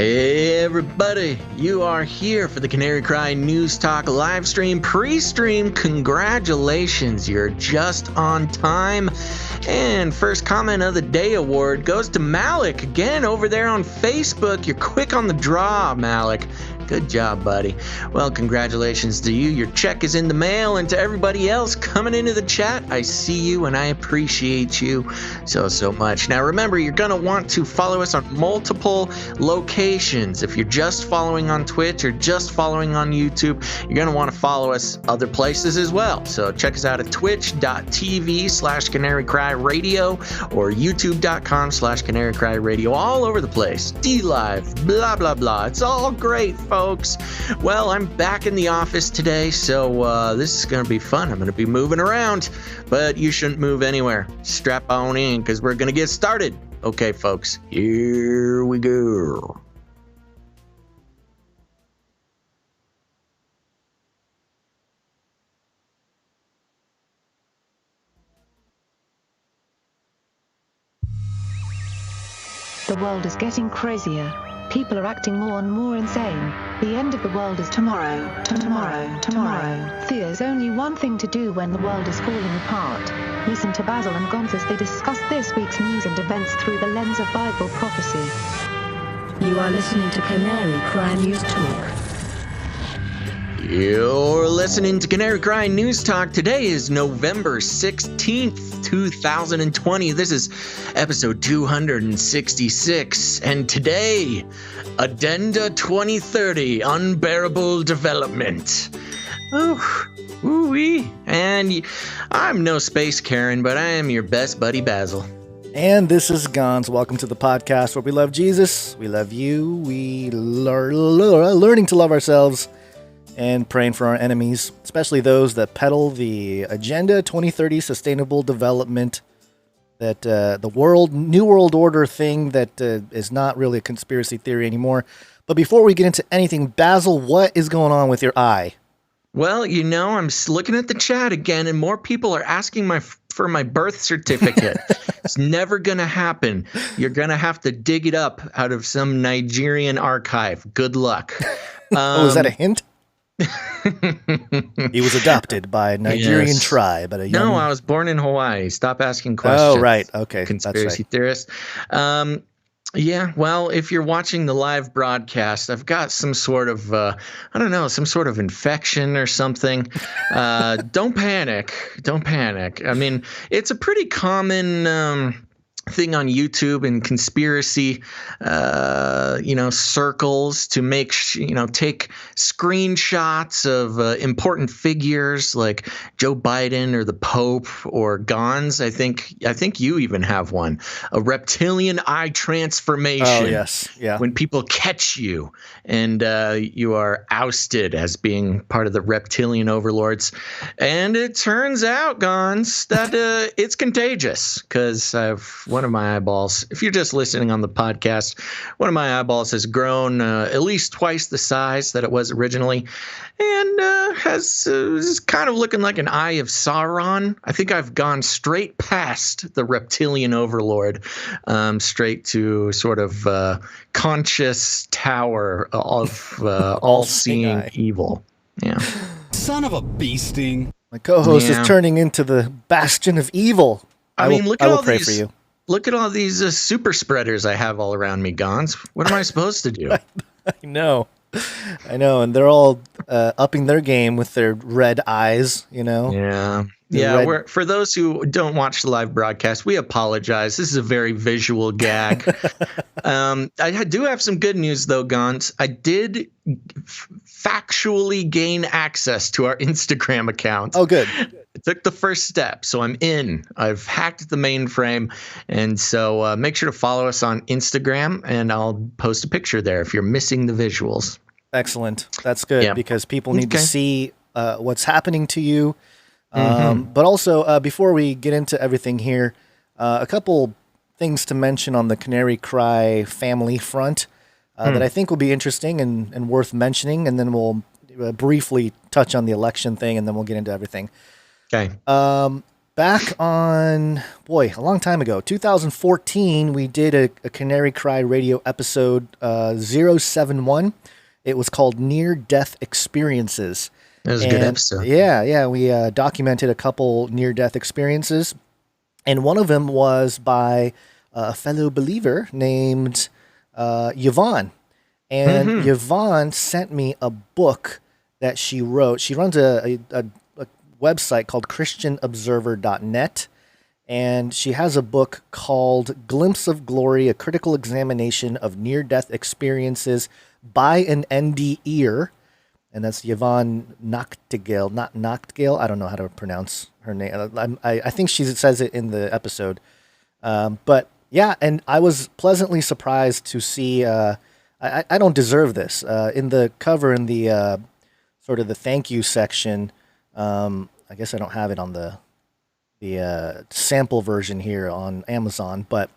Hey everybody, you are here for the Canary Cry News Talk live stream, pre-stream. Congratulations, you're just on time. And first comment of the day award goes to Malik, again over there on Facebook. You're quick on the draw, Malik. Good job, buddy. Well, congratulations to you. Your check is in the mail. And to everybody else coming into the chat, I see you and I appreciate you so much. Now, remember, you're going to want to follow us on multiple locations. If you're just following on Twitch or just following on YouTube, you're going to want to follow us other places as well. So check us out at twitch.tv/CanaryCryRadio or youtube.com/CanaryCryRadio. All over the place. DLive, blah, blah, blah. It's all great, folks. Well, I'm back in the office today, so this is going to be fun. I'm going to be moving around, but you shouldn't move anywhere. Strap on in because we're going to get started. Okay, folks, here we go. The world is getting crazier. People are acting more and more insane. The end of the world is tomorrow. Tomorrow. There's only one thing to do when the world is falling apart. Listen to Basil and Gonz as they discuss this week's news and events through the lens of Bible prophecy. You are listening to Canary Cry News Talk. You're listening to Canary Cry News Talk. Today is November 16th, 2020. This is episode 266. And today, Addenda 2030, Unbearable Development. Ooh-wee. And I'm no space Karen, but I am your best buddy Basil. And this is Gonz. Welcome to the podcast where we love Jesus, we love you, we learning to love ourselves, and praying for our enemies, especially those that peddle the Agenda 2030 Sustainable Development, that the New World Order thing that is not really a conspiracy theory anymore. But before we get into anything, Basil, what is going on with your eye? Well, you know, I'm looking at the chat again, and more people are asking for my birth certificate. It's never going to happen. You're going to have to dig it up out of some Nigerian archive. Good luck. Is that a hint? He was adopted by a Nigerian tribe. No, I was born in Hawaii. Stop asking questions. Oh, right. Okay. Conspiracy theorist. Yeah, well, if you're watching the live broadcast, I've got some sort of, some sort of infection or something. Don't panic. Don't panic. I mean, it's a pretty common thing on YouTube and conspiracy, circles to make, take screenshots of important figures like Joe Biden or the Pope or Gonz. I think you even have one, a reptilian eye transformation. Oh, yes. Yeah. When people catch you and you are ousted as being part of the reptilian overlords. And it turns out, Gonz, that it's contagious because I've one of my eyeballs, if you're just listening on the podcast, one of my eyeballs has grown at least twice the size that it was originally, and is kind of looking like an eye of Sauron. I think I've gone straight past the reptilian overlord, straight to sort of conscious tower of all-seeing evil. Yeah. Son of a bee sting. My co-host is turning into the bastion of evil. I will pray for you. Look at all these super spreaders I have all around me, Gonz. What am I supposed to do? I know. And they're all upping their game with their red eyes, Yeah. Yeah, for those who don't watch the live broadcast, we apologize. This is a very visual gag. I do have some good news, though, Gonz. I did factually gain access to our Instagram account. Oh, good. I took the first step, so I'm in. I've hacked the mainframe, and so make sure to follow us on Instagram, and I'll post a picture there if you're missing the visuals. Excellent. That's good because people need to see what's happening to you. But also, before we get into everything here, a couple things to mention on the Canary Cry family front that I think will be interesting and worth mentioning, and then we'll briefly touch on the election thing, and then we'll get into everything. Okay. Back on, a long time ago, 2014, we did a Canary Cry radio episode 071. It was called Near Death Experiences. That was a good episode. Yeah. We documented a couple near-death experiences. And one of them was by a fellow believer named Yvonne. And Yvonne sent me a book that she wrote. She runs a website called christianobserver.net. And she has a book called Glimpse of Glory, A Critical Examination of Near-Death Experiences by an NDEer. And that's Yvonne Nachtigall, not Nachtigall. I don't know how to pronounce her name. I think she says it in the episode. But yeah, and I was pleasantly surprised to see, I don't deserve this. In the cover, in the sort of the thank you section, I guess I don't have it on the sample version here on Amazon, but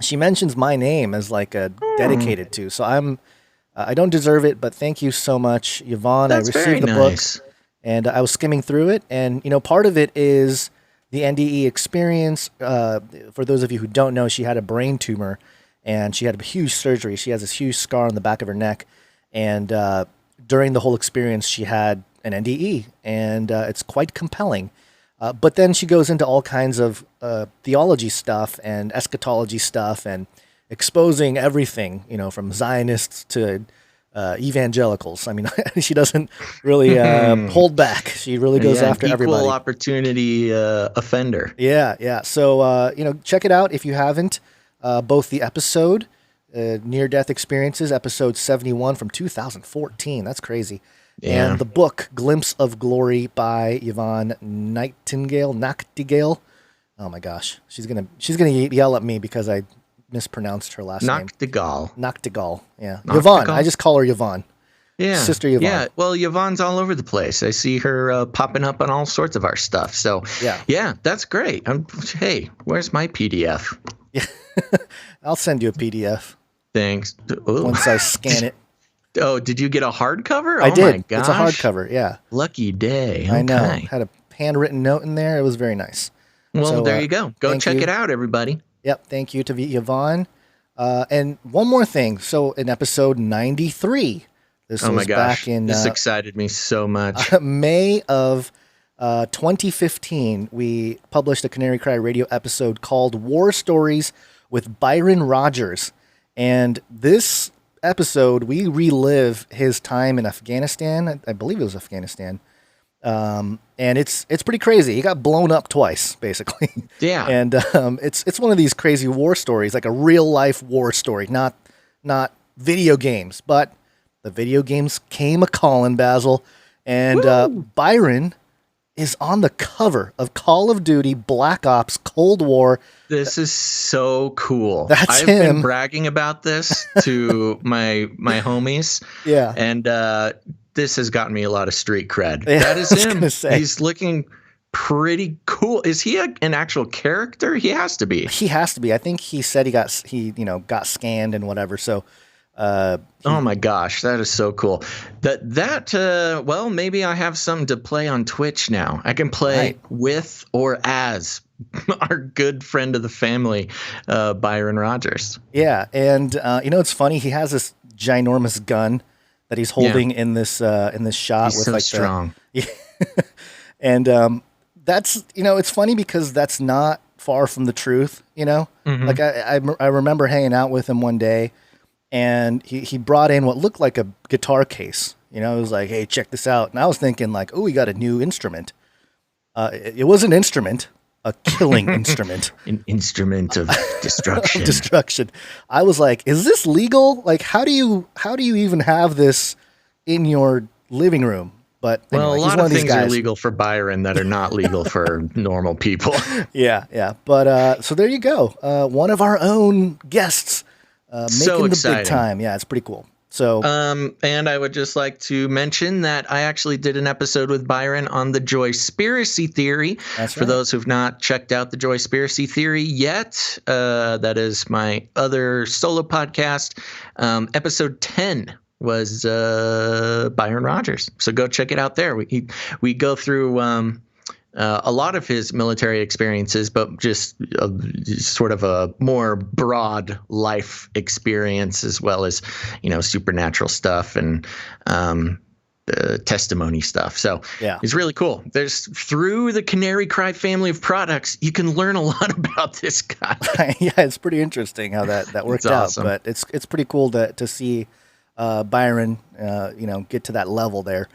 she mentions my name as like a dedicated to. So I don't deserve it, but thank you so much, Yvonne. That's I received the book, and I was skimming through it, and part of it is the NDE experience. For those of you who don't know, she had a brain tumor, and she had a huge surgery. She has this huge scar on the back of her neck, and during the whole experience, she had an NDE, and it's quite compelling. But then she goes into all kinds of theology stuff and eschatology stuff and exposing everything, from Zionists to evangelicals. I mean, she doesn't really hold back. She really goes after everybody. Equal opportunity offender. Yeah. So, check it out if you haven't. Both the episode, Near-Death Experiences, episode 71 from 2014. That's crazy. Yeah. And the book, Glimpse of Glory by Yvonne Nachtigall. Oh my gosh. She's gonna yell at me because I mispronounced her last name. Nachtigall. Yeah. Yvonne. I just call her Yvonne. Yeah. Sister Yvonne. Yeah. Well, Yvonne's all over the place. I see her popping up on all sorts of our stuff. So yeah, that's great. Hey, where's my PDF? Yeah. I'll send you a PDF. Thanks. Ooh. Once I scan it. Oh, did you get a hardcover? I did. My gosh. It's a hardcover, yeah. Lucky day. Okay. I know. Had a handwritten note in there. It was very nice. Well, so, there you go. Go check it out, everybody. Yep. Thank you to Yvonne. And one more thing. So in episode 93, this was back in... This excited me so much. May of 2015, we published a Canary Cry radio episode called War Stories with Byron Rogers. And this episode, we relive his time in Afghanistan. I believe it was Afghanistan. And it's pretty crazy. He got blown up twice, basically. Yeah. And it's one of these crazy war stories, like a real life war story, not video games. But the video games came a-calling, Basil. And Byron is on the cover of Call of Duty Black Ops Cold War. This is so cool. I've been bragging about this to my homies. Yeah. And this has gotten me a lot of street cred. Yeah, that is him. He's looking pretty cool. Is he an actual character? He has to be. He has to be. I think he said he got scanned and whatever. So oh my gosh, that is so cool. Well, maybe I have something to play on Twitch now. I can play with or as our good friend of the family, Byron Rogers. Yeah, and it's funny. He has this ginormous gun that he's holding in this shot. He's with so strong. And that's it's funny because that's not far from the truth. Mm-hmm. Like I remember hanging out with him one day. And he brought in what looked like a guitar case. It was like, hey, check this out. And I was thinking like, oh, we got a new instrument. It was an instrument, a killing instrument. An instrument of destruction. Destruction. I was like, is this legal? Like, how do you even have this in your living room? But anyway, well, a lot of things are legal for Byron that are not legal for normal people. Yeah. But so there you go. One of our own guests. Making the big time. Yeah, it's pretty cool. So, and I would just like to mention that I actually did an episode with Byron on the Joyspiracy Theory. That's For those who've not checked out the Joyspiracy Theory yet, that is my other solo podcast. Episode 10 was Byron Rogers. So go check it out there. We go through a lot of his military experiences, but just sort of a more broad life experience, as well as, supernatural stuff and testimony stuff. So Yeah. it's really cool. Through the Canary Cry family of products, you can learn a lot about this guy. Yeah, it's pretty interesting how that worked out. Awesome. But it's pretty cool to see Byron, get to that level there.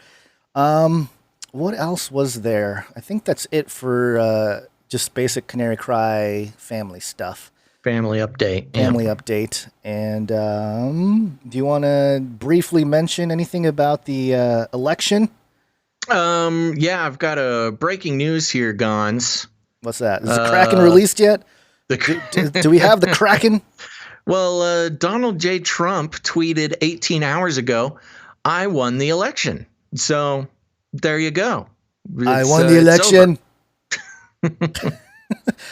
What else was there? I think that's it for just basic Canary Cry family stuff. Family update. Family update. And do you want to briefly mention anything about the election? Yeah, I've got a breaking news here, Gons. What's that? Is the Kraken released yet? Do we have the Kraken? Well, Donald J. Trump tweeted 18 hours ago, "I won the election." So there you go. I won the election.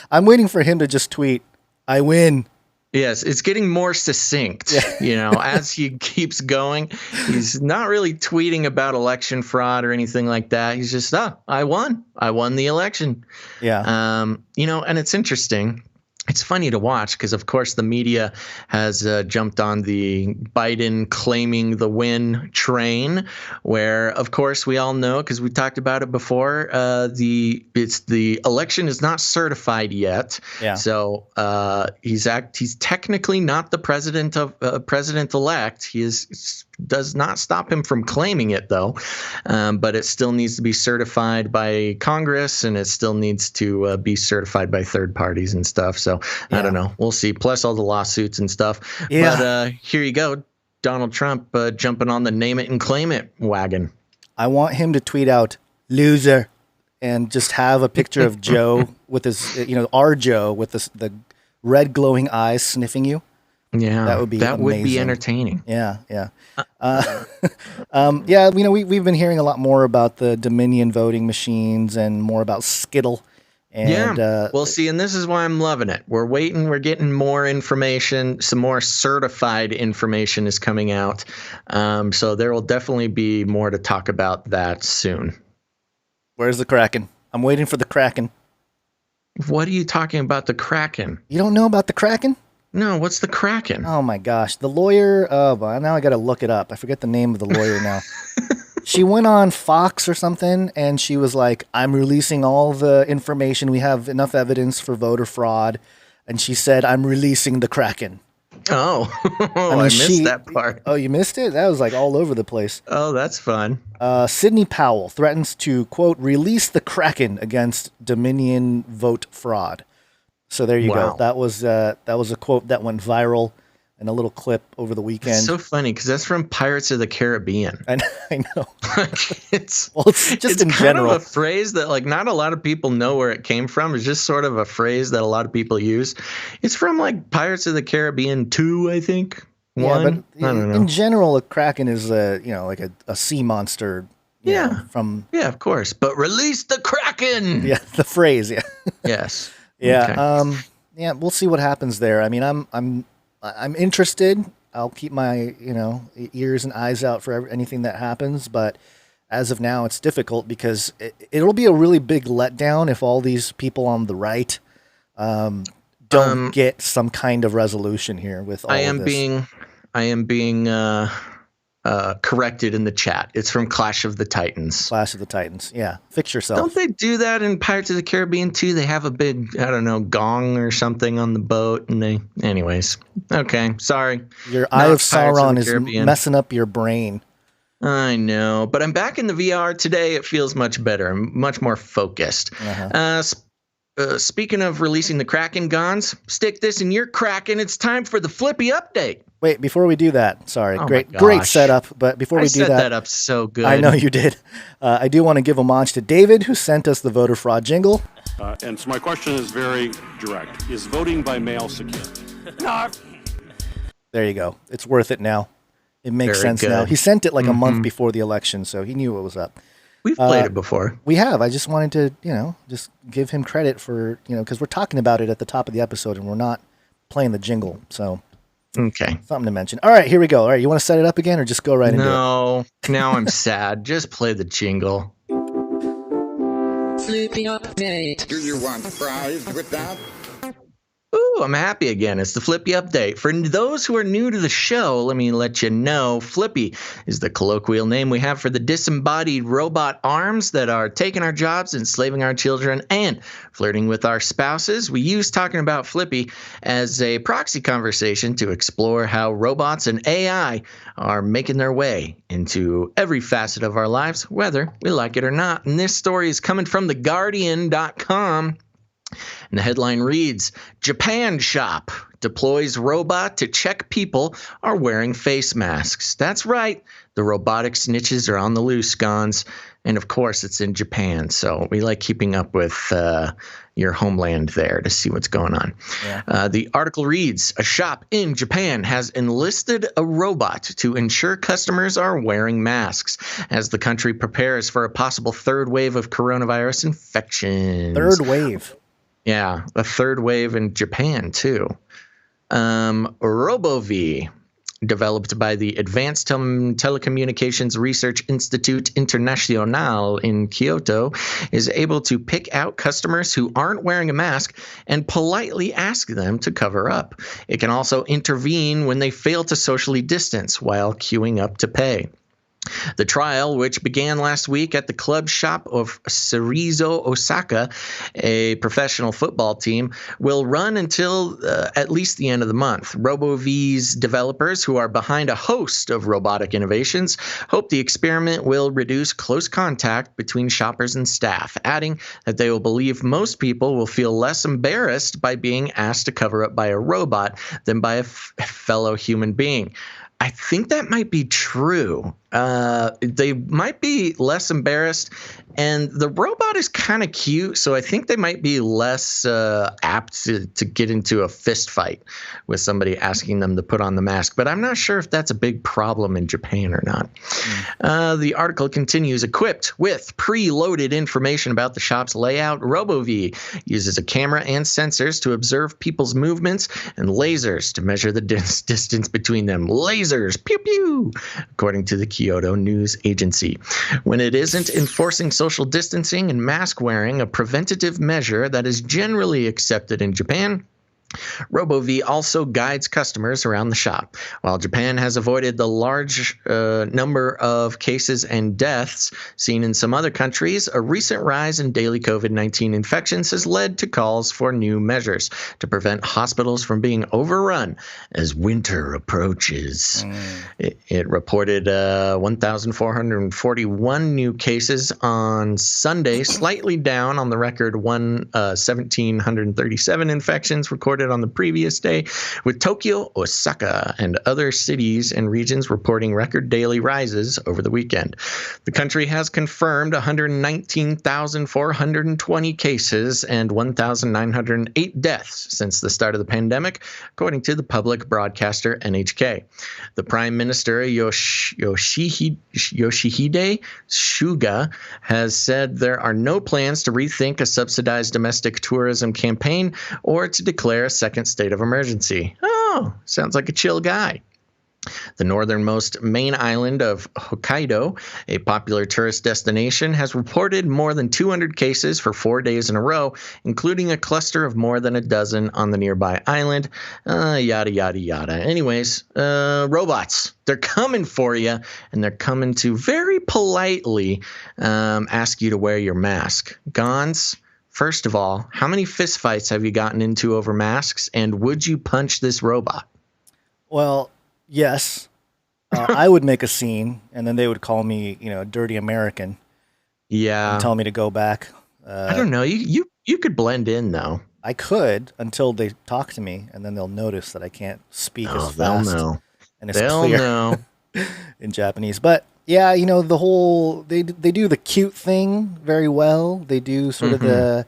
I'm waiting for him to just tweet, "I win." Yes, it's getting more succinct, as he keeps going. He's not really tweeting about election fraud or anything like that. He's just, I won. I won the election. Yeah. And it's interesting. It's funny to watch because, of course, the media has jumped on the Biden claiming the win train, where, of course, we all know, because we talked about it before, the election is not certified yet. Yeah. So he's technically not the president-elect. He does not stop him from claiming it, though. But it still needs to be certified by Congress, and it still needs to be certified by third parties and stuff. So I don't know. We'll see. Plus all the lawsuits and stuff. Yeah. But here you go. Donald Trump jumping on the name it and claim it wagon. I want him to tweet out "loser" and just have a picture of Joe with his, our Joe with the red glowing eyes sniffing you. Yeah, that would be entertaining. Yeah. We've been hearing a lot more about the Dominion voting machines and more about Skittle. And, well, see, and this is why I'm loving it. We're waiting. We're getting more information. Some more certified information is coming out. So there will definitely be more to talk about that soon. Where's the Kraken? I'm waiting for the Kraken. What are you talking about, the Kraken? You don't know about the Kraken? No, what's the Kraken? Oh, my gosh. The lawyer, now I got to look it up. I forget the name of the lawyer now. She went on Fox or something, and she was like, "I'm releasing all the information. We have enough evidence for voter fraud." And she said, "I'm releasing the Kraken." Oh, I missed that part. Oh, you missed it? That was like all over the place. Oh, that's fun. Sidney Powell threatens to, quote, "release the Kraken against Dominion vote fraud." So there you go. That was a quote that went viral in a little clip over the weekend. It's so funny because that's from Pirates of the Caribbean. I know. it's just in general. Kind of a phrase that not a lot of people know where it came from. It's just sort of a phrase that a lot of people use. It's from Pirates of the Caribbean 2, I think. One. But I don't know. In general, a Kraken is a sea monster. Yeah. Of course. But release the Kraken. Yeah, the phrase. Yeah. Yes. Yeah. Okay. We'll see what happens there. I mean, I'm interested. I'll keep my, ears and eyes out for anything that happens. But as of now, it's difficult because it'll be a really big letdown if all these people on the right don't get some kind of resolution here with all of this. I am being corrected in the chat. It's from Clash of the Titans. Clash of the Titans. Yeah. Fix yourself. Don't they do that in Pirates of the Caribbean too? They have a big, gong or something on the boat, and anyways. Okay, sorry. Your Eye of Sauron is messing up your brain. I know, but I'm back in the VR today. It feels much better. I'm much more focused. Uh-huh. Speaking of releasing the Kraken, Gons, stick this in your Kraken. It's time for the Flippy update. Wait, before we do that, sorry, great setup. But before we do that, I set that up so good. I know you did. I do want to give homage to David, who sent us the voter fraud jingle. And so my question is very direct: is voting by mail secure? No. There you go. It's worth it now. It makes sense now. He sent it a month before the election, so he knew what was up. We've played it before. We have. I just wanted to, just give him credit for, because we're talking about it at the top of the episode and we're not playing the jingle. So, okay. Something to mention. All right, here we go. All right, you want to set it up again or just go right into it? No, now I'm sad. Just play the jingle. Flippy update. Do you want fries with that? Ooh, I'm happy again. It's the Flippy update. For those who are new to the show, let me let you know, Flippy is the colloquial name we have for the disembodied robot arms that are taking our jobs, enslaving our children, and flirting with our spouses. We use talking about Flippy as a proxy conversation to explore how robots and AI are making their way into every facet of our lives, whether we like it or not. And this story is coming from theguardian.com. And the headline reads, Japan shop deploys robot to check people are wearing face masks. That's right. The robotic snitches are on the loose, Gons. And of course, it's in Japan. So we like keeping up with your homeland there to see what's going on. Yeah. The article reads, a shop in Japan has enlisted a robot to ensure customers are wearing masks as the country prepares for a possible third wave of coronavirus infections. Third wave. Yeah, a third wave in Japan, too. RoboV, developed by the Advanced Telecommunications Research Institute International in Kyoto, is able to pick out customers who aren't wearing a mask and politely ask them to cover up. It can also intervene when they fail to socially distance while queuing up to pay. The trial, which began last week at the club shop of Cerezo Osaka, a professional football team, will run until at least the end of the month. RoboV's developers, who are behind a host of robotic innovations, hope the experiment will reduce close contact between shoppers and staff, adding that they will believe most people will feel less embarrassed by being asked to cover up by a robot than by a fellow human being. I think that might be true. They might be less embarrassed, and the robot is kind of cute, so I think they might be less apt to get into a fist fight with somebody asking them to put on the mask. But I'm not sure if that's a big problem in Japan or not. The article continues, equipped with preloaded information about the shop's layout, RoboV uses a camera and sensors to observe people's movements and lasers to measure the distance between them. Lasers, pew pew, according to the Kyoto News Agency. When it isn't enforcing social distancing and mask wearing, a preventative measure that is generally accepted in Japan, RoboV also guides customers around the shop. While Japan has avoided the large number of cases and deaths seen in some other countries, a recent rise in daily COVID-19 infections has led to calls for new measures to prevent hospitals from being overrun as winter approaches. It reported 1,441 new cases on Sunday, slightly down on the record 1,737 infections recorded on the previous day, with Tokyo, Osaka, and other cities and regions reporting record daily rises over the weekend. The country has confirmed 119,420 cases and 1,908 deaths since the start of the pandemic, according to the public broadcaster NHK. The Prime Minister Yoshihide Suga has said there are no plans to rethink a subsidized domestic tourism campaign or to declare a second state of emergency. Oh, sounds like a chill guy. The northernmost main island of Hokkaido, a popular tourist destination, has reported more than 200 cases for 4 days in a row, including a cluster of more than a dozen on the nearby island. Yada, yada, yada. Anyways, robots, they're coming for you, and they're coming to very politely ask you to wear your mask. Gons, first of all, how many fistfights have you gotten into over masks, and would you punch this robot? Well, yes. I would make a scene, and then they would call me, a dirty American. Yeah. And tell me to go back. I don't know. You could blend in, though. I could until they talk to me, and then they'll notice that I can't speak as fast. They'll know. And it's they'll clear know. in Japanese. But yeah, the whole they do the cute thing very well. They do sort of the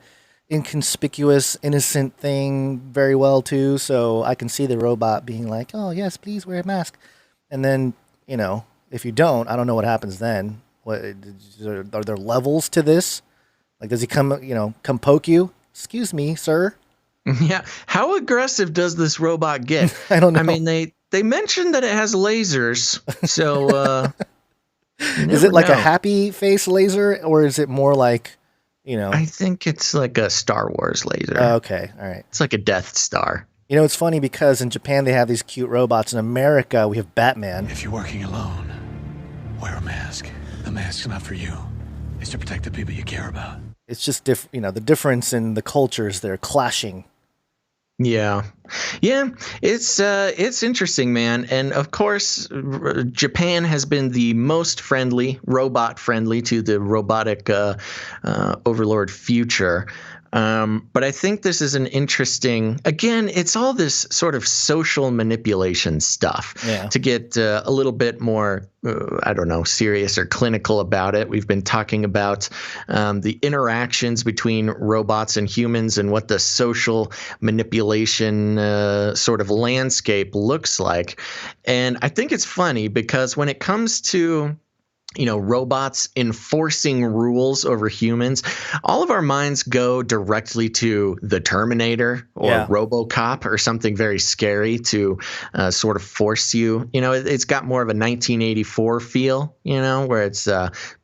inconspicuous, innocent thing very well too. So I can see the robot being like, "Oh yes, please wear a mask," and then if you don't, I don't know what happens then. What are there levels to this? Like, does he come poke you? Excuse me, sir. Yeah. How aggressive does this robot get? I don't know. I mean, they mentioned that it has lasers, so. Is it like a happy face laser, or is it more like, I think it's like a Star Wars laser. Okay, all right. It's like a Death Star. It's funny because in Japan they have these cute robots. In America, we have Batman. If you're working alone, wear a mask. The mask's not for you. It's to protect the people you care about. It's just the difference in the cultures, they're clashing. Yeah, it's interesting, man. And of course, Japan has been the most robot friendly to the robotic overlord future. But I think this is an interesting, again, it's all this sort of social manipulation stuff to get a little bit more, serious or clinical about it. We've been talking about the interactions between robots and humans and what the social manipulation sort of landscape looks like. And I think it's funny because when it comes to robots enforcing rules over humans, all of our minds go directly to the Terminator or RoboCop or something very scary to sort of force you. It's got more of a 1984 feel, where it's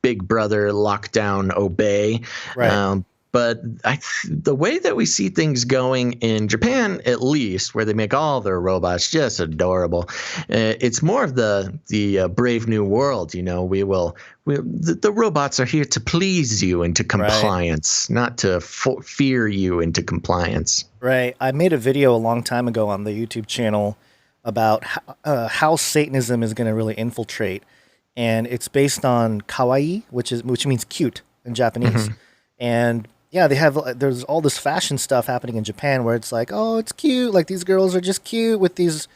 Big Brother, lockdown, obey. Right. But the way that we see things going in Japan, at least, where they make all their robots just adorable, it's more of the Brave New World. The robots are here to please you into compliance, not to fear you into compliance. Right. I made a video a long time ago on the YouTube channel about how Satanism is going to really infiltrate, and it's based on kawaii, which means cute in Japanese, and there's all this fashion stuff happening in Japan where it's like, oh, it's cute. Like these girls are just cute with these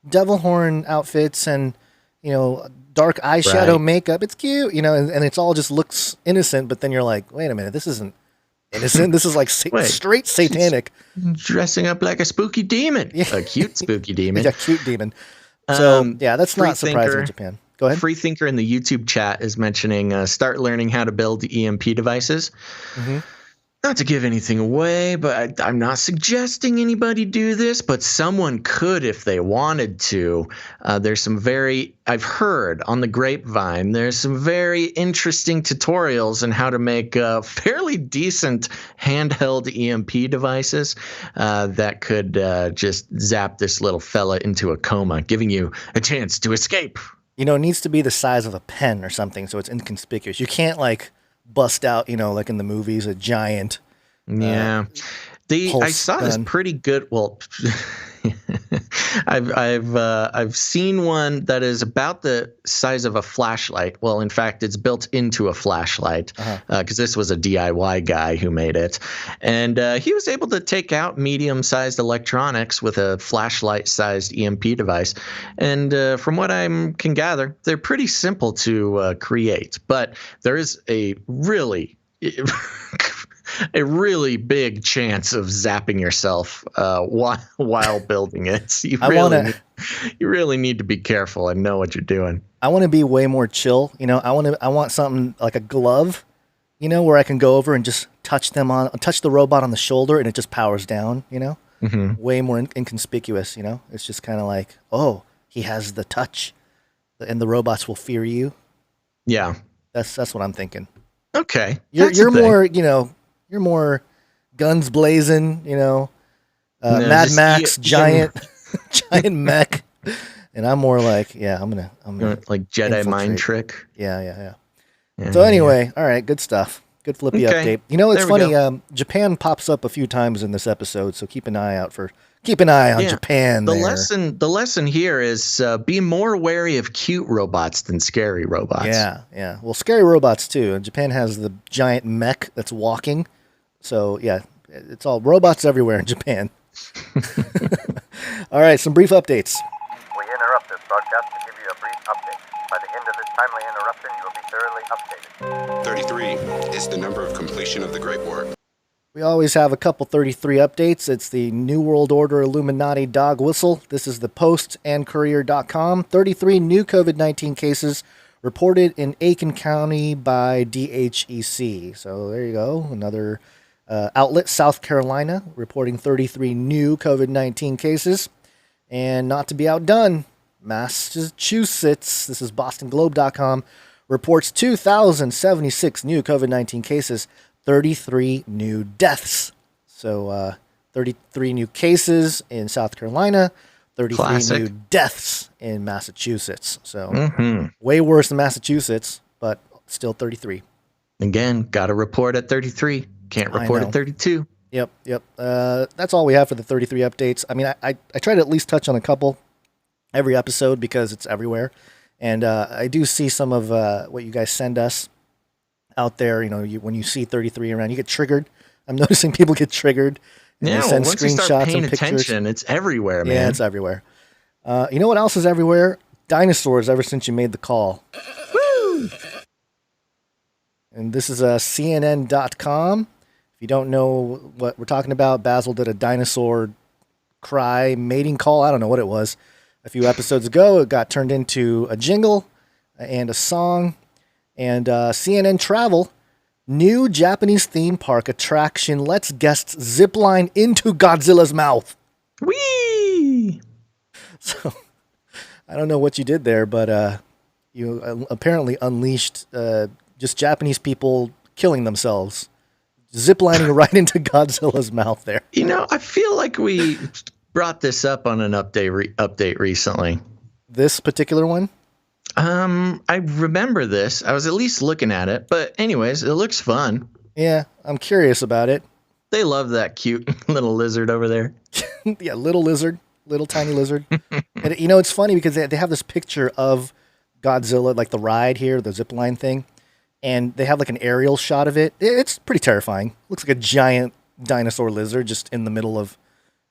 devil horn outfits and, dark eyeshadow makeup. It's cute, and it's all just looks innocent. But then you're like, wait a minute, this isn't innocent. This is like straight satanic. Dressing up like a spooky demon, a cute spooky demon. Yeah, cute demon. So that's not surprising in Japan. Go ahead. Free Thinker in the YouTube chat is mentioning start learning how to build EMP devices. Not to give anything away, but I'm not suggesting anybody do this, but someone could if they wanted to. I've heard on the grapevine, there's some very interesting tutorials on how to make fairly decent handheld EMP devices that could just zap this little fella into a coma, giving you a chance to escape. It needs to be the size of a pen or something so it's inconspicuous. You can't bust out, like in the movies, a giant. I saw this pretty good. Well, I've seen one that is about the size of a flashlight. Well, in fact, it's built into a flashlight because this was a DIY guy who made it, and he was able to take out medium-sized electronics with a flashlight-sized EMP device. And from what I can gather, they're pretty simple to create, but there is a really big chance of zapping yourself while building it. You really need to be careful and know what you're doing. I want to be way more chill. I want something like a glove, where I can go over and just touch the robot on the shoulder and it just powers down, way more inconspicuous, It's just kind of like, oh, he has the touch and the robots will fear you. Yeah. That's what I'm thinking. Okay. You're more, you're more guns blazing, Mad Max, giant mech, and I'm more like, I'm gonna like Jedi infiltrate. mind trick. Yeah. So anyway, all right, good stuff. Good Flippy update. It's funny. Japan pops up a few times in this episode, so keep an eye on Japan. The lesson here is be more wary of cute robots than scary robots. Yeah. Well, scary robots too. And Japan has the giant mech that's walking. So yeah, it's all robots everywhere in Japan. All right, some brief updates. We interrupt this broadcast to give you a brief update. By the end of this timely interruption, you will be thoroughly updated. 33 is the number of completion of the Great War. We always have a couple 33 updates. It's the New World Order Illuminati dog whistle. This is the Post and Courier.com. 33 new COVID-19 cases reported in Aiken County by DHEC. So there you go. Another outlet, South Carolina, reporting 33 new COVID-19 cases. And not to be outdone, Massachusetts, this is BostonGlobe.com, reports 2,076 new COVID-19 cases. 33 new deaths. So 33 new cases in South Carolina, 33 Classic. new deaths in Massachusetts. So way worse than Massachusetts, but still 33. Again, got to report at 33. Can't report at 32. Yep. That's all we have for the 33 updates. I mean, I try to at least touch on a couple every episode because it's everywhere. And I do see some of what you guys send us out there. You know, when you see 33 around, you get triggered. I'm noticing people get triggered. Yeah, they send once you start screenshots paying and pictures. attention, it's everywhere, man. Yeah, it's everywhere. You know what else is everywhere? Dinosaurs ever since you made the call. Woo! And this is CNN.com. If you don't know what we're talking about, Basil did a dinosaur cry mating call. I don't know what it was. A few episodes ago, it got turned into a jingle and a song. And CNN Travel, new Japanese theme park attraction lets guests zipline into Godzilla's mouth. Whee! So, I don't know what you did there, but you apparently unleashed just Japanese people killing themselves, ziplining right into Godzilla's mouth there. You know, I feel like we brought this up on an update recently. This particular one? I remember this. I was at least looking at it, but anyways, it looks fun. Yeah, I'm curious about it. They love that cute little lizard over there. Yeah, little lizard, little tiny lizard. And you know, it's funny because they have this picture of Godzilla, like the ride here, the zip line thing, and they have like an aerial shot of it. It's pretty terrifying. Looks like a giant dinosaur lizard just in the middle of,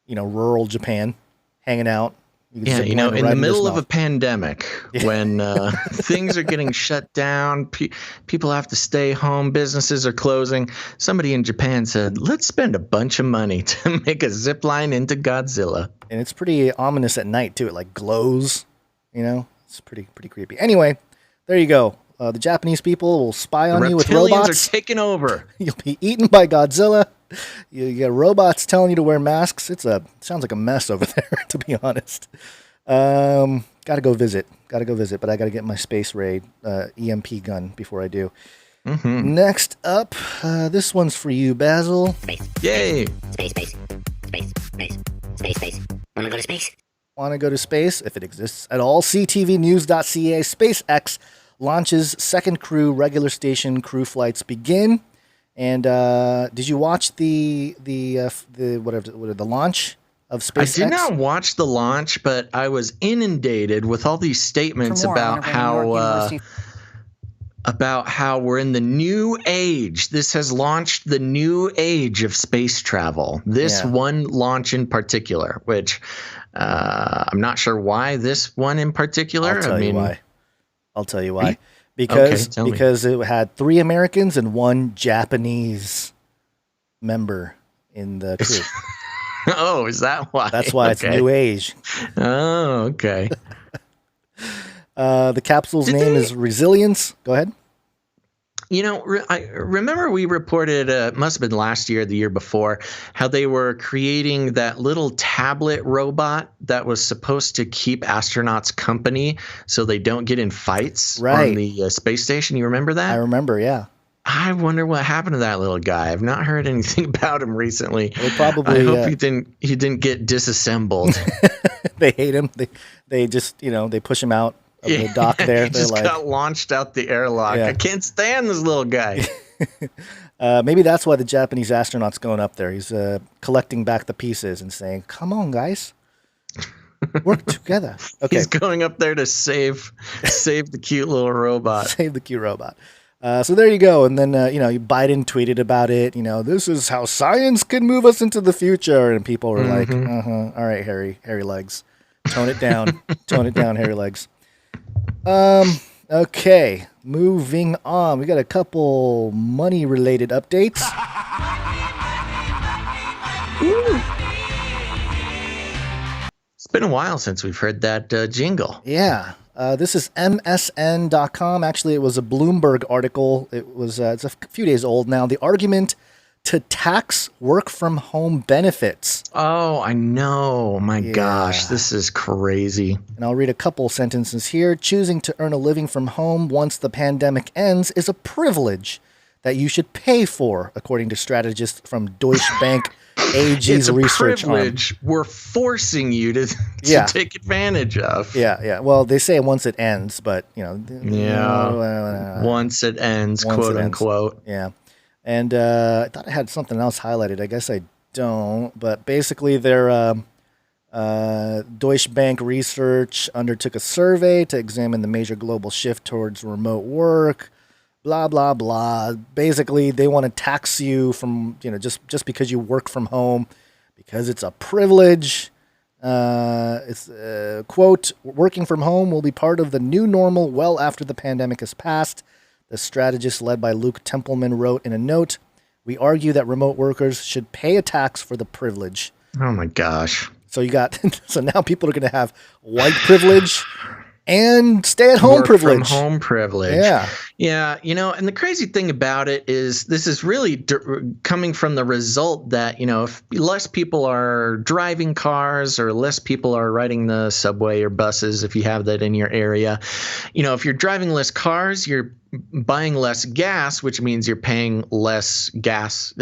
you know, rural Japan, hanging out. Yeah, you know, in the middle of a pandemic, when things are getting shut down, people have to stay home, businesses are closing. Somebody in Japan said, let's spend a bunch of money to make a zip line into Godzilla. And it's pretty ominous at night, too. It like glows, you know, it's pretty creepy. Anyway, there you go. The Japanese people will spy on you with robots. Reptilians are taking over. You'll be eaten by Godzilla. You get robots telling you to wear masks. Sounds like a mess over there, to be honest. Gotta go visit, but I gotta get my Space Raid EMP gun before I do. Next up, this one's for you, Basil. Space. Yay! Space. Wanna go to space? Want to go to space? If it exists at all. ctvnews.ca. SpaceX launches second crew regular station crew flights begin. And did you watch the launch of SpaceX? I did not watch the launch, but I was inundated with all these statements about how we're in the new age. This has launched the new age of space travel. This one launch in particular, which I'm not sure why this one in particular. I'll tell you why. Because it had 3 Americans and 1 Japanese member in the crew. Oh, is that why? That's why it's new age. Oh, okay. The capsule's name is Resilience. Go ahead. You know, I remember we reported, must have been last year, the year before, how they were creating that little tablet robot that was supposed to keep astronauts company so they don't get in fights on the space station. You remember that? I remember, yeah. I wonder what happened to that little guy. I've not heard anything about him recently. Well, probably, I hope he didn't get disassembled. They hate him. They just, they push him out of the dock there. He just got launched out the airlock. I can't stand this little guy. Maybe that's why the Japanese astronaut's going up there. He's collecting back the pieces and saying, come on, guys. Work together. Okay. He's going up there to save the cute little robot. Save the cute robot. So there you go. And then, Biden tweeted about it. This is how science can move us into the future. And people were like, all right, hairy legs. Tone it down. Tone it down, hairy legs. Okay, moving on. We got a couple money-related updates. It's been a while since we've heard that jingle. Yeah. This is MSN.com. Actually, it was a Bloomberg article. It's a few days old now. The argument to tax work-from-home benefits. Oh, I know. My gosh, this is crazy. And I'll read a couple sentences here. Choosing to earn a living from home once the pandemic ends is a privilege that you should pay for, according to strategists from Deutsche Bank AG's it's a research privilege we're forcing you to take advantage of. Yeah. Well, they say once it ends, but once it ends, quote unquote. Yeah. And I thought I had something else highlighted. I guess I don't. But basically, their Deutsche Bank Research undertook a survey to examine the major global shift towards remote work. Blah blah blah. Basically, they want to tax you from just because you work from home, because it's a privilege. It's quote, working from home will be part of the new normal well after the pandemic has passed. The strategist led by Luke Templeman wrote in a note, "We argue that remote workers should pay a tax for the privilege." Oh my gosh. So so now people are going to have white privilege and stay-at-home privilege. From home privilege. Yeah. And the crazy thing about it is this is really coming from the result that, if less people are driving cars or less people are riding the subway or buses, if you have that in your area, if you're driving less cars, you're buying less gas, which means you're paying less gas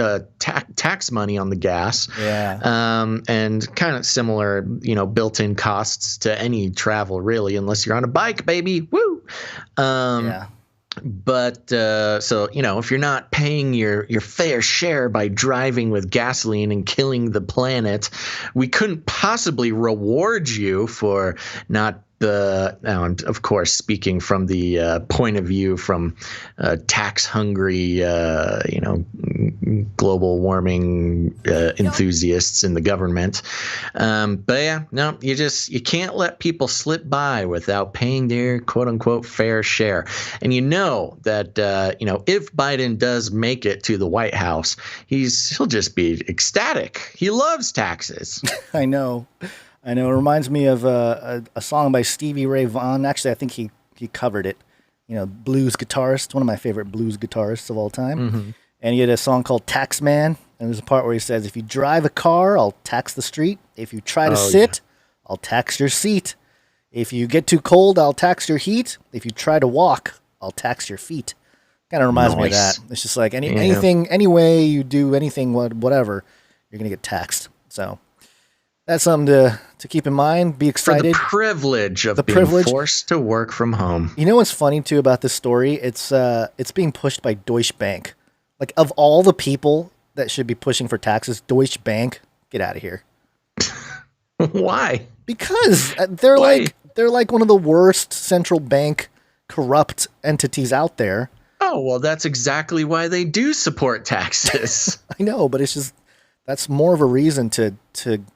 tax money on the gas. And kind of similar, built-in costs to any travel, really, unless you're on a bike, baby. Woo. But so, if you're not paying your fair share by driving with gasoline and killing the planet, we couldn't possibly reward you for not of course, speaking from the point of view from tax-hungry, global warming enthusiasts in the government. You can't let people slip by without paying their quote-unquote fair share. And that if Biden does make it to the White House, he'll just be ecstatic. He loves taxes. I know. It reminds me of a song by Stevie Ray Vaughan. Actually, I think he covered it. Blues guitarist, one of my favorite blues guitarists of all time. Mm-hmm. And he had a song called Tax Man. And there's a part where he says, "If you drive a car, I'll tax the street. If you try to sit, I'll tax your seat. If you get too cold, I'll tax your heat. If you try to walk, I'll tax your feet." Kind of reminds me of that. It's just like anything, any way you do anything, whatever, you're going to get taxed. So that's something to keep in mind. Be excited. For the privilege of being forced to work from home. You know what's funny, too, about this story? It's being pushed by Deutsche Bank. Like, of all the people that should be pushing for taxes, Deutsche Bank, get out of here. Why? Because they're like one of the worst central bank corrupt entities out there. Oh, well, that's exactly why they do support taxes. I know, but it's just that's more of a reason to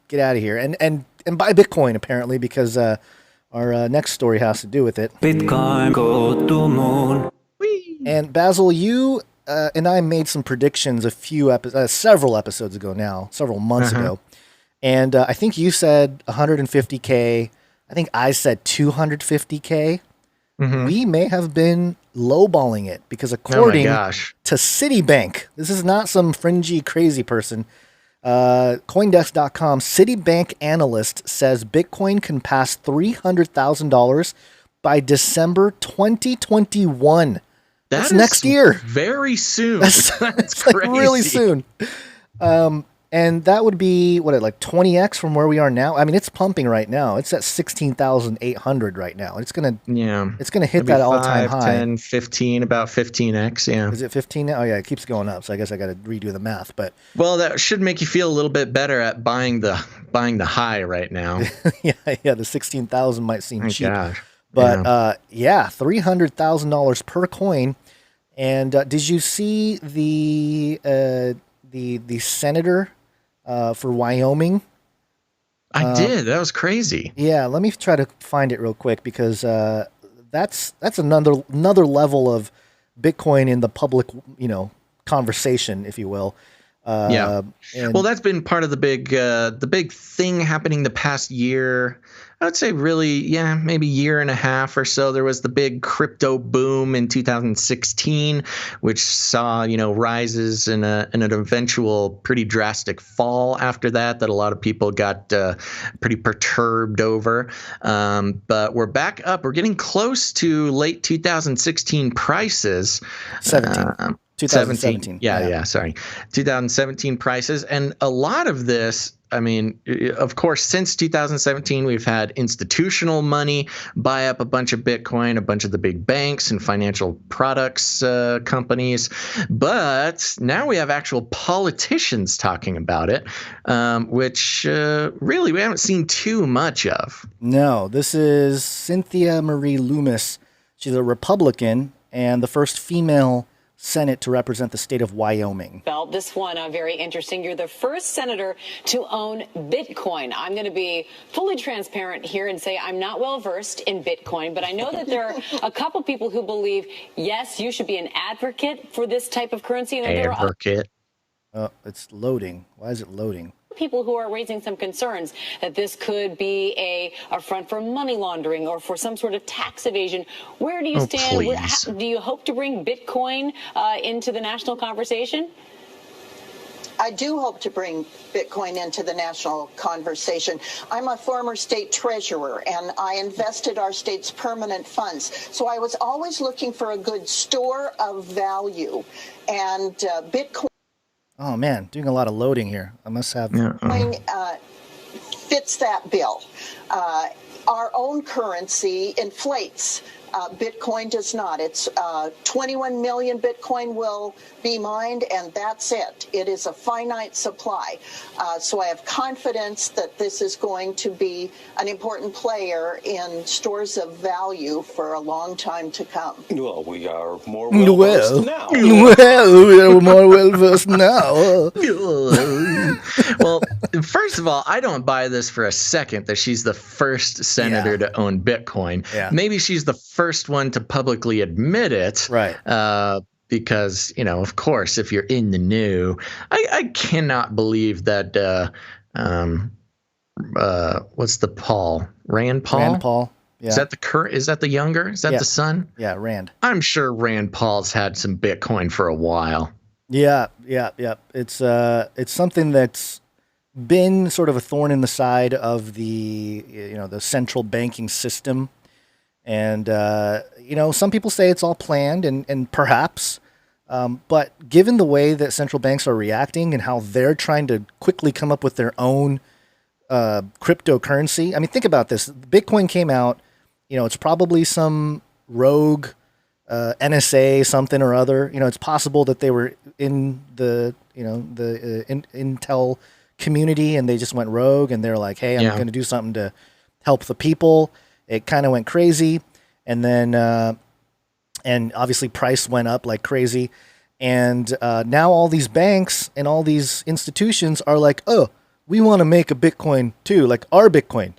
get out of here and buy Bitcoin, apparently, because our next story has to do with it. Bitcoin go to moon. Whee! And Basil, you and I made some predictions several episodes ago now, several months ago. And I think you said 150K. I think I said 250K. Mm-hmm. We may have been lowballing it because according to Citibank, this is not some fringy crazy person, Coindesk.com, Citibank analyst says Bitcoin can pass $300,000 by December 2021. That's next year. Very soon. That's crazy. Like really soon. And that would be, like 20x from where we are now? I mean, it's pumping right now. It's at 16,800 right now. It's going to hit that all-time high. 10, 15, about 15x, yeah. Is it 15 now? Oh, yeah, it keeps going up, so I guess I got to redo the math. But well, that should make you feel a little bit better at buying the high right now. yeah, the 16,000 might seem cheap. Gosh. But, $300,000 per coin. And did you see the senator for Wyoming? I did. That was crazy. Yeah, let me try to find it real quick because that's another level of Bitcoin in the public, conversation, if you will. Well, that's been part of the big thing happening the past year. I would say really, maybe year and a half or so. There was the big crypto boom in 2016, which saw, rises and an eventual pretty drastic fall after that a lot of people got pretty perturbed over. But we're back up. We're getting close to late 2016 prices. 17. 2017. Yeah, sorry. 2017 prices. And a lot of this, I mean, of course, since 2017, we've had institutional money buy up a bunch of Bitcoin, a bunch of the big banks and financial products companies. But now we have actual politicians talking about it, which really we haven't seen too much of. No, this is Cynthia Marie Loomis. She's a Republican and the first female Senate to represent the state of Wyoming. Well, this one very interesting. You're the first senator to own Bitcoin. I'm going to be fully transparent here and say I'm not well versed in Bitcoin, but I know that there are a couple people who believe, yes, you should be an advocate for this type of currency. And Advocate. Oh, it's loading. Why is it loading? People who are raising some concerns that this could be a front for money laundering or for some sort of tax evasion. Where do you stand? Do you hope to bring Bitcoin into the national conversation? I do hope to bring Bitcoin into the national conversation. I'm a former state treasurer, and I invested our state's permanent funds. So I was always looking for a good store of value. And Bitcoin... Oh, man, doing a lot of loading here. I must have... fits that bill. Our own currency inflates. Bitcoin does not. It's 21 million Bitcoin will be mined, and that's it. It is a finite supply. So I have confidence that this is going to be an important player in stores of value for a long time to come. Well, we are more well-versed now. Well, we are more well-versed now. Well, first of all, I don't buy this for a second that she's the first senator to own Bitcoin. Yeah. Maybe she's the first one to publicly admit it. Right. Because, of course, if you're in the know, I cannot believe that, what's the Paul? Rand Paul? Rand Paul. Yeah. Is that the younger? Is that the son? Yeah, Rand. I'm sure Rand Paul's had some Bitcoin for a while. Yeah. It's something that's been sort of a thorn in the side of the central banking system. And, some people say it's all planned and perhaps, but given the way that central banks are reacting and how they're trying to quickly come up with their own cryptocurrency. I mean, think about this. Bitcoin came out, it's probably some rogue NSA something or other. It's possible that they were in the Intel community and they just went rogue and they're like, hey, I'm going to do something to help the people. It kind of went crazy, and then and obviously price went up like crazy, and now all these banks and all these institutions are like, oh, we want to make a Bitcoin too, like our Bitcoin,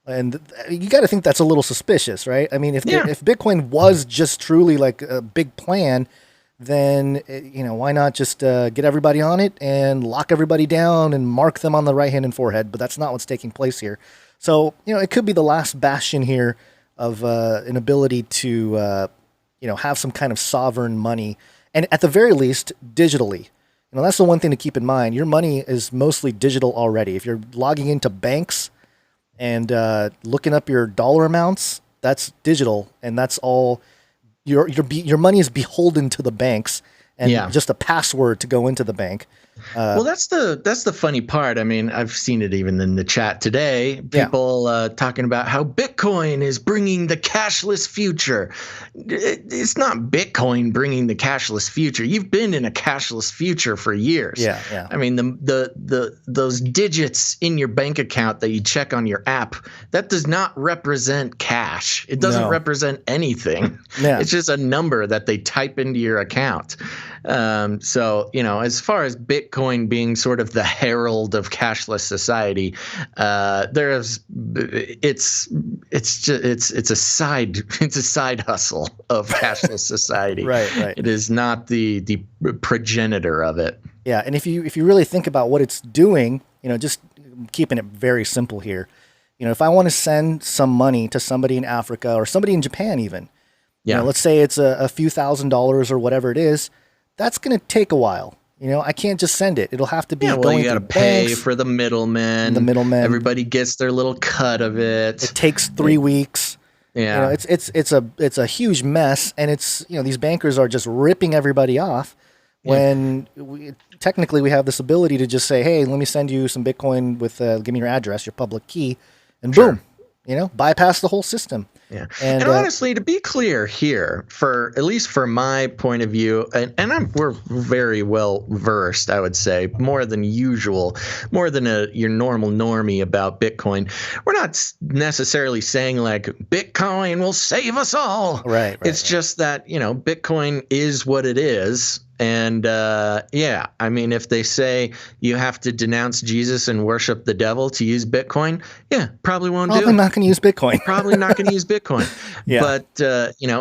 and you got to think that's a little suspicious, right? I mean, if Bitcoin was just truly like a big plan, then why not just get everybody on it and lock everybody down and mark them on the right hand and forehead? But that's not what's taking place here. So, it could be the last bastion here of an ability to, have some kind of sovereign money. And at the very least, digitally. That's the one thing to keep in mind. Your money is mostly digital already. If you're logging into banks and looking up your dollar amounts, that's digital. And that's all. Your money is beholden to the banks and just a password to go into the bank. Well, that's the funny part. I mean, I've seen it even in the chat today. People talking about how Bitcoin is bringing the cashless future. It's not Bitcoin bringing the cashless future. You've been in a cashless future for years. Yeah. I mean, those digits in your bank account that you check on your app, that does not represent cash. It doesn't represent anything. Yeah. It's just a number that they type into your account. So, as far as Bitcoin being sort of the herald of cashless society, it's a side hustle of cashless society. Right. It is not the progenitor of it. Yeah. And if you really think about what it's doing, just keeping it very simple here, if I want to send some money to somebody in Africa or somebody in Japan, even, let's say it's a few $1,000s or whatever it is, that's going to take a while. I can't just send it. It'll have to be going you got to pay for the middlemen. Everybody gets their little cut of it. It takes 3 weeks. Yeah. It's a huge mess, and it's these bankers are just ripping everybody off. when technically we have this ability to just say, hey, let me send you some Bitcoin with, give me your address, your public key, and boom, bypass the whole system. Yeah. And honestly, to be clear here, for at least for my point of view, and we're very well versed, I would say, more than usual, more than your normal normie about Bitcoin. We're not necessarily saying like Bitcoin will save us all. Right. It's just that, Bitcoin is what it is. And I mean, if they say you have to denounce Jesus and worship the devil to use Bitcoin, probably won't do it. Probably not going to use Bitcoin. Probably not going to use Bitcoin. Yeah. But,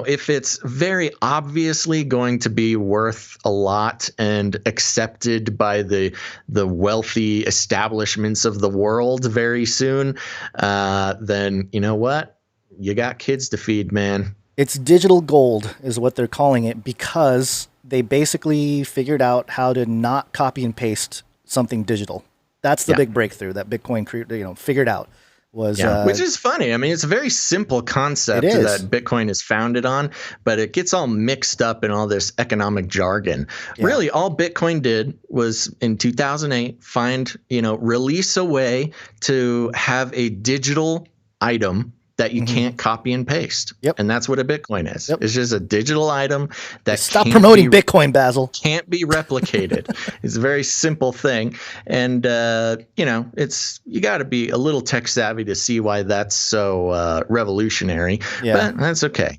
if it's very obviously going to be worth a lot and accepted by the wealthy establishments of the world very soon, then you know what? You got kids to feed, man. It's digital gold is what they're calling it because they basically figured out how to not copy and paste something digital. That's the big breakthrough that Bitcoin figured out. Which is funny. I mean, it's a very simple concept that Bitcoin is founded on, but it gets all mixed up in all this economic jargon. Yeah. Really, all Bitcoin did was in 2008 release a way to have a digital item that you can't copy and paste. Yep. And that's what a Bitcoin is. Yep. It's just a digital item that Stop promoting Bitcoin, Basil. Can't be replicated. It's a very simple thing. And, you got to be a little tech savvy to see why that's so revolutionary. Yeah. But that's okay.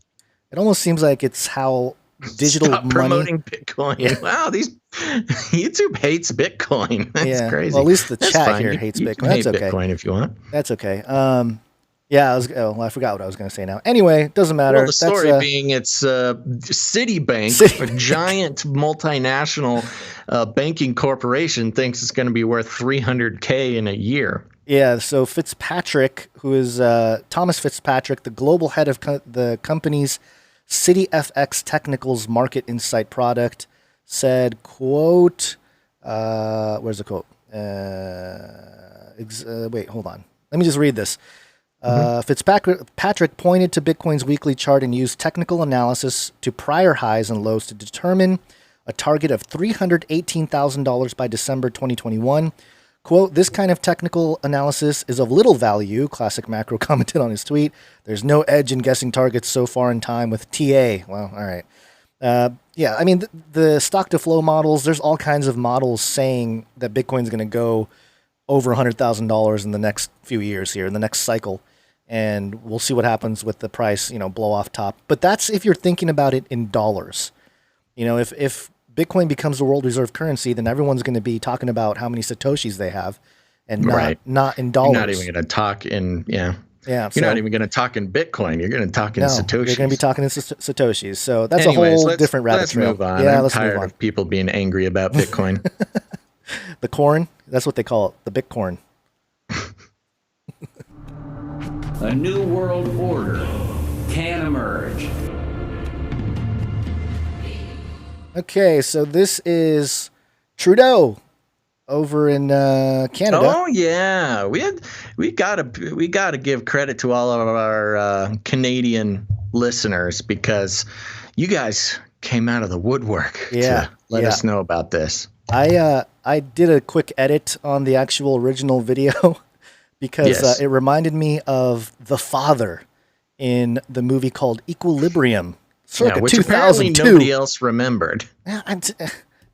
It almost seems like it's how digital Stop money. Promoting Bitcoin. Yeah. Wow, YouTube hates Bitcoin. That's crazy. Well, at least the chat here hates Bitcoin. That's okay. Bitcoin if you want. That's okay. I forgot what I was going to say now. Anyway, it doesn't matter. Well, the story being it's Citibank, a giant multinational banking corporation, thinks it's going to be worth $300K in a year. Yeah, so Fitzpatrick, who is Thomas Fitzpatrick, the global head of the company's CityFX Technicals Market Insight product, said, quote, where's the quote? Wait, hold on. Let me just read this. Fitzpatrick pointed to Bitcoin's weekly chart and used technical analysis to prior highs and lows to determine a target of $318,000 by December 2021. Quote, this kind of technical analysis is of little value, Classic Macro commented on his tweet. There's no edge in guessing targets so far in time with TA. Well, all right. I mean, the stock to flow models, there's all kinds of models saying that Bitcoin's going to go over $100,000 in the next few years here, in the next cycle. And we'll see what happens with the price, blow off top. But that's if you're thinking about it in dollars. If Bitcoin becomes the world reserve currency, then everyone's going to be talking about how many Satoshis they have and not in dollars. You're not even going to talk in, You're not even going to talk in Bitcoin. You're going to talk in Satoshis. You're going to be talking in Satoshis. So that's a whole different rabbit trail. Let's move on. I'm tired of people being angry about Bitcoin. The corn, that's what they call it, the Bitcoin. A new world order can emerge. Okay, so this is Trudeau over in Canada. Oh yeah, we gotta give credit to all of our Canadian listeners because you guys came out of the woodwork to let us know about this. I did a quick edit on the actual original video because it reminded me of the father in the movie called Equilibrium, circa which 2002. Apparently nobody else remembered.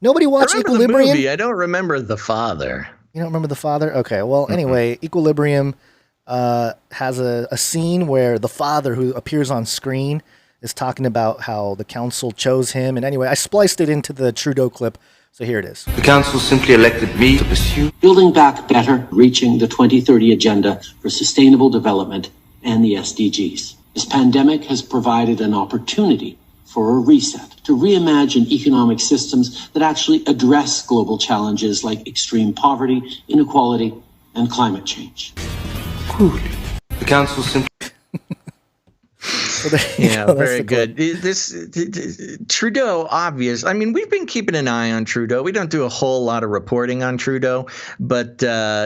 Nobody watched Equilibrium? The movie. I don't remember the father. You don't remember the father? Okay, well, anyway, Equilibrium has a scene where the father who appears on screen is talking about how the council chose him. And anyway, I spliced it into the Trudeau clip. So here it is. The council simply elected me to pursue Building Back Better, reaching the 2030 Agenda for Sustainable Development and the SDGs. This pandemic has provided an opportunity for a reset, to reimagine economic systems that actually address global challenges like extreme poverty, inequality, and climate change. The council simply... So there you go. Very good. Trudeau, obvious. I mean, we've been keeping an eye on Trudeau. We don't do a whole lot of reporting on Trudeau, but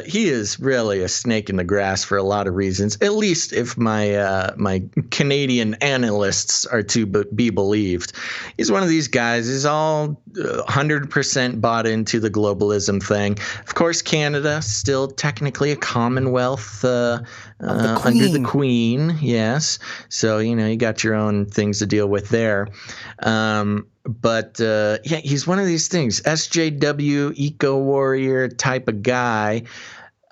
he is really a snake in the grass for a lot of reasons. At least if my Canadian analysts are to be believed. He's one of these guys. He's all 100% bought into the globalism thing. Of course, Canada still technically a Commonwealth under the Queen. Yes. So, you got your own things to deal with there. But he's one of these things, SJW, eco-warrior type of guy.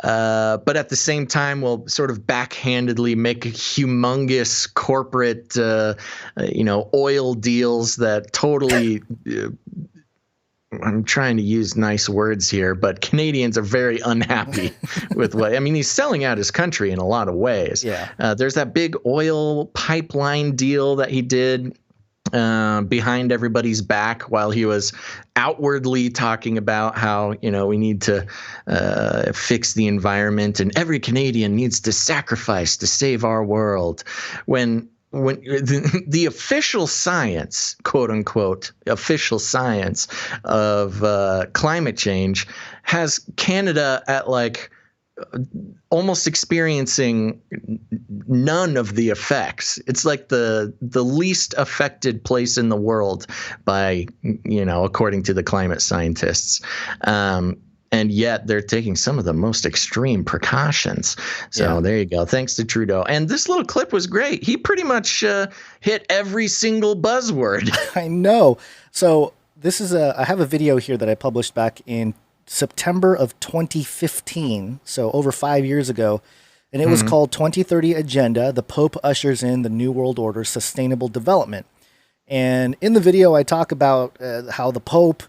But at the same time, will sort of backhandedly make humongous corporate, oil deals that totally I'm trying to use nice words here, but Canadians are very unhappy with he's selling out his country in a lot of ways. Yeah. There's that big oil pipeline deal that he did behind everybody's back while he was outwardly talking about how, we need to fix the environment and every Canadian needs to sacrifice to save our world. When the official science, quote unquote, official science of climate change has Canada at almost experiencing none of the effects. It's like the least affected place in the world by, according to the climate scientists. And yet they're taking some of the most extreme precautions. So There you go. Thanks to Trudeau. And this little clip was great. He pretty much hit every single buzzword. I know. So this is I have a video here that I published back in September of 2015. So over 5 years ago. And it was called 2030 Agenda. The Pope ushers in the New World Order Sustainable Development. And in the video, I talk about how the Pope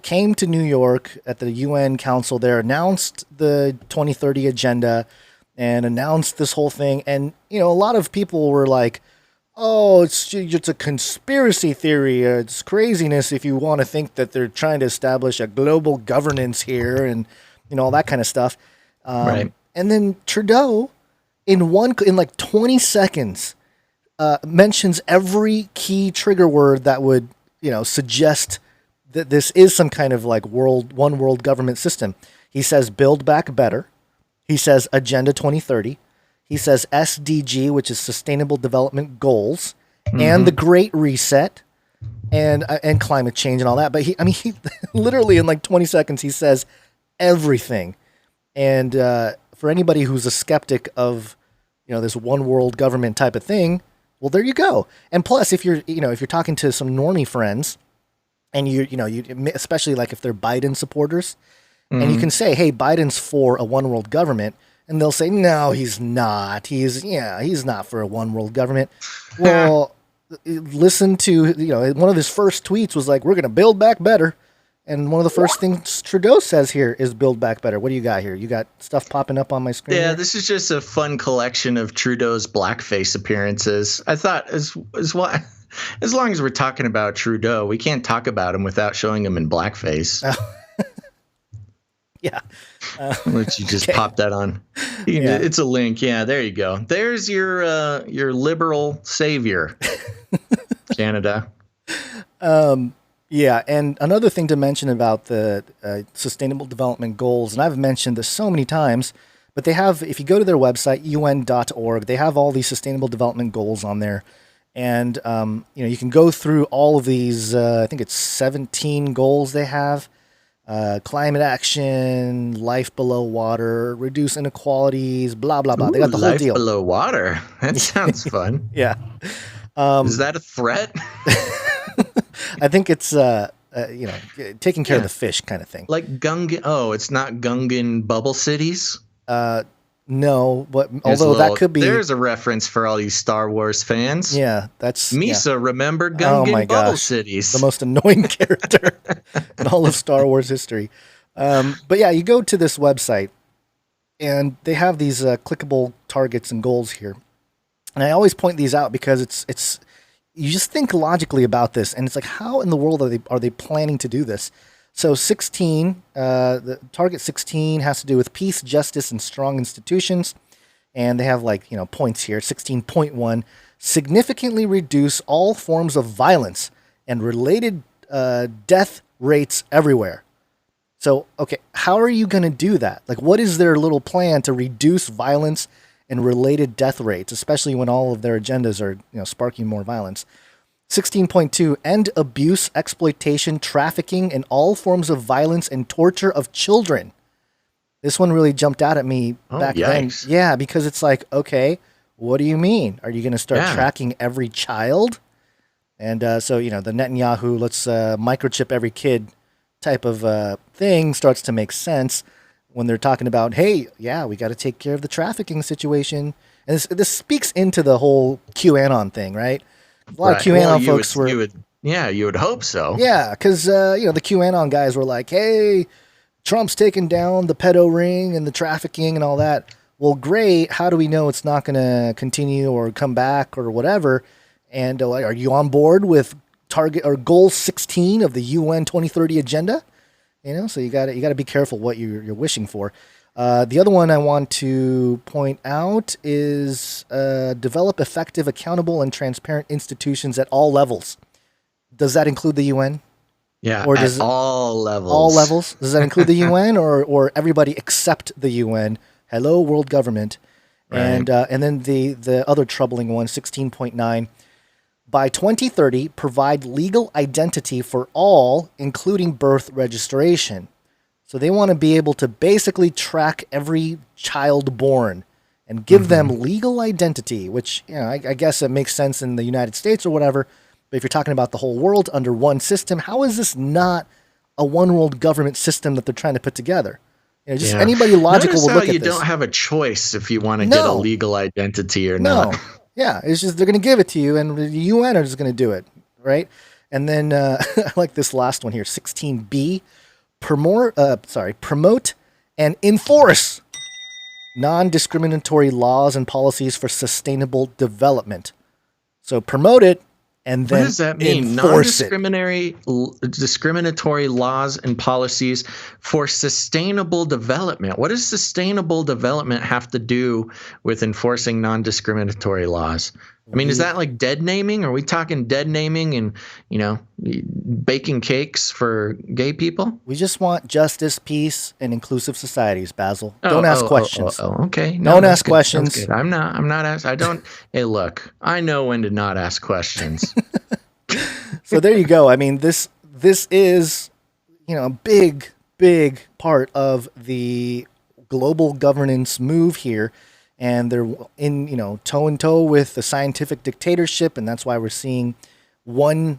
came to New York at the UN Council there, announced the 2030 Agenda, and announced this whole thing. And, a lot of people were like, oh, it's a conspiracy theory. It's craziness if you want to think that they're trying to establish a global governance here and, all that kind of stuff. Right. And then Trudeau, in 20 seconds, mentions every key trigger word that would, suggest that this is some kind of one world government system. He says build back better. He says Agenda 2030. He says SDG, which is Sustainable Development Goals, and the Great Reset, and climate change and all that. But he literally in 20 seconds he says everything. And for anybody who's a skeptic of this one world government type of thing, well, there you go. And plus, if you're talking to some normie friends, and you especially if they're Biden supporters, and you can say, hey, Biden's for a one world government, and they'll say, no, he's not. He's not for a one world government. Well, listen to one of his first tweets was we're going to build back better, and one of the first things Trudeau says here is build back better. What do you got here? You got stuff popping up on my screen? Yeah, here? This is just a fun collection of Trudeau's blackface appearances. I thought as long as we're talking about Trudeau, we can't talk about him without showing him in blackface. Yeah. Which you just pop that on. It's a link. Yeah, there you go. There's your liberal savior, Canada. Yeah, and another thing to mention about the Sustainable Development Goals, and I've mentioned this so many times, but they have, if you go to their website, un.org, they have all these Sustainable Development Goals on there. And, you can go through all of these, I think it's 17 goals they have. Climate action, life below water, reduce inequalities, blah, blah, blah. They got the whole deal. Life below water. That sounds fun. Yeah. Is that a threat? I think it's, taking care of the fish kind of thing. Like Gungan. Oh, it's not Gungan bubble cities? No, but although that could be. There's a reference for all you Star Wars fans. Yeah, that's Misa. Remember Gungan bubble cities? The most annoying character in all of Star Wars history. But yeah, you go to this website, and they have these clickable targets and goals here. And I always point these out because it's you just think logically about this, and it's how in the world are they planning to do this? So 16, the target 16 has to do with peace, justice, and strong institutions. And they have points here. 16.1, significantly reduce all forms of violence and related death rates everywhere. So, okay, how are you going to do that? Like, what is their little plan to reduce violence and related death rates, especially when all of their agendas are, sparking more violence? 16.2, end abuse, exploitation, trafficking, and all forms of violence and torture of children. This one really jumped out at me back then. Yeah, because it's like, okay, what do you mean? Are you going to start tracking every child? And so, the Netanyahu, let's microchip every kid type of thing starts to make sense when they're talking about, hey, we got to take care of the trafficking situation. And this speaks into the whole QAnon thing, right? A lot of QAnon folks were... you would hope so. Yeah, because, the QAnon guys were like, hey, Trump's taking down the pedo ring and the trafficking and all that. Well, great. How do we know it's not going to continue or come back or whatever? And are you on board with target or goal 16 of the UN 2030 agenda? So you got to be careful what you're wishing for. The other one I want to point out is develop effective, accountable, and transparent institutions at all levels. Does that include the UN? Yeah, or does all levels. All levels? Does that include the UN or everybody except the UN? Hello, world government. Right. And then the other troubling one, 16.9. By 2030, provide legal identity for all, including birth registration. So they want to be able to basically track every child born and give them legal identity, which, I guess it makes sense in the United States or whatever. But if you're talking about the whole world under one system, how is this not a one world government system that they're trying to put together? Anybody logical will look at this. You don't have a choice if you want to get a legal identity or not. Yeah, it's just they're going to give it to you, and the UN are just going to do it, right? And then I like this last one here, 16B, promote and enforce non-discriminatory laws and policies for sustainable development. So promote it, and then what does that mean? Non-discriminatory laws and policies for sustainable development. What does sustainable development have to do with enforcing non-discriminatory laws? I mean, is that like dead naming? Are we talking dead naming and, baking cakes for gay people? We just want justice, peace, and inclusive societies, Basil. Don't ask questions. Okay. Don't ask questions. That's good. I'm not asking. I don't. Hey, look, I know when to not ask questions. So there you go. I mean, this is, a big part of the global governance move here. And they're in, toe and toe with the scientific dictatorship. And that's why we're seeing one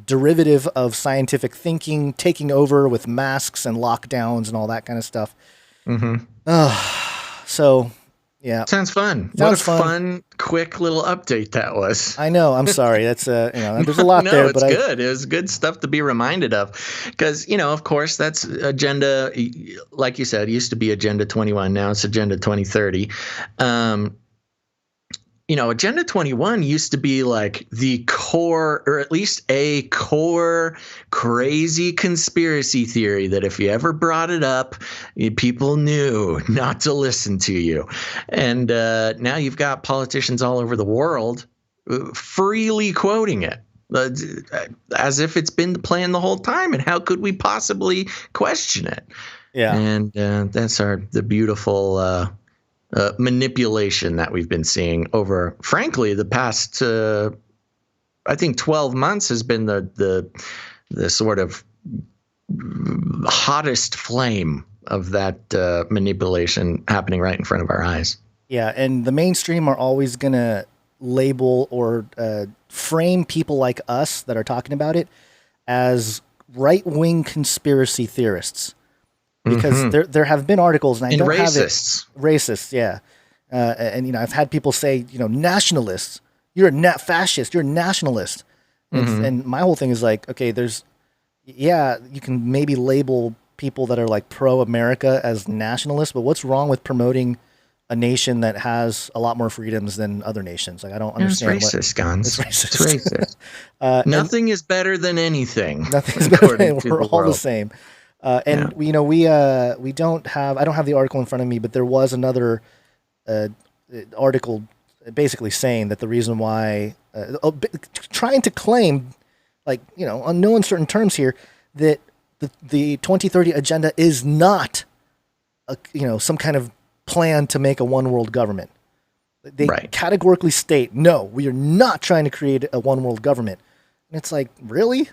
derivative of scientific thinking taking over with masks and lockdowns and all that kind of stuff. So, yeah. Sounds fun. What a fun, quick little update that was. I know. I'm sorry. That's there's a lot there. But it's good. It was good stuff to be reminded of because, of course, that's agenda. Like you said, it used to be Agenda 21. Now it's Agenda 2030. Agenda 21 used to be like the core, or at least a core crazy conspiracy theory that if you ever brought it up, people knew not to listen to you. And now you've got politicians all over the world freely quoting it as if it's been the plan the whole time. And how could we possibly question it? Yeah. And that's the beautiful manipulation that we've been seeing over, frankly, the past, I think 12 months has been the sort of hottest flame of that manipulation happening right in front of our eyes. Yeah, and the mainstream are always going to label or frame people like us that are talking about it as right-wing conspiracy theorists. Because there have been articles, and I don't racists. Have it. Racists, yeah. And I've had people say, nationalists. You're a fascist. You're a nationalist. And my whole thing is like, okay, you can maybe label people that are like pro-America as nationalists, but what's wrong with promoting a nation that has a lot more freedoms than other nations? Like, I don't understand. It's racist, Gons. It's racist. Nothing is better than anything. Nothing's better than we're all the same. We don't have. I don't have the article in front of me, but there was another article basically saying that the reason why trying to claim, on no uncertain terms here, that the 2030 agenda is not some kind of plan to make a one world government. They categorically state, no, we are not trying to create a one world government. And it's like, really?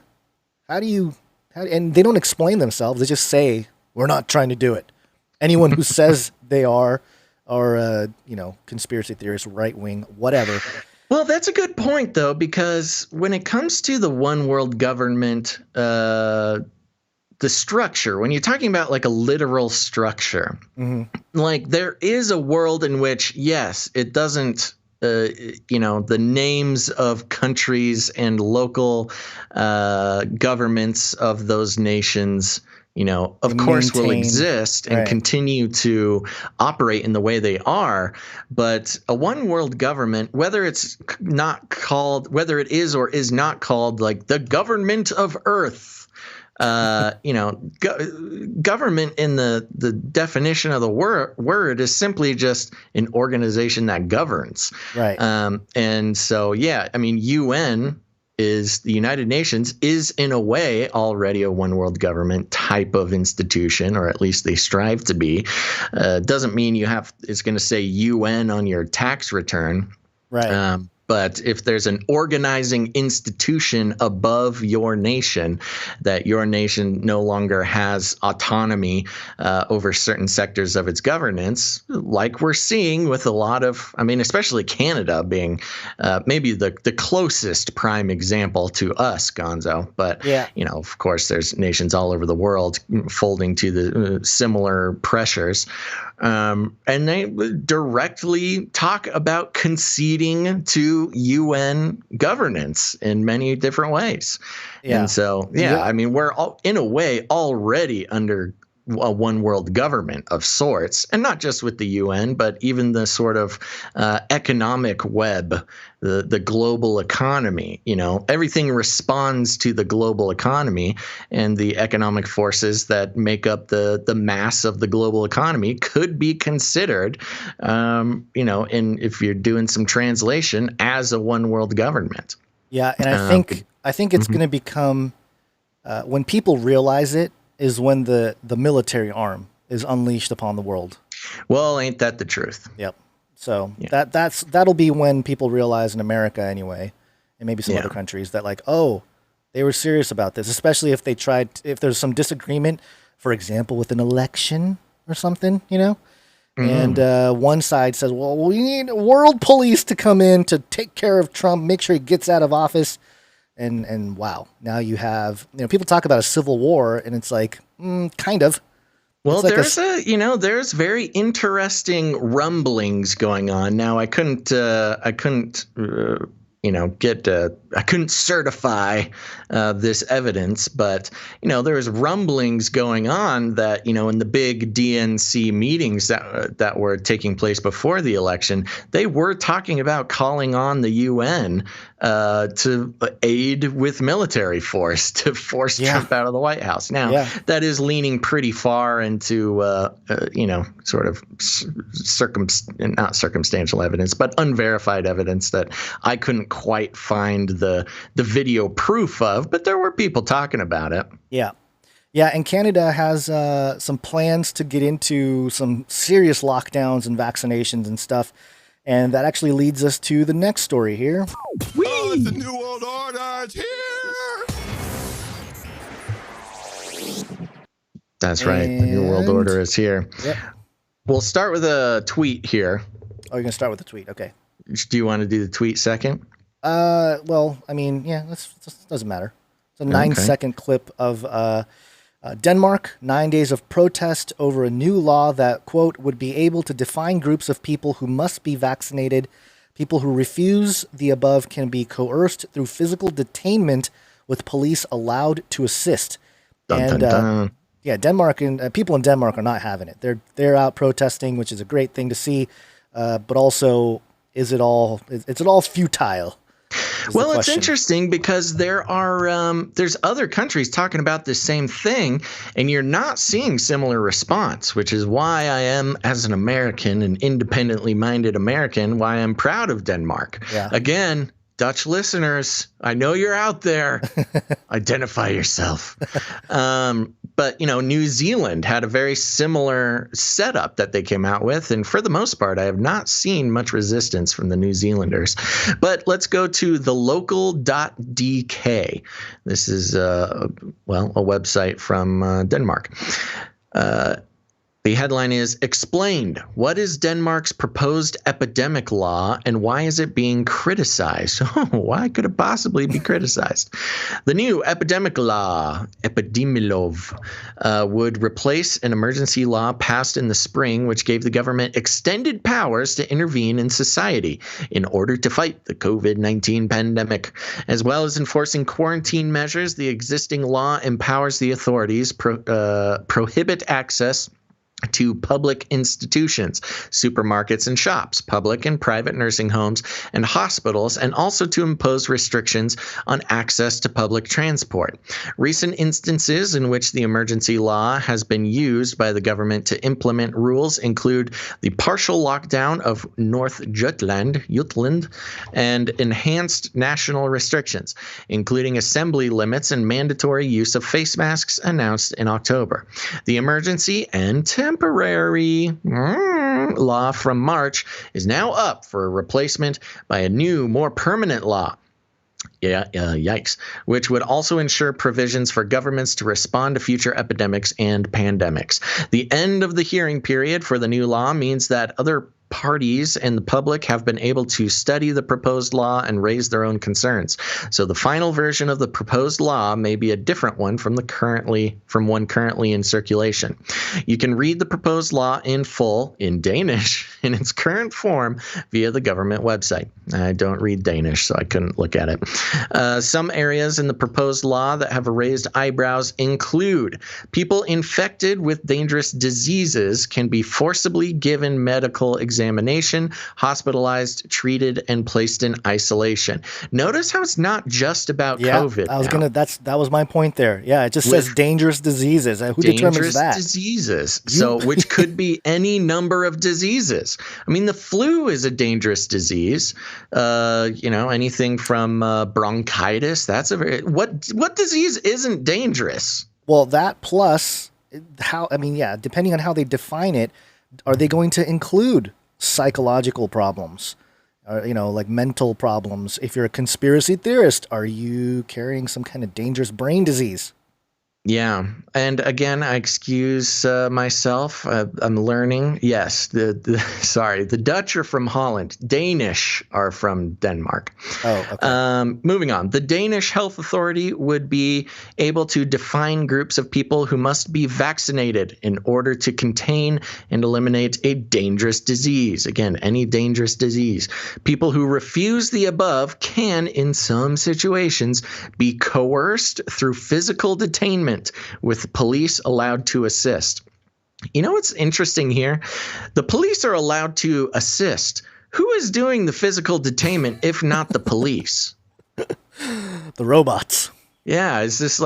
And they don't explain themselves. They just say, we're not trying to do it. Anyone who says they are conspiracy theorists, right wing, whatever. Well, that's a good point, though, because when it comes to the one world government, the structure, when you're talking about like a literal structure, like there is a world in which, yes, it doesn't, the names of countries and local governments of those nations, of course will exist and continue to operate in the way they are. But a one world government, whether it is or is not called like the government of Earth, government in the definition of the word is simply just an organization that governs. Right. And so, UN is the United Nations is in a way already a one world government type of institution, or at least they strive to be. Doesn't mean it's going to say UN on your tax return. Right. But if there's an organizing institution above your nation, that your nation no longer has autonomy over certain sectors of its governance, like we're seeing with a lot of, especially Canada being maybe the closest prime example to us, Gonzo. But, of course, there's nations all over the world folding to the similar pressures. And they directly talk about conceding to UN governance in many different ways. Yeah. And so, we're in a way already under a one world government of sorts, and not just with the UN, but even the sort of economic web, the global economy. Everything responds to the global economy, and the economic forces that make up the mass of the global economy could be considered, and if you're doing some translation, as a one world government. Yeah, and I think it's going to become when people realize it, is when the military arm is unleashed upon the world. Well, ain't that the truth? Yep. So that'll be when people realize in America anyway, and maybe some other countries, that they were serious about this, especially if if there's some disagreement, for example, with an election or something, and one side says, well, we need world police to come in to take care of Trump, make sure he gets out of office. And wow, now you have, people talk about a civil war, and it's like, kind of. Well, there's very interesting rumblings going on. Now, I couldn't certify this evidence, but there was rumblings going on that in the big DNC meetings that were taking place before the election, they were talking about calling on the UN to aid with military force to force Trump out of the White House. Now, that is leaning pretty far into sort of not circumstantial evidence, but unverified evidence that I couldn't quite find the video proof of, but there were people talking about it. Yeah, and Canada has some plans to get into some serious lockdowns and vaccinations and stuff. And that actually leads us to the next story here. Oh, it's the New World Order. It's here. That's right. The New World Order is here. Yep. We'll start with a tweet here. Oh, you're going to start with a tweet. Okay. Do you want to do the tweet second? Well, it doesn't matter. It's a 9-second clip of Denmark, 9 days of protest over a new law that, quote, would be able to define groups of people who must be vaccinated. People who refuse the above can be coerced through physical detainment, with police allowed to assist. Dun, dun, dun. Denmark and people in Denmark are not having it. They're out protesting, which is a great thing to see. But also, is it all futile? Well, it's interesting because there's other countries talking about this same thing, and you're not seeing similar response, which is why I am, as an American, an independently minded American, why I'm proud of Denmark. Yeah. Again, Dutch listeners, I know you're out there. Identify yourself. But, New Zealand had a very similar setup that they came out with. And for the most part, I have not seen much resistance from the New Zealanders. But let's go to the local.dk. This is, a website from Denmark. The headline is Explained. What is Denmark's proposed epidemic law and why is it being criticized? Why could it possibly be criticized? The new epidemic law, epidemiolov, would replace an emergency law passed in the spring, which gave the government extended powers to intervene in society in order to fight the COVID-19 pandemic. As well as enforcing quarantine measures, the existing law empowers the authorities prohibit access to public institutions, supermarkets and shops, public and private nursing homes and hospitals, and also to impose restrictions on access to public transport. Recent instances in which the emergency law has been used by the government to implement rules include the partial lockdown of North Jutland, and enhanced national restrictions, including assembly limits and mandatory use of face masks announced in October. The emergency and temporary law from March is now up for a replacement by a new, more permanent law. Yikes. Which would also ensure provisions for governments to respond to future epidemics and pandemics. The end of the hearing period for the new law means that other parties and the public have been able to study the proposed law and raise their own concerns. So the final version of the proposed law may be a different one from one currently in circulation. You can read the proposed law in full in Danish in its current form via the government website. I don't read Danish, so I couldn't look at it. Some areas in the proposed law that have raised eyebrows include people infected with dangerous diseases can be forcibly given medical examination, hospitalized, treated, and placed in isolation. Notice how it's not just about COVID. That was my point there. Yeah, it just says dangerous diseases. Who determines that? Dangerous diseases. So, which could be any number of diseases. I mean, the flu is a dangerous disease. Anything from bronchitis. That's what disease isn't dangerous? Well, that plus depending on how they define it, are they going to include psychological problems, like mental problems? If you're a conspiracy theorist, are you carrying some kind of dangerous brain disease? Yeah. And again, I excuse myself. I'm learning. Yes. The Dutch are from Holland. Danish are from Denmark. Oh, okay. Moving on. The Danish Health Authority would be able to define groups of people who must be vaccinated in order to contain and eliminate a dangerous disease. Again, any dangerous disease. People who refuse the above can, in some situations, be coerced through physical detainment, with police allowed to assist. You know what's interesting here? The police are allowed to assist. Who is doing the physical detainment if not the police? The robots. Yeah, is this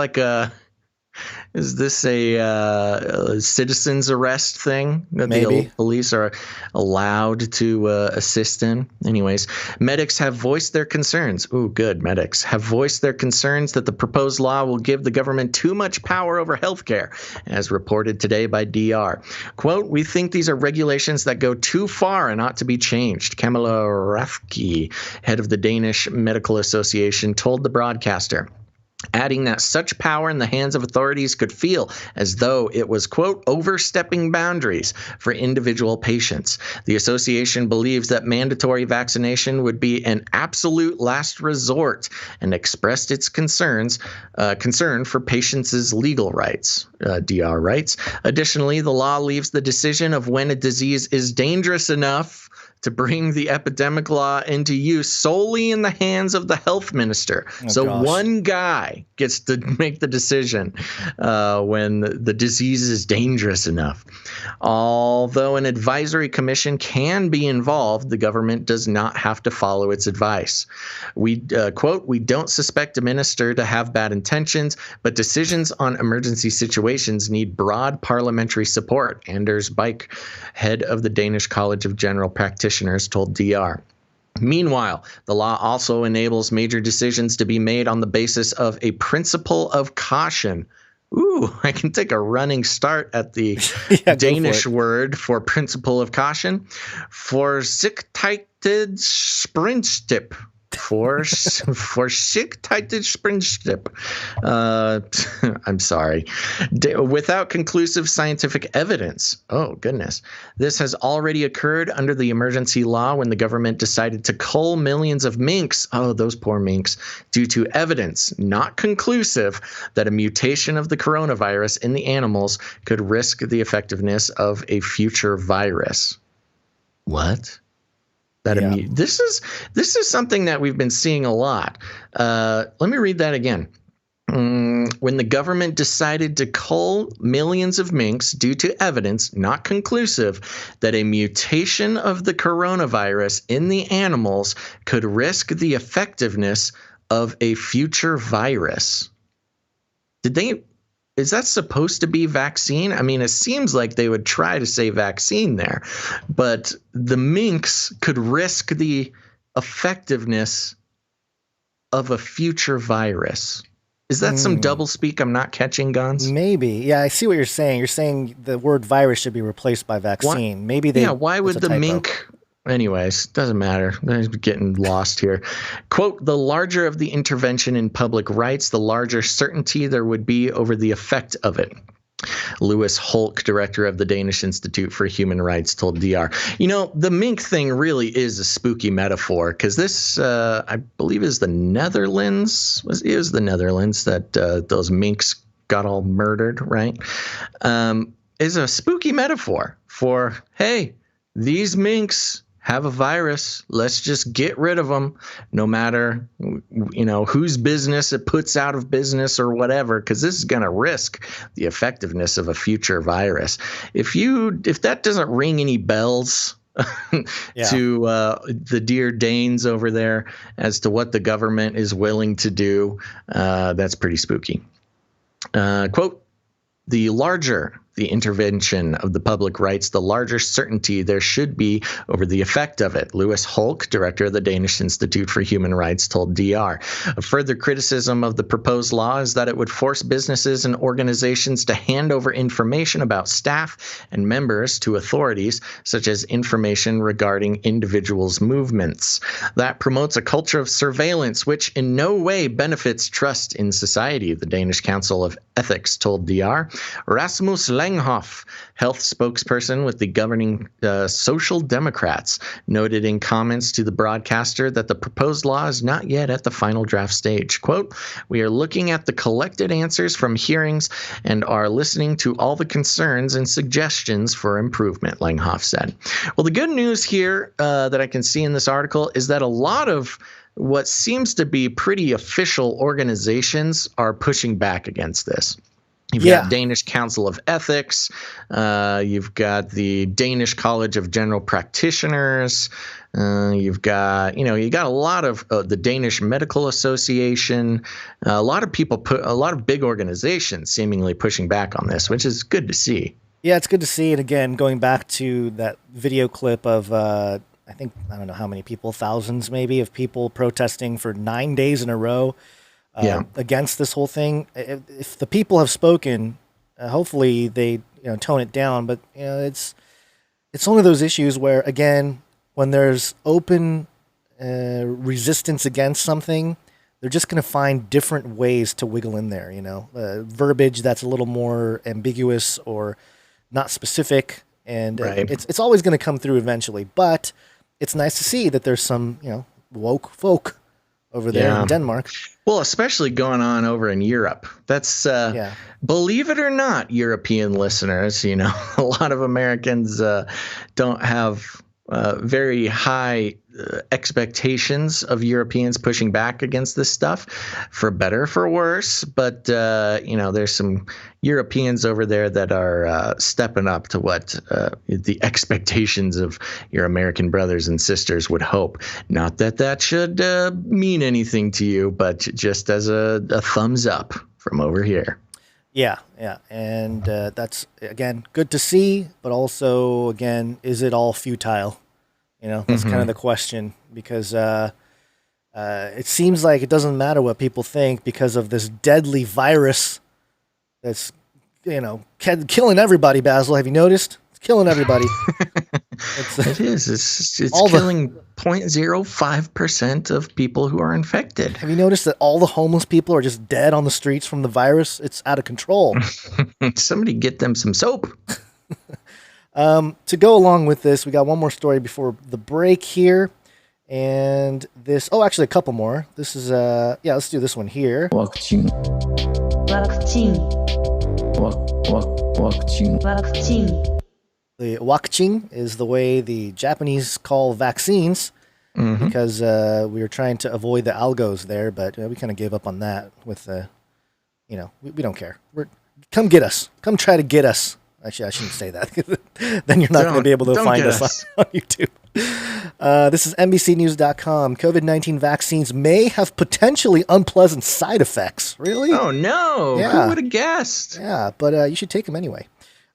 a citizen's arrest thing that Maybe. The police are allowed to assist in? Anyways, medics have voiced their concerns. Ooh, good. Medics have voiced their concerns that the proposed law will give the government too much power over healthcare, as reported today by DR. Quote, "We think these are regulations that go too far and ought to be changed," Camilla Rathke, head of the Danish Medical Association, told the broadcaster, adding that such power in the hands of authorities could feel as though it was, quote, overstepping boundaries for individual patients. The association believes that mandatory vaccination would be an absolute last resort and expressed its concern for patients' legal rights, DR writes. Additionally, the law leaves the decision of when a disease is dangerous enough to bring the epidemic law into use solely in the hands of the health minister. One guy gets to make the decision when the disease is dangerous enough. Although an advisory commission can be involved, the government does not have to follow its advice. We, quote, we don't suspect a minister to have bad intentions, but decisions on emergency situations need broad parliamentary support, Anders Bike, head of the Danish College of General Practitioners, told DR. Meanwhile, the law also enables major decisions to be made on the basis of a principle of caution. Ooh, I can take a running start at the Danish word for principle of caution. Forsigtighed sprintstip. Forsigtighed sprintstip. I'm sorry. Without conclusive scientific evidence. Oh, goodness. This has already occurred under the emergency law when the government decided to cull millions of minks. Oh, those poor minks. Due to evidence, not conclusive, that a mutation of the coronavirus in the animals could risk the effectiveness of a future virus. What? This is something that we've been seeing a lot. Let me read that again. When the government decided to cull millions of minks due to evidence, not conclusive, that a mutation of the coronavirus in the animals could risk the effectiveness of a future virus. Is that supposed to be vaccine? I mean, it seems like they would try to say vaccine there, but the minks could risk the effectiveness of a future virus. Is that some doublespeak I'm not catching, Guns? Maybe. Yeah, I see what you're saying. You're saying the word virus should be replaced by vaccine. Maybe they. Yeah, why would the mink? Anyways, doesn't matter. I'm getting lost here. Quote, the larger of the intervention in public rights, the larger certainty there would be over the effect of it. Louis Holck, director of the Danish Institute for Human Rights, told DR. You know, the mink thing really is a spooky metaphor because this, I believe, is the Netherlands. It was the Netherlands that those minks got all murdered, right? Is a spooky metaphor for, hey, these minks have a virus. Let's just get rid of them, no matter, whose business it puts out of business or whatever, because this is going to risk the effectiveness of a future virus. If that doesn't ring any bells to the dear Danes over there as to what the government is willing to do, that's pretty spooky. Quote, the larger the intervention of the public rights, the larger certainty there should be over the effect of it. Louis Holck, director of the Danish Institute for Human Rights, told DR. A further criticism of the proposed law is that it would force businesses and organizations to hand over information about staff and members to authorities, such as information regarding individuals' movements. That promotes a culture of surveillance, which in no way benefits trust in society, the Danish Council of Ethics told DR. Rasmus Langhoff, health spokesperson with the governing Social Democrats, noted in comments to the broadcaster that the proposed law is not yet at the final draft stage. Quote, we are looking at the collected answers from hearings and are listening to all the concerns and suggestions for improvement, Langhoff said. Well, the good news here that I can see in this article is that a lot of what seems to be pretty official organizations are pushing back against this. You've got Danish Council of Ethics. You've got the Danish College of General Practitioners. You've got, you got a lot of the Danish Medical Association. A lot of people a lot of big organizations seemingly pushing back on this, which is good to see. Yeah, it's good to see. And again, going back to that video clip of, I don't know how many people, thousands maybe, of people protesting for 9 days in a row. Against this whole thing. If the people have spoken, hopefully they tone it down. But it's one of those issues where, again, when there's open resistance against something, they're just going to find different ways to wiggle in there. Verbiage that's a little more ambiguous or not specific, and it's always going to come through eventually. But it's nice to see that there's some woke folk over there in Denmark. Well, especially going on over in Europe. That's, believe it or not, European listeners, a lot of Americans don't have very high expectations of Europeans pushing back against this stuff, for better, for worse. But, there's some Europeans over there that are stepping up to what the expectations of your American brothers and sisters would hope. Not that that should mean anything to you, but just as a thumbs up from over here. Yeah. And that's, again, good to see. But also, again, is it all futile? That's kind of the question, because it seems like it doesn't matter what people think because of this deadly virus that's, killing everybody, Basil. Have you noticed? It's killing everybody. It is. It's killing 0.05% of people who are infected. Have you noticed that all the homeless people are just dead on the streets from the virus? It's out of control. Somebody get them some soap. To go along with this, we got one more story before the break here. And this, actually a couple more. This is, let's do this one here. Waccine. The waccine is the way the Japanese call vaccines, because we were trying to avoid the algos there, but we kind of gave up on that with, we don't care. Come get us. Come try to get us. Actually, I shouldn't say that. Then you're not going to be able to find us on YouTube. This is NBCnews.com. COVID-19 vaccines may have potentially unpleasant side effects. Really? Oh, no. Yeah. Who would have guessed? Yeah, but you should take them anyway.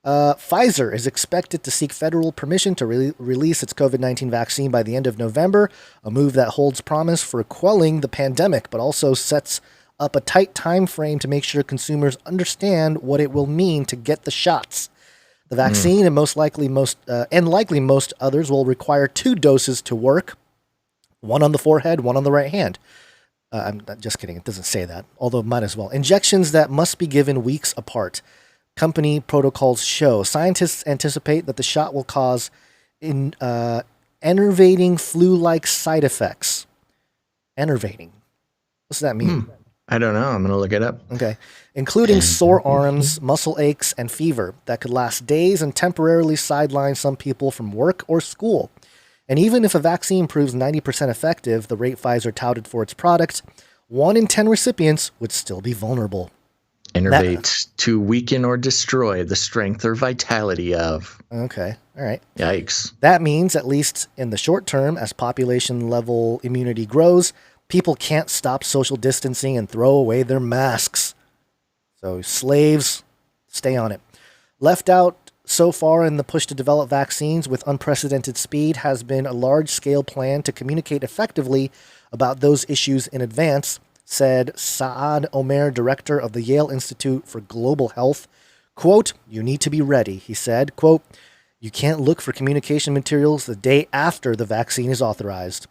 Pfizer is expected to seek federal permission to release its COVID-19 vaccine by the end of November, a move that holds promise for quelling the pandemic, but also sets up a tight time frame to make sure consumers understand what it will mean to get the shots. The vaccine and likely most others will require 2 doses to work, one on the forehead, one on the right hand. I'm just kidding. It doesn't say that, although it might as well. Injections that must be given weeks apart. Company protocols show. Scientists anticipate that the shot will cause enervating flu-like side effects. Enervating. What's that mean? I don't know. I'm going to look it up. Okay. Including sore arms, muscle aches, and fever that could last days and temporarily sideline some people from work or school. And even if a vaccine proves 90% effective, the rate Pfizer touted for its product, 1 in 10 recipients would still be vulnerable. Innervate to weaken or destroy the strength or vitality of. Okay. All right. Yikes. That means, at least in the short term, as population level immunity grows, people can't stop social distancing and throw away their masks. So slaves, stay on it. Left out so far in the push to develop vaccines with unprecedented speed has been a large-scale plan to communicate effectively about those issues in advance, said Saad Omer, director of the Yale Institute for Global Health. Quote, "You need to be ready," he said. Quote, "You can't look for communication materials the day after the vaccine is authorized."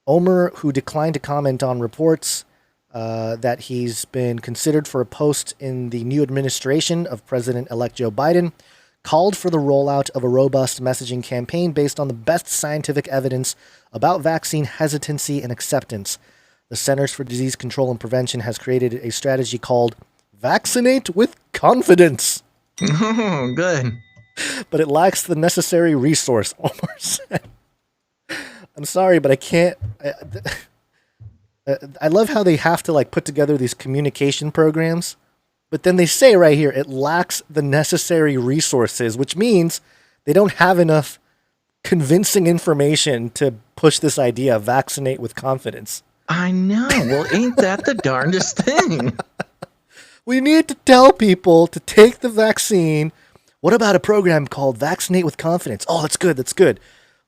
Omer, who declined to comment on reports that he's been considered for a post in the new administration of President-elect Joe Biden, called for the rollout of a robust messaging campaign based on the best scientific evidence about vaccine hesitancy and acceptance. The Centers for Disease Control and Prevention has created a strategy called Vaccinate with Confidence. Oh, good. But it lacks the necessary resource, Omer said. I'm sorry, but I can't. I love how they have to put together these communication programs, but then they say right here it lacks the necessary resources, which means they don't have enough convincing information to push this idea of vaccinate with confidence. I know. Well, ain't that the darndest thing? We need to tell people to take the vaccine. What about a program called Vaccinate with Confidence? Oh, that's good. That's good.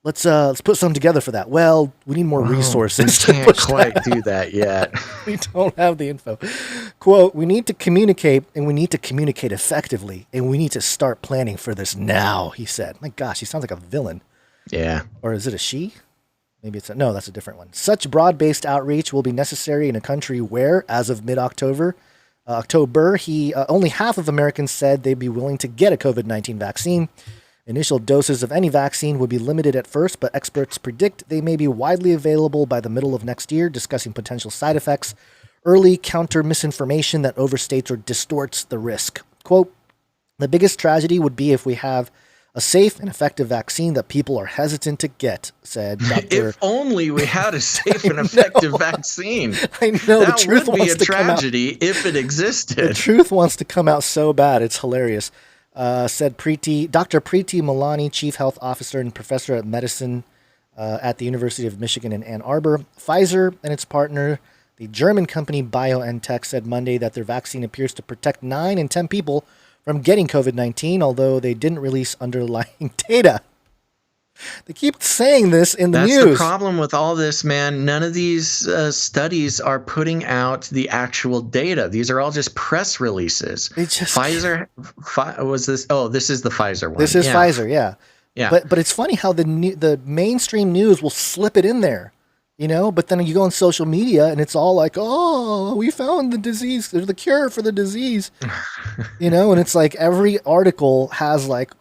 Let's put something together for that. Well, we need more resources. We can't quite do that yet. We don't have the info. Quote, "We need to communicate, and we need to communicate effectively, and we need to start planning for this now," he said. My gosh, he sounds like a villain. Yeah. Or is it a she? Maybe it's no, that's a different one. Such broad-based outreach will be necessary in a country where, as of mid-October, only half of Americans said they'd be willing to get a COVID-19 vaccine. Initial doses of any vaccine would be limited at first, but experts predict they may be widely available by the middle of next year, discussing potential side effects, early counter misinformation that overstates or distorts the risk. Quote, "The biggest tragedy would be if we have a safe and effective vaccine that people are hesitant to get, said Dr. If only we had a safe and effective vaccine. I know, that the truth would be wants a to come out. tragedy if it existed. The truth wants to come out so bad. It's hilarious. Said Dr. Preeti Malani, Chief Health Officer and Professor of Medicine at the University of Michigan in Ann Arbor. Pfizer and its partner, the German company BioNTech, said Monday that their vaccine appears to protect 9 in 10 people from getting COVID-19, although they didn't release underlying data. They keep saying this in the news. That's the problem with all this, man. None of these studies are putting out the actual data. These are all just press releases. Pfizer was this? Oh, this is the Pfizer one. This is Pfizer, yeah. Yeah. But it's funny how the mainstream news will slip it in there, you know. But then you go on social media and it's all like, "Oh, we found the disease, there's the cure for the disease," you know. And it's like every article has like,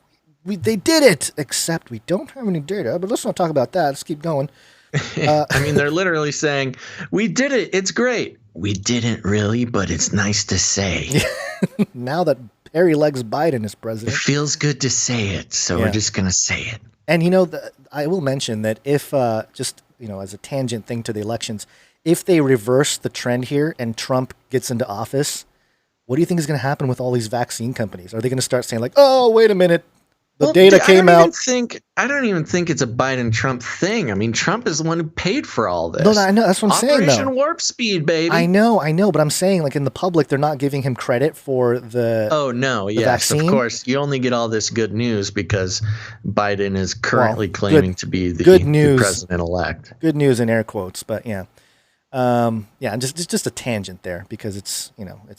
they did it, except we don't have any data. But let's not talk about that. Let's keep going. I mean, they're literally saying, "We did it. It's great." We didn't really, but it's nice to say. Now that Hairy Legs Biden is president, it feels good to say it, so we're just gonna say it. And you know, I will mention that if just as a tangent thing to the elections, if they reverse the trend here and Trump gets into office, what do you think is going to happen with all these vaccine companies? Are they going to start saying like, "Oh, wait a minute, the data came out"? I don't even think it's a Biden-Trump thing. I mean, Trump is the one who paid for all this. No, I know. That's what I'm saying, though. Operation Warp Speed, baby. I know. But I'm saying, like, in the public, they're not giving him credit for the vaccine. Of course. You only get all this good news because Biden is currently claiming to be the president-elect. Good news in air quotes, but yeah. Just a tangent there because it's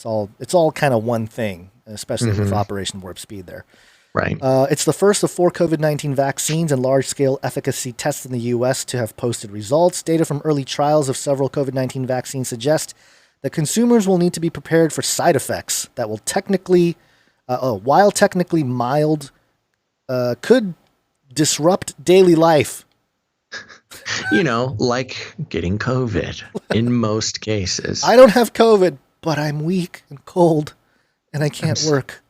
all kind of one thing, especially with Operation Warp Speed there. Right. It's the first of 4 COVID-19 vaccines and large-scale efficacy tests in the U.S. to have posted results. Data from early trials of several COVID-19 vaccines suggest that consumers will need to be prepared for side effects that will while technically mild, could disrupt daily life. Like getting COVID in most cases. I don't have COVID, but I'm weak and cold, and I can't work.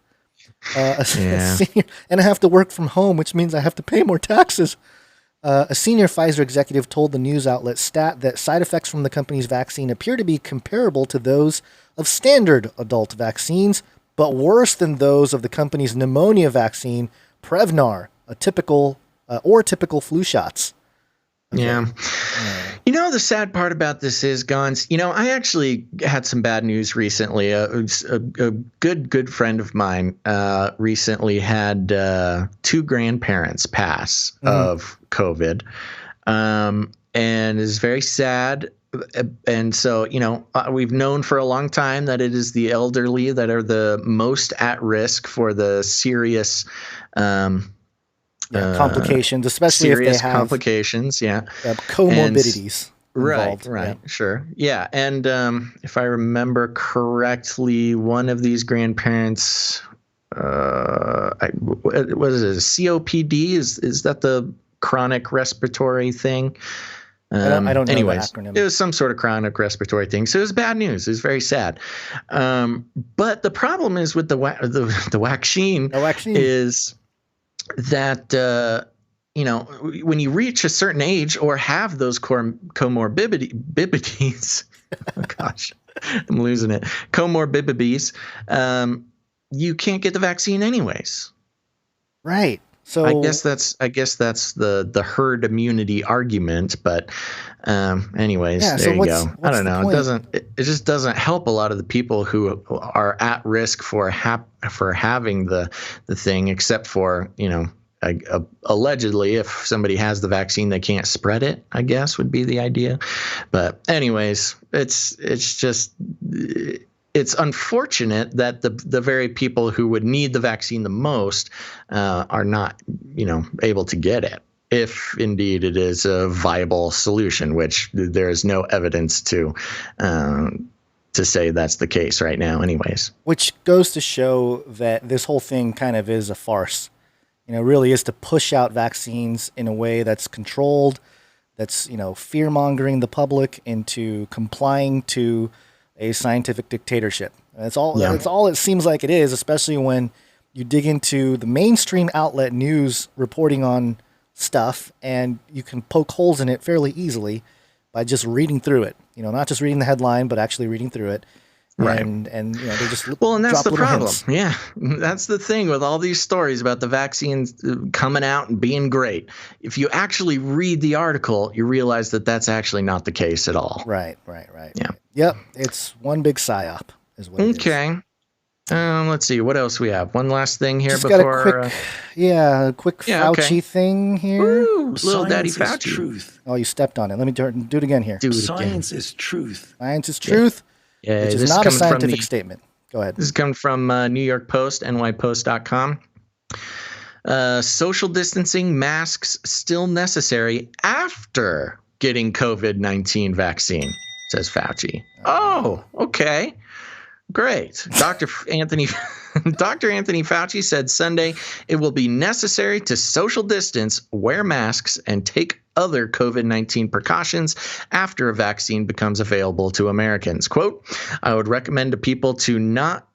Senior, and I have to work from home, which means I have to pay more taxes. A senior Pfizer executive told the news outlet Stat that side effects from the company's vaccine appear to be comparable to those of standard adult vaccines, but worse than those of the company's pneumonia vaccine, Prevnar, typical flu shots. Okay. Yeah. The sad part about this is, Gons, I actually had some bad news recently. A good friend of mine recently had 2 grandparents pass of COVID, and is very sad. And so, we've known for a long time that it is the elderly that are the most at risk for the serious complications, especially if they have complications, comorbidities. Involved. Right, sure. Yeah, and if I remember correctly, one of these grandparents, what is it, COPD? Is that the chronic respiratory thing? I don't know the anyways, acronym. It was some sort of chronic respiratory thing. So it was bad news. It was very sad. But the problem is with the waccine is that when you reach a certain age or have those comorbidities, oh gosh, I'm losing it. Comorbidities, you can't get the vaccine anyways. Right. So I guess that's the herd immunity argument, but anyways, there you go. I don't know. It just doesn't help a lot of the people who are at risk for having the thing, except for allegedly, if somebody has the vaccine, they can't spread it, I guess would be the idea. But anyways, it's unfortunate that the very people who would need the vaccine the most are not, able to get it, if indeed it is a viable solution, which there is no evidence to say that's the case right now anyways. Which goes to show that this whole thing kind of is a farce. Really is to push out vaccines in a way that's controlled, that's, fear-mongering the public into complying to a scientific dictatorship. That's all. Yeah. That's all it seems like it is, especially when you dig into the mainstream outlet news reporting on stuff, and you can poke holes in it fairly easily by just reading through it. Not just reading the headline, but actually reading through it. Right. And they just and that's the problem. Hints. Yeah, that's the thing with all these stories about the vaccines coming out and being great. If you actually read the article, you realize that that's actually not the case at all. Right. Yeah. Yep. It's one big psyop is what it is. Okay. Let's see. What else we have? One last thing here Just before. Got a quick Fauci thing here. Ooh, little Daddy Fauci. Truth. Oh, you stepped on it. Let me do it again here. Science is truth. Science is truth. Yeah, which is not a scientific statement. Go ahead. This is coming from New York Post, nypost.com. Social distancing, masks still necessary after getting COVID-19 vaccine, says Fauci. Oh, okay. Great. Dr. Anthony Fauci said Sunday it will be necessary to social distance, wear masks, and take other COVID-19 precautions after a vaccine becomes available to Americans. Quote, I would recommend to people to not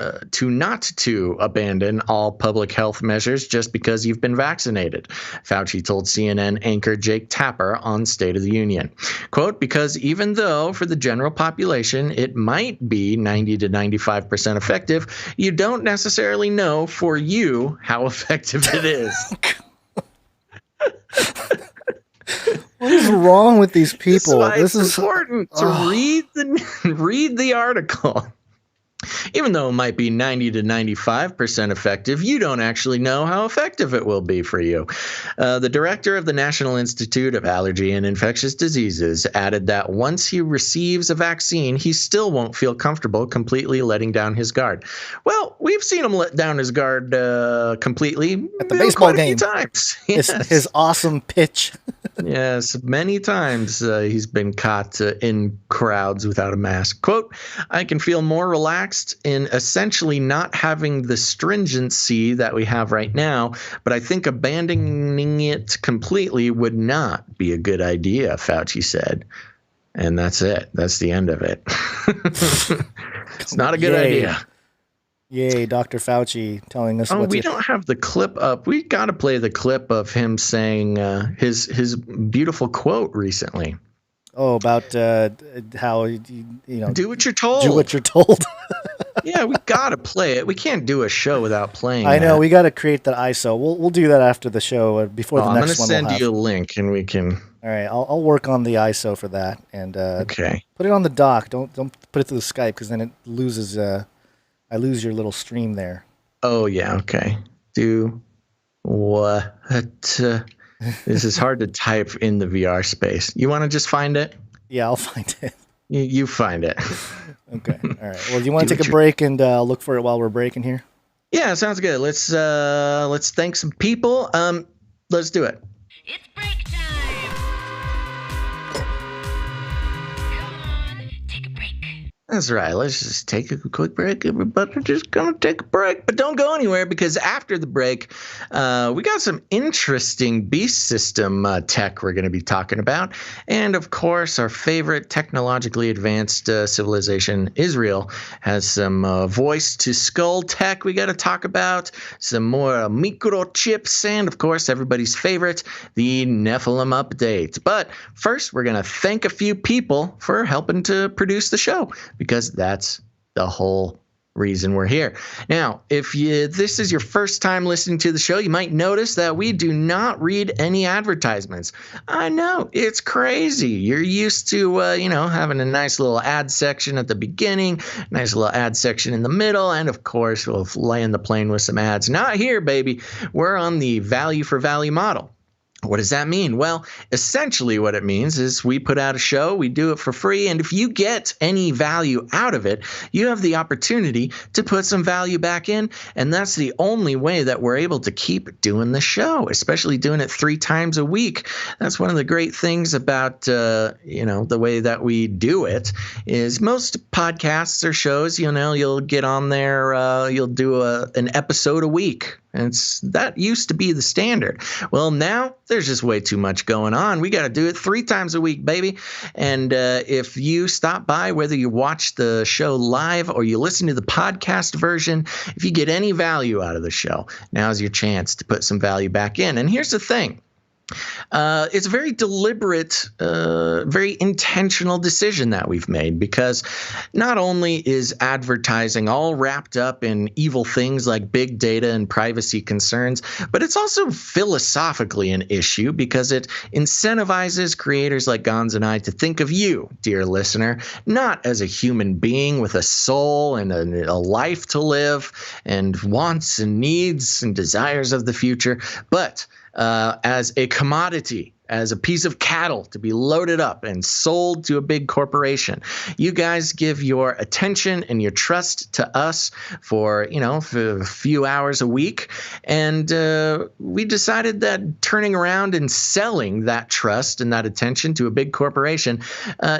abandon all public health measures just because you've been vaccinated, Fauci told CNN anchor Jake Tapper on State of the Union. Quote, because even though for the general population it might be 90 to 95% effective, you don't necessarily know for you how effective it is. What is wrong with these people? This is important to read the article. Even though it might be 90 to 95% effective, you don't actually know how effective it will be for you. The director of the National Institute of Allergy and Infectious Diseases added that once he receives a vaccine, he still won't feel comfortable completely letting down his guard. Well, we've seen him let down his guard completely at the baseball game. Times. Yes. His awesome pitch. Yes, many times he's been caught in crowds without a mask. Quote, I can feel more relaxed in essentially not having the stringency that we have right now, but I think abandoning it completely would not be a good idea, Fauci said. And that's it. That's the end of it. It's not a good idea. Yay, Dr. Fauci telling us we don't have the clip up. We got to play the clip of him saying his beautiful quote recently. Oh, about how, do what you're told. Do what you're told. Yeah, we got to play it. We can't do a show without playing I know. We got to create that ISO. We'll do that after the show, before the next one. I'm going to send you a link and we can. All right, I'll work on the ISO for that and okay. Put it on the dock. Don't put it through the Skype because then it loses. I lose your little stream there. Oh yeah, okay. Do what? This is hard to type in the VR space. You want to just find it? Yeah, I'll find it. You find it. Okay. All right. Well, do you want to take a break and look for it while we're breaking here? Yeah, sounds good. Let's thank some people. Let's do it. It's break time. Come on, take a break. That's right. Let's just take a quick break. Everybody's just going to take a break. But don't go anywhere because after the break, we got some interesting beast system tech we're going to be talking about. And, of course, our favorite technologically advanced civilization, Israel, has some voice-to-skull tech we got to talk about, some more microchips, and, of course, everybody's favorite, the Nephilim update. But first, we're going to thank a few people for helping to produce the show, because that's the whole reason we're here. Now, if this is your first time listening to the show, you might notice that we do not read any advertisements. I know, it's crazy. You're used to, having a nice little ad section at the beginning, nice little ad section in the middle, and of course, we'll land the plane with some ads. Not here, baby. We're on the value for value model. What does that mean? Well, essentially what it means is we put out a show, we do it for free, and if you get any value out of it, you have the opportunity to put some value back in, and that's the only way that we're able to keep doing the show, especially doing it 3 times a week. That's one of the great things about, the way that we do it is most podcasts or shows, you'll get on there, you'll do an episode a week. That used to be the standard. Well, now there's just way too much going on. We got to do it 3 times a week, baby. And if you stop by, whether you watch the show live or you listen to the podcast version, if you get any value out of the show, now's your chance to put some value back in. And here's the thing. It's a very deliberate, very intentional decision that we've made, because not only is advertising all wrapped up in evil things like big data and privacy concerns, but it's also philosophically an issue because it incentivizes creators like Gons and I to think of you, dear listener, not as a human being with a soul and a life to live and wants and needs and desires of the future, but as a commodity, as a piece of cattle to be loaded up and sold to a big corporation. You guys give your attention and your trust to us for a few hours a week. And we decided that turning around and selling that trust and that attention to a big corporation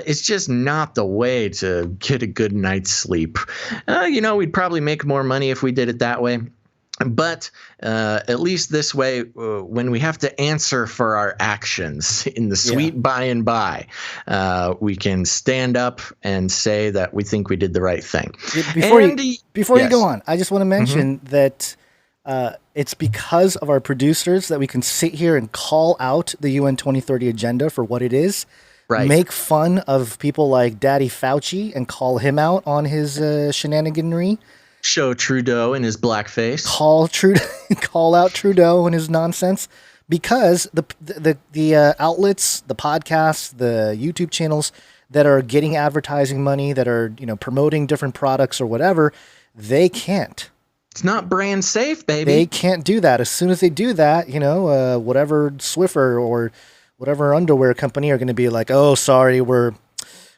is just not the way to get a good night's sleep. We'd probably make more money if we did it that way. But at least this way, when we have to answer for our actions in the sweet by and by, we can stand up and say that we think we did the right thing. Before you go on, I just want to mention that it's because of our producers that we can sit here and call out the UN 2030 agenda for what it is. Right. Make fun of people like Daddy Fauci and call him out on his shenaniganry. Show Trudeau in his blackface. Call out Trudeau and his nonsense, because the outlets, the podcasts, the YouTube channels that are getting advertising money, that are promoting different products or whatever, they can't. It's not brand safe, baby. They can't do that. As soon as they do that, whatever Swiffer or whatever underwear company are going to be like, oh, sorry, we're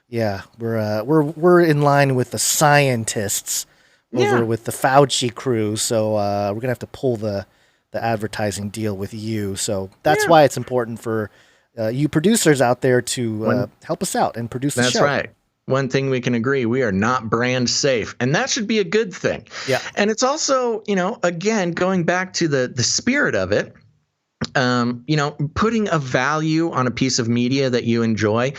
in line with the scientists. Over with the Fauci crew, so we're gonna have to pull the advertising deal with you. So that's why it's important for you producers out there to help us out and produce the show. That's right. One thing we can agree, we are not brand safe, and that should be a good thing. Yeah. And it's also, again, going back to the spirit of it, putting a value on a piece of media that you enjoy.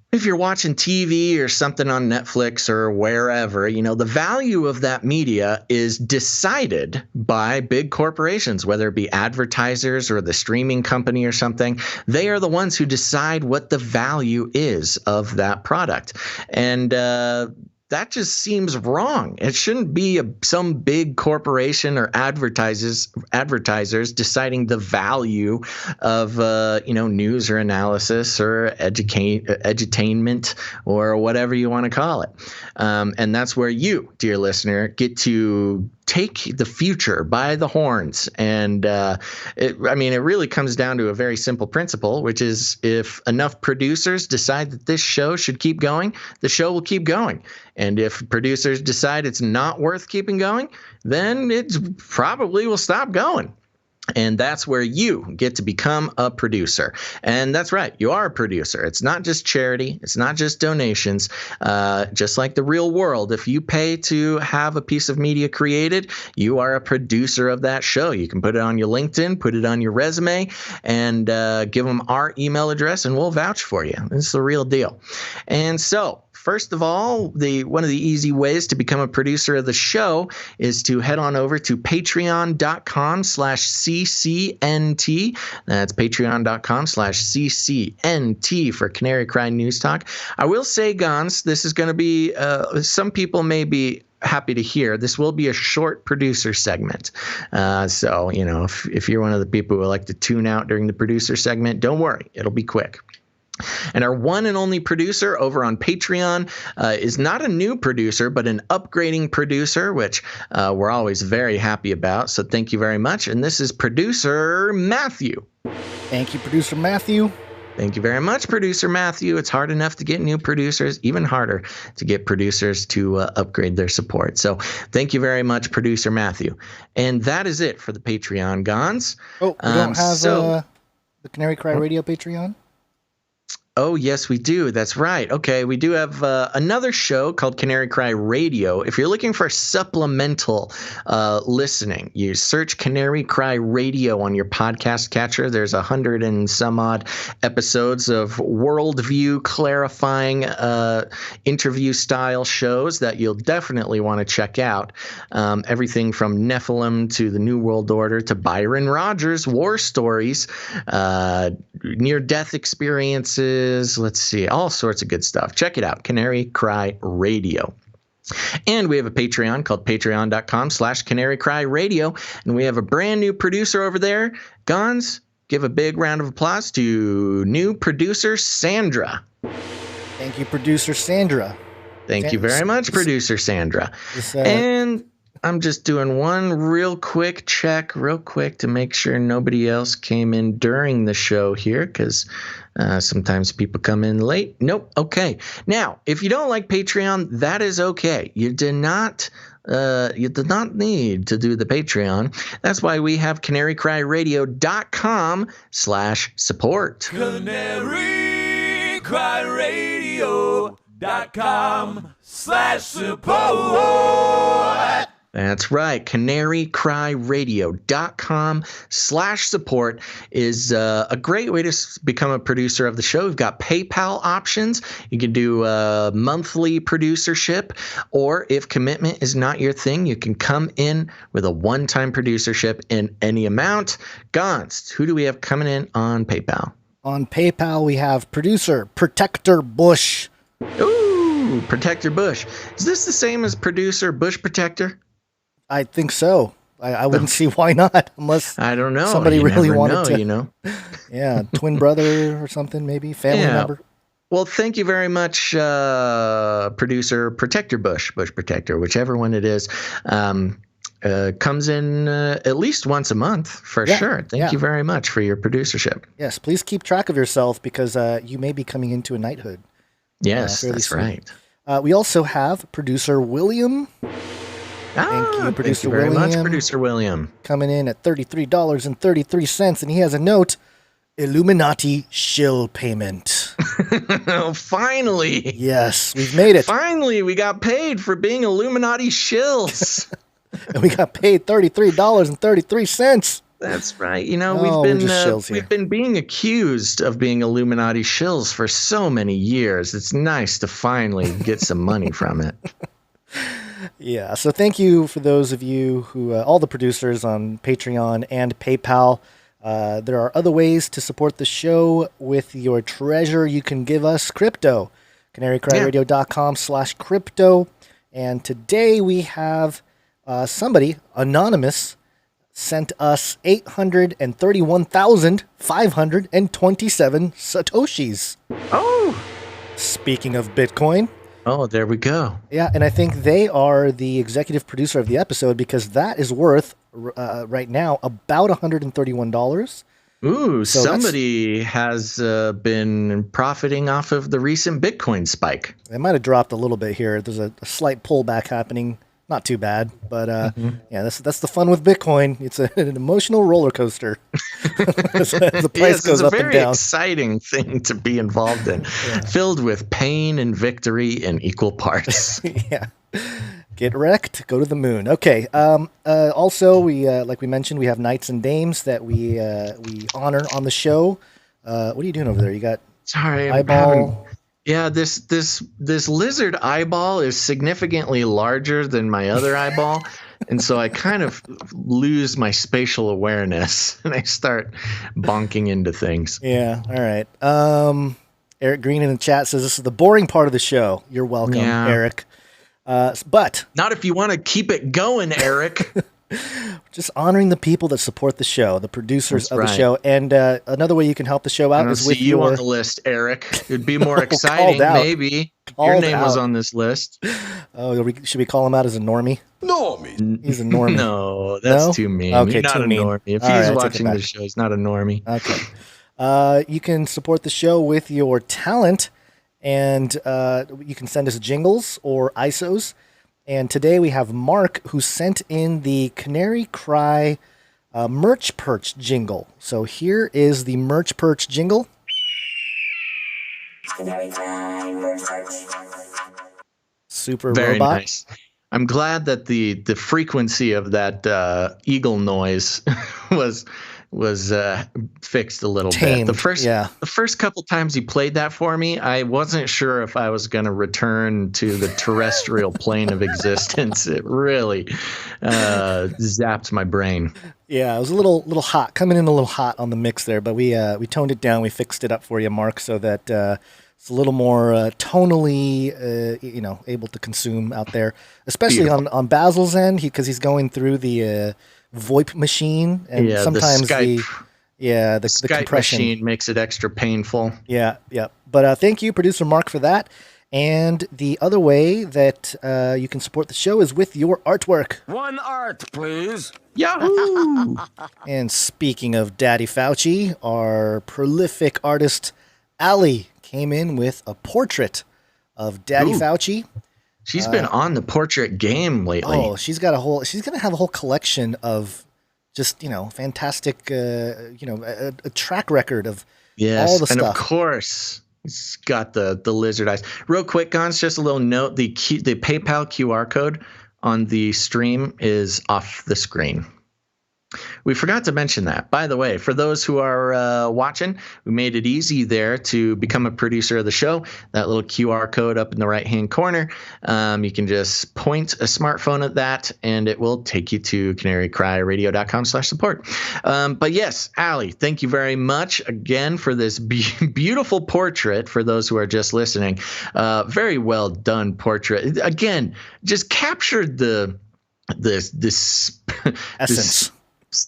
If you're watching TV or something on Netflix or wherever, the value of that media is decided by big corporations, whether it be advertisers or the streaming company or something. They are the ones who decide what the value is of that product. And that just seems wrong. It shouldn't be some big corporation or advertisers deciding the value of news or analysis or edutainment or whatever you want to call it. And that's where you, dear listener, get to take the future by the horns. And it really comes down to a very simple principle, which is if enough producers decide that this show should keep going, the show will keep going. And if producers decide it's not worth keeping going, then it probably will stop going. And that's where you get to become a producer. And that's right, you are a producer. It's not just charity. It's not just donations. Just like the real world, if you pay to have a piece of media created, you are a producer of that show. You can put it on your LinkedIn, put it on your resume, and give them our email address, and we'll vouch for you. It's the real deal. And so, first of all, one of the easy ways to become a producer of the show is to head on over to patreon.com/CCNT. That's patreon.com/CCNT for Canary Cry News Talk. I will say, Gons, this is going to be, some people may be happy to hear, this will be a short producer segment. So, if you're one of the people who like to tune out during the producer segment, don't worry, it'll be quick. And our one and only producer over on Patreon is not a new producer, but an upgrading producer, which we're always very happy about. So thank you very much. And this is Producer Matthew. Thank you, Producer Matthew. Thank you very much, Producer Matthew. It's hard enough to get new producers, even harder to get producers to upgrade their support. So thank you very much, Producer Matthew. And that is it for the Patreon, Gons. Oh, we don't have the Canary Cry Radio Patreon? Oh, yes, we do. That's right. Okay, we do have another show called Canary Cry Radio. If you're looking for supplemental listening, you search Canary Cry Radio on your podcast catcher. There's 100 and some odd episodes of worldview clarifying interview style shows that you'll definitely want to check out. Everything from Nephilim to the New World Order to Byron Rogers war stories, near-death experiences. Let's see, all sorts of good stuff. Check it out, Canary Cry Radio. And we have a Patreon called patreon.com/Canary Cry Radio. And we have a brand new producer over there. Gons, give a big round of applause to new producer Sandra. Thank you, producer Sandra. Thank you very much, producer Sandra. And I'm just doing one real quick check to make sure nobody else came in during the show here, because sometimes people come in late. Nope. Okay. Now, if you don't like Patreon, that is okay. You do not need to do the Patreon. That's why we have canarycryradio.com/support. canarycryradio.com/support. That's right. canarycryradio.com/support is a great way to become a producer of the show. We've got PayPal options. You can do monthly producership, or if commitment is not your thing, you can come in with a one-time producership in any amount. Gons, who do we have coming in on PayPal? On PayPal, we have producer Protector Bush. Ooh, Protector Bush. Is this the same as producer Bush Protector? I think so. I wouldn't see why not, unless I don't know. Somebody really wanted to, you know. Yeah, twin brother or something, maybe family member. Well, thank you very much, producer Protector Bush Protector, whichever one it is. Comes in at least once a month for sure. Thank you very much for your producership. Yes, please keep track of yourself, because you may be coming into a knighthood. Yes, that's soon. right. We also have producer William. Thank you, Producer William. Very much, Producer William. Coming in at $33.33, and he has a note: Illuminati shill payment. Oh, finally. Yes, we've made it. Finally, we got paid for being Illuminati shills. And we got paid $33.33. That's right. You know, we've been being accused of being Illuminati shills for so many years. It's nice to finally get some money from it. Yeah, so thank you for those of you who, all the producers on Patreon and PayPal. There are other ways to support the show with your treasure. You can give us crypto, canarycryradio.com/crypto. And today we have somebody, anonymous, sent us 831,527 Satoshis. Oh! Speaking of Bitcoin. Oh, there we go. Yeah, and I think they are the executive producer of the episode, because that is worth, right now, about $131. Ooh, so somebody has been profiting off of the recent Bitcoin spike. It might have dropped a little bit here. There's a slight pullback happening. Not too bad, but yeah, that's the fun with Bitcoin. It's an emotional roller coaster. The price goes up and down. It's a very exciting thing to be involved in, filled with pain and victory in equal parts. Yeah, get wrecked, go to the moon. Okay. Also, we like we mentioned, we have knights and dames that we honor on the show. What are you doing over there? You got eyeball. Yeah, this lizard eyeball is significantly larger than my other eyeball, and so I kind of lose my spatial awareness and I start bonking into things. Yeah, all right. Eric Green in the chat says this is the boring part of the show. You're welcome, Eric. But not if you want to keep it going, Eric. Just honoring the people that support the show, the producers of the show. And another way you can help the show out is with you on the list, Eric. It'd be more exciting, maybe. Your name was on this list. Oh, should we call him out as a normie? Normie. He's a normie. No, that's too mean. Okay, he's not too a mean. normie. If he's watching the show, he's not a normie. Okay. You can support the show with your talent, and you can send us jingles or ISOs. And today we have Mark, who sent in the Canary Cry merch perch jingle. So here is the merch perch jingle. Super Very robot. nice. I'm glad that the frequency of that eagle noise was fixed a little Tamed, bit. yeah. The first couple times you played that for me, I wasn't sure if I was going to return to the terrestrial plane of existence. It really zapped my brain. Yeah, it was a little hot, coming in a little hot on the mix there, but we toned it down. We fixed it up for you, Mark, so that it's a little more tonally, able to consume out there, especially on Basil's end, because he's going through the VoIP machine, and sometimes the Skype compression machine makes it extra painful. Yeah. But thank you, producer Mark, for that. And the other way that you can support the show is with your artwork. One art, please. Yahoo! And speaking of Daddy Fauci, our prolific artist Allie came in with a portrait of Daddy Fauci. She's been on the portrait game lately. Oh, she's going to have a whole collection of just, fantastic, a track record of all the stuff. And of course, it's got the lizard eyes. Real quick, Gons, just a little note. The PayPal QR code on the stream is off the screen. We forgot to mention that. By the way, for those who are watching, we made it easy there to become a producer of the show. That little QR code up in the right-hand corner. You can just point a smartphone at that, and it will take you to canarycryradio.com/support. But yes, Allie, thank you very much again for this beautiful portrait for those who are just listening. Very well done portrait. Again, just captured this essence.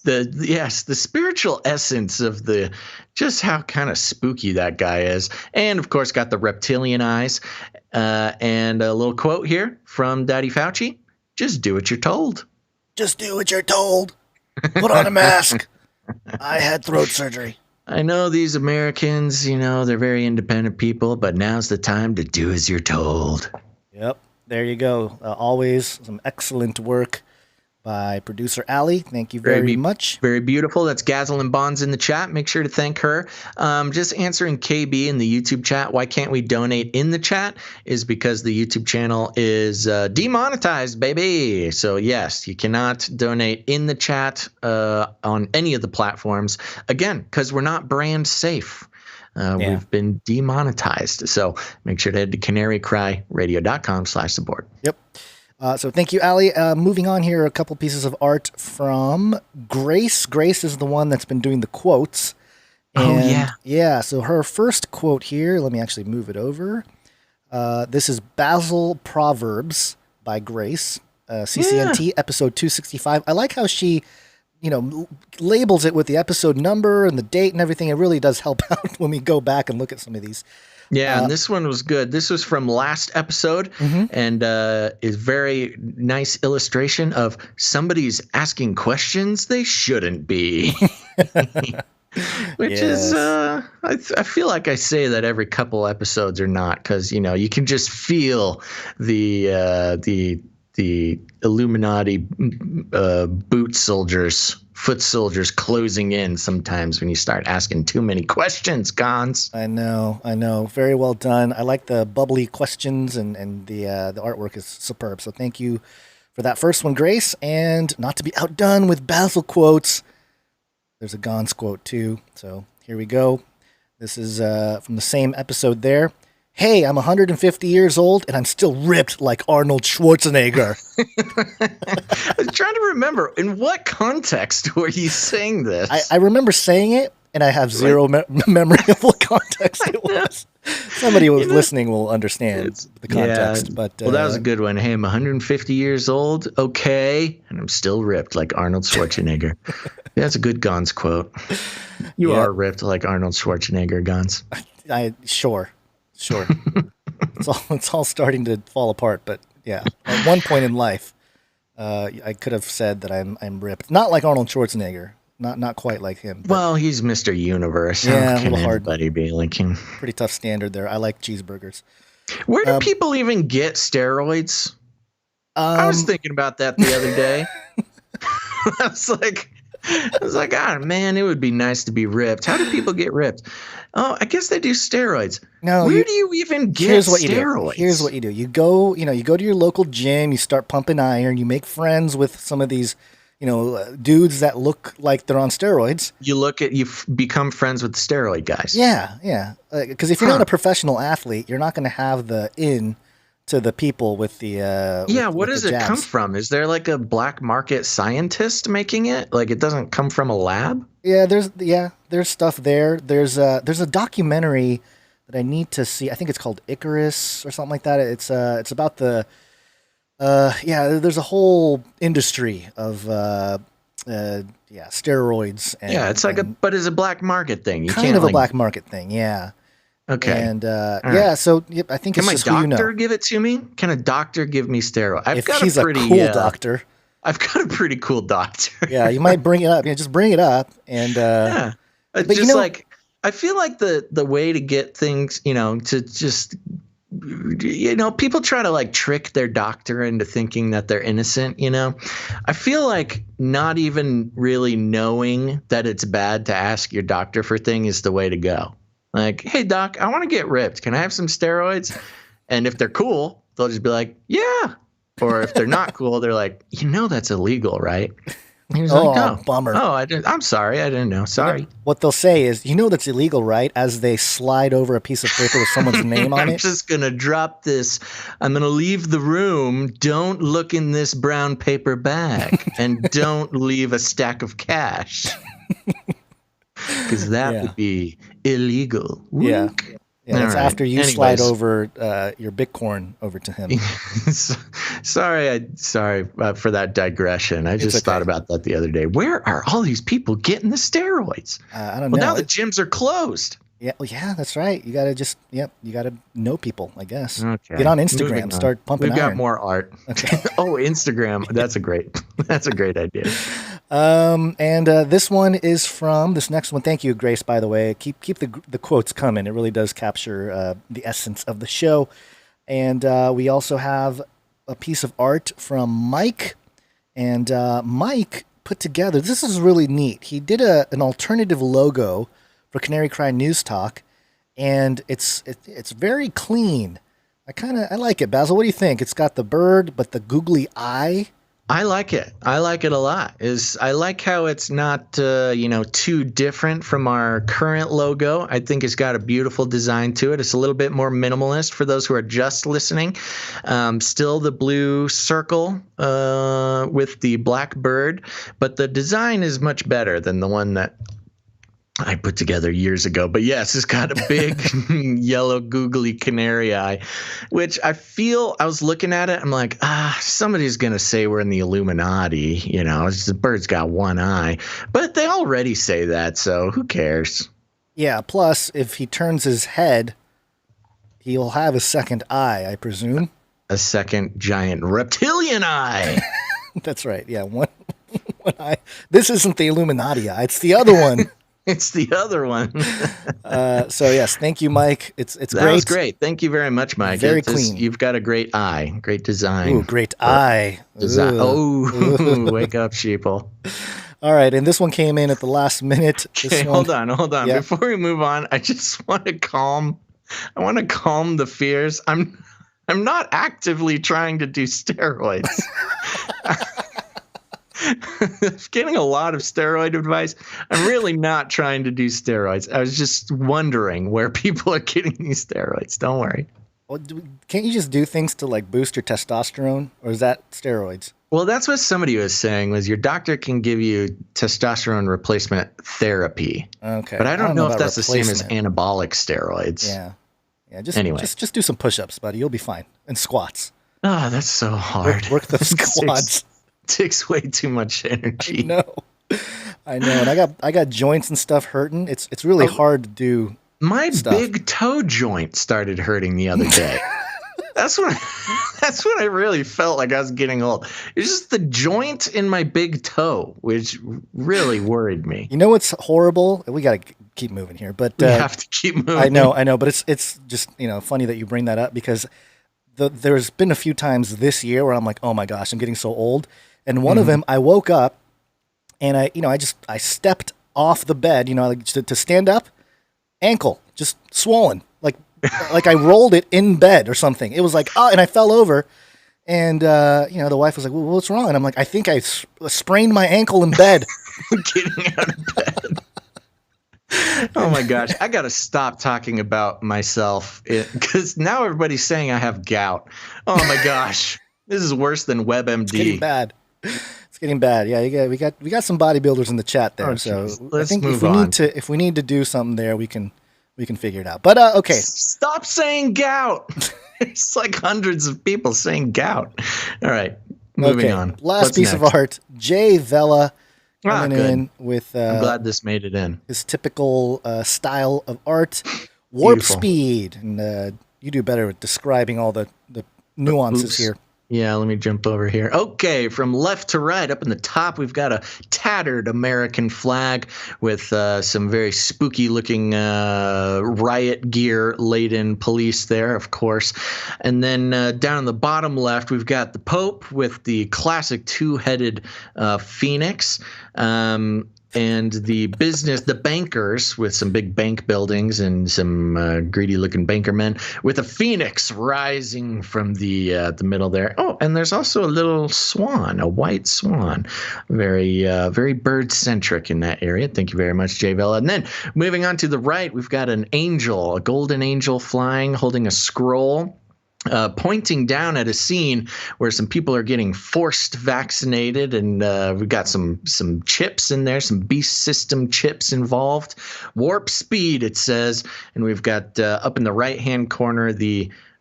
The spiritual essence of just how kind of spooky that guy is. And of course got the reptilian eyes, and a little quote here from Daddy Fauci: just do what you're told. Just do what you're told. Put on a mask. I had throat surgery. I know these Americans, they're very independent people, but now's the time to do as you're told. Yep, there you go. Always some excellent work by producer Allie. Thank you very much. Very beautiful. That's Gazelin Bonds in the chat. Make sure to thank her. Just answering KB in the YouTube chat. Why can't we donate in the chat? Is because the YouTube channel is demonetized, baby. So yes, you cannot donate in the chat on any of the platforms. Again, because we're not brand safe. We've been demonetized. So make sure to head to canarycryradio.com/support. Yep. So thank you, Allie. Moving on here, a couple pieces of art from Grace. Grace is the one that's been doing the quotes. And yeah, so her first quote here, let me actually move it over. This is Basil Proverbs by Grace, CCNT, episode 265. I like how she, labels it with the episode number and the date and everything. It really does help out when we go back and look at some of these. Yeah, and this one was good. This was from last episode, and is very nice illustration of somebody's asking questions they shouldn't be. Which is, I feel like I say that every couple episodes or not, because you can just feel the Illuminati foot soldiers closing in sometimes when you start asking too many questions, Gons. I know. Very well done. I like the bubbly questions, and the artwork is superb. So thank you for that first one, Grace. And not to be outdone with Basil quotes, there's a Gons quote too. So here we go. This is from the same episode there. Hey, I'm 150 years old and I'm still ripped like Arnold Schwarzenegger. I was trying to remember, in what context were you saying this? I remember saying it, and I have zero memory of what context it was. Somebody who's listening will understand the context. Yeah, but well, that was a good one. Hey, I'm 150 years old, okay, and I'm still ripped like Arnold Schwarzenegger. That's a good Gons quote. You are ripped like Arnold Schwarzenegger, Gons. Sure. It's all starting to fall apart, but yeah. At one point in life, I could have said that I'm ripped. Not like Arnold Schwarzenegger. Not quite like him. Well, he's Mr. Universe. Yeah, How can anybody be like him? Pretty tough standard there. I like cheeseburgers. Where do people even get steroids? I was thinking about that the other day. I was like, I was like, man, it would be nice to be ripped. How do people get ripped? Oh, I guess they do steroids. No, Where do you even get here's what steroids? Here's what you do. You go to your local gym, you start pumping iron, you make friends with some of these, dudes that look like they're on steroids. You become friends with the steroid guys. Yeah. Because if you're not a professional athlete, you're not going to have the in to the people with the what does it come from? Is there like a black market scientist making it? Like it doesn't come from a lab? Yeah, there's stuff there. There's a documentary that I need to see. I think it's called Icarus or something like that. It's about the there's a whole industry of steroids. It's like but it's a black market thing. You kind can't of a black market thing, yeah. Okay. And so I think it's just can my doctor give it to me? Can a doctor give me steroids? If he's a cool doctor. I've got a pretty cool doctor. Yeah, you might bring it up. Just bring it up, and but just like I feel like the way to get things, to just people try to like trick their doctor into thinking that they're innocent. I feel like not even really knowing that it's bad to ask your doctor for things is the way to go. Like, hey, doc, I want to get ripped. Can I have some steroids? And if they're cool, they'll just be like, yeah. Or if they're not cool, they're like, that's illegal, right? And he was like, oh, bummer. Oh, I'm sorry. I didn't know. Sorry. What they'll say is, that's illegal, right? As they slide over a piece of paper with someone's name on it. I'm just going to drop this. I'm going to leave the room. Don't look in this brown paper bag. And don't leave a stack of cash. Because that would be illegal. Yeah. That's right. after you slide over your Bitcoin over to him. Sorry for that digression. I just thought about that the other day. Where are all these people getting the steroids? I don't know. Well, now the gyms are closed. Yeah, that's right. You gotta you gotta know people, I guess. Okay. Get on Instagram, start pumping We've got iron. more art. Okay. Instagram. That's a great idea. And this one is from this next one. Thank you, Grace, by the way. Keep the quotes coming. It really does capture the essence of the show. And we also have a piece of art from Mike. And Mike put together, this is really neat. He did an alternative logo for Canary Cry News Talk, and it's very clean. I like it. Basil, what do you think? It's got the bird, but the googly eye. I like it. I like it a lot. I like how it's not too different from our current logo. I think it's got a beautiful design to it. It's a little bit more minimalist for those who are just listening. Still the blue circle with the black bird, but the design is much better than the one that I put together years ago. But yes, it's got a big yellow googly canary eye, which I was looking at it. I'm like, somebody's going to say we're in the Illuminati. The bird's got one eye, but they already say that. So who cares? Yeah. Plus, if he turns his head, he'll have a second eye, I presume. A second giant reptilian eye. That's right. Yeah. One eye. This isn't the Illuminati eye. It's the other one. It's the other one. So yes, thank you, Mike. It's great. That was great. Thank you very much, Mike. Very clean. You've got a great eye, great design. Ooh, great eye. Design. Oh, wake up, sheeple. All right, and this one came in at the last minute. Okay, hold on. Yeah. Before we move on, I just want to calm the fears. I'm not actively trying to do steroids. Getting a lot of steroid advice. I'm really not trying to do steroids. I was just wondering where people are getting these steroids. Don't worry. Well, can't you just do things to like boost your testosterone, or is that steroids? Well, that's what somebody was saying, was your doctor can give you testosterone replacement therapy. Okay. But I don't know if that's the same as anabolic steroids. Yeah. Just do some push-ups, buddy. You'll be fine. And squats. Oh, that's so hard. Work those squats. Takes way too much energy. I know. And I got joints and stuff hurting. It's really hard to do. My big toe joint started hurting the other day. That's when I really felt like I was getting old. It's just the joint in my big toe, which really worried me. You know what's horrible? We got to keep moving here, but we have to keep moving. I know, but it's just funny that you bring that up, because there's been a few times this year where I'm like, oh my gosh, I'm getting so old. And one of them, I woke up And I stepped off the bed, like to stand up, ankle just swollen, like I rolled it in bed or something. It was like, and I fell over. And, the wife was like, well, what's wrong? And I'm like, I think I sprained my ankle in bed. Getting out of bed. Oh my gosh. I got to stop talking about myself because now everybody's saying I have gout. Oh my gosh. This is worse than WebMD. It's getting bad. Yeah, we got some bodybuilders in the chat there. So I think if we need to do something there, we can figure it out. But okay. Stop saying gout. It's like hundreds of people saying gout. All right. Moving on. Last piece of art. Jay Vela coming in with I'm glad this made it in. His typical style of art. Warp speed. And you do better at describing all the nuances here. Yeah, let me jump over here. Okay, from left to right, up in the top, we've got a tattered American flag with some very spooky-looking riot gear-laden police there, of course. And then down on the bottom left, we've got the Pope with the classic two-headed phoenix. And the bankers with some big bank buildings and some greedy-looking bankermen with a phoenix rising from the middle there. Oh, and there's also a little swan, a white swan, very bird-centric in that area. Thank you very much, Jay Vela. And then moving on to the right, we've got an angel, a golden angel flying, holding a scroll. Pointing down at a scene where some people are getting forced vaccinated, and we've got some chips in there, some beast system chips involved. Warp speed, it says, and we've got up in the right-hand corner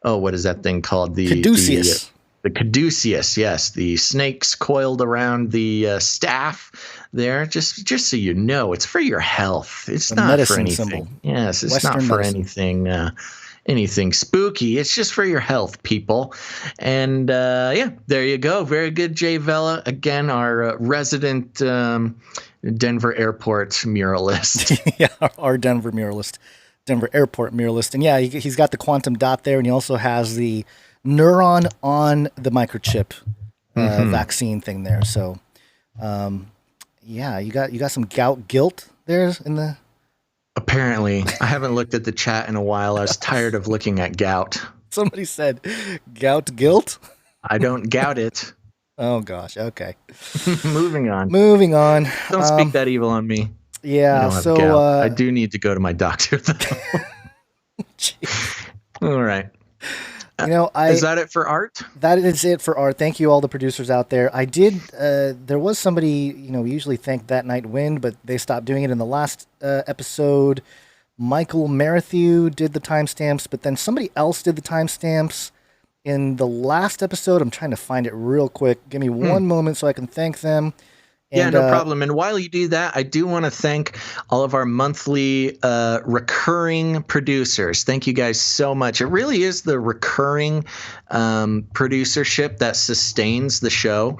what is that thing called? The caduceus. The caduceus, yes, the snakes coiled around the staff there. Just so you know, it's for your health. It's not for anything. Symbol. Yes, it's Western not for medicine. anything spooky. It's just for your health, people. And there you go. Very good, Jay Vela. Again, our resident Denver airport muralist. Yeah, our Denver airport muralist. And yeah, he's got the quantum dot there, and he also has the neuron on the microchip vaccine thing there. So, you got some gout guilt there in the. Apparently, I haven't looked at the chat in a while. I was tired of looking at gout. Somebody said gout guilt. I don't gout it. Oh gosh. Okay. Moving on. Don't speak that evil on me. Yeah. I do need to go to my doctor though. All right. Is that it for art? That is it for art. Thank you, all the producers out there. I did. There was somebody. We usually thank That Night Wind, but they stopped doing it in the last episode. Michael Marathew did the timestamps, but then somebody else did the timestamps in the last episode. I'm trying to find it real quick. Give me one moment so I can thank them. Yeah, no problem. And while you do that, I do want to thank all of our monthly recurring producers. Thank you guys so much. It really is the recurring producership that sustains the show.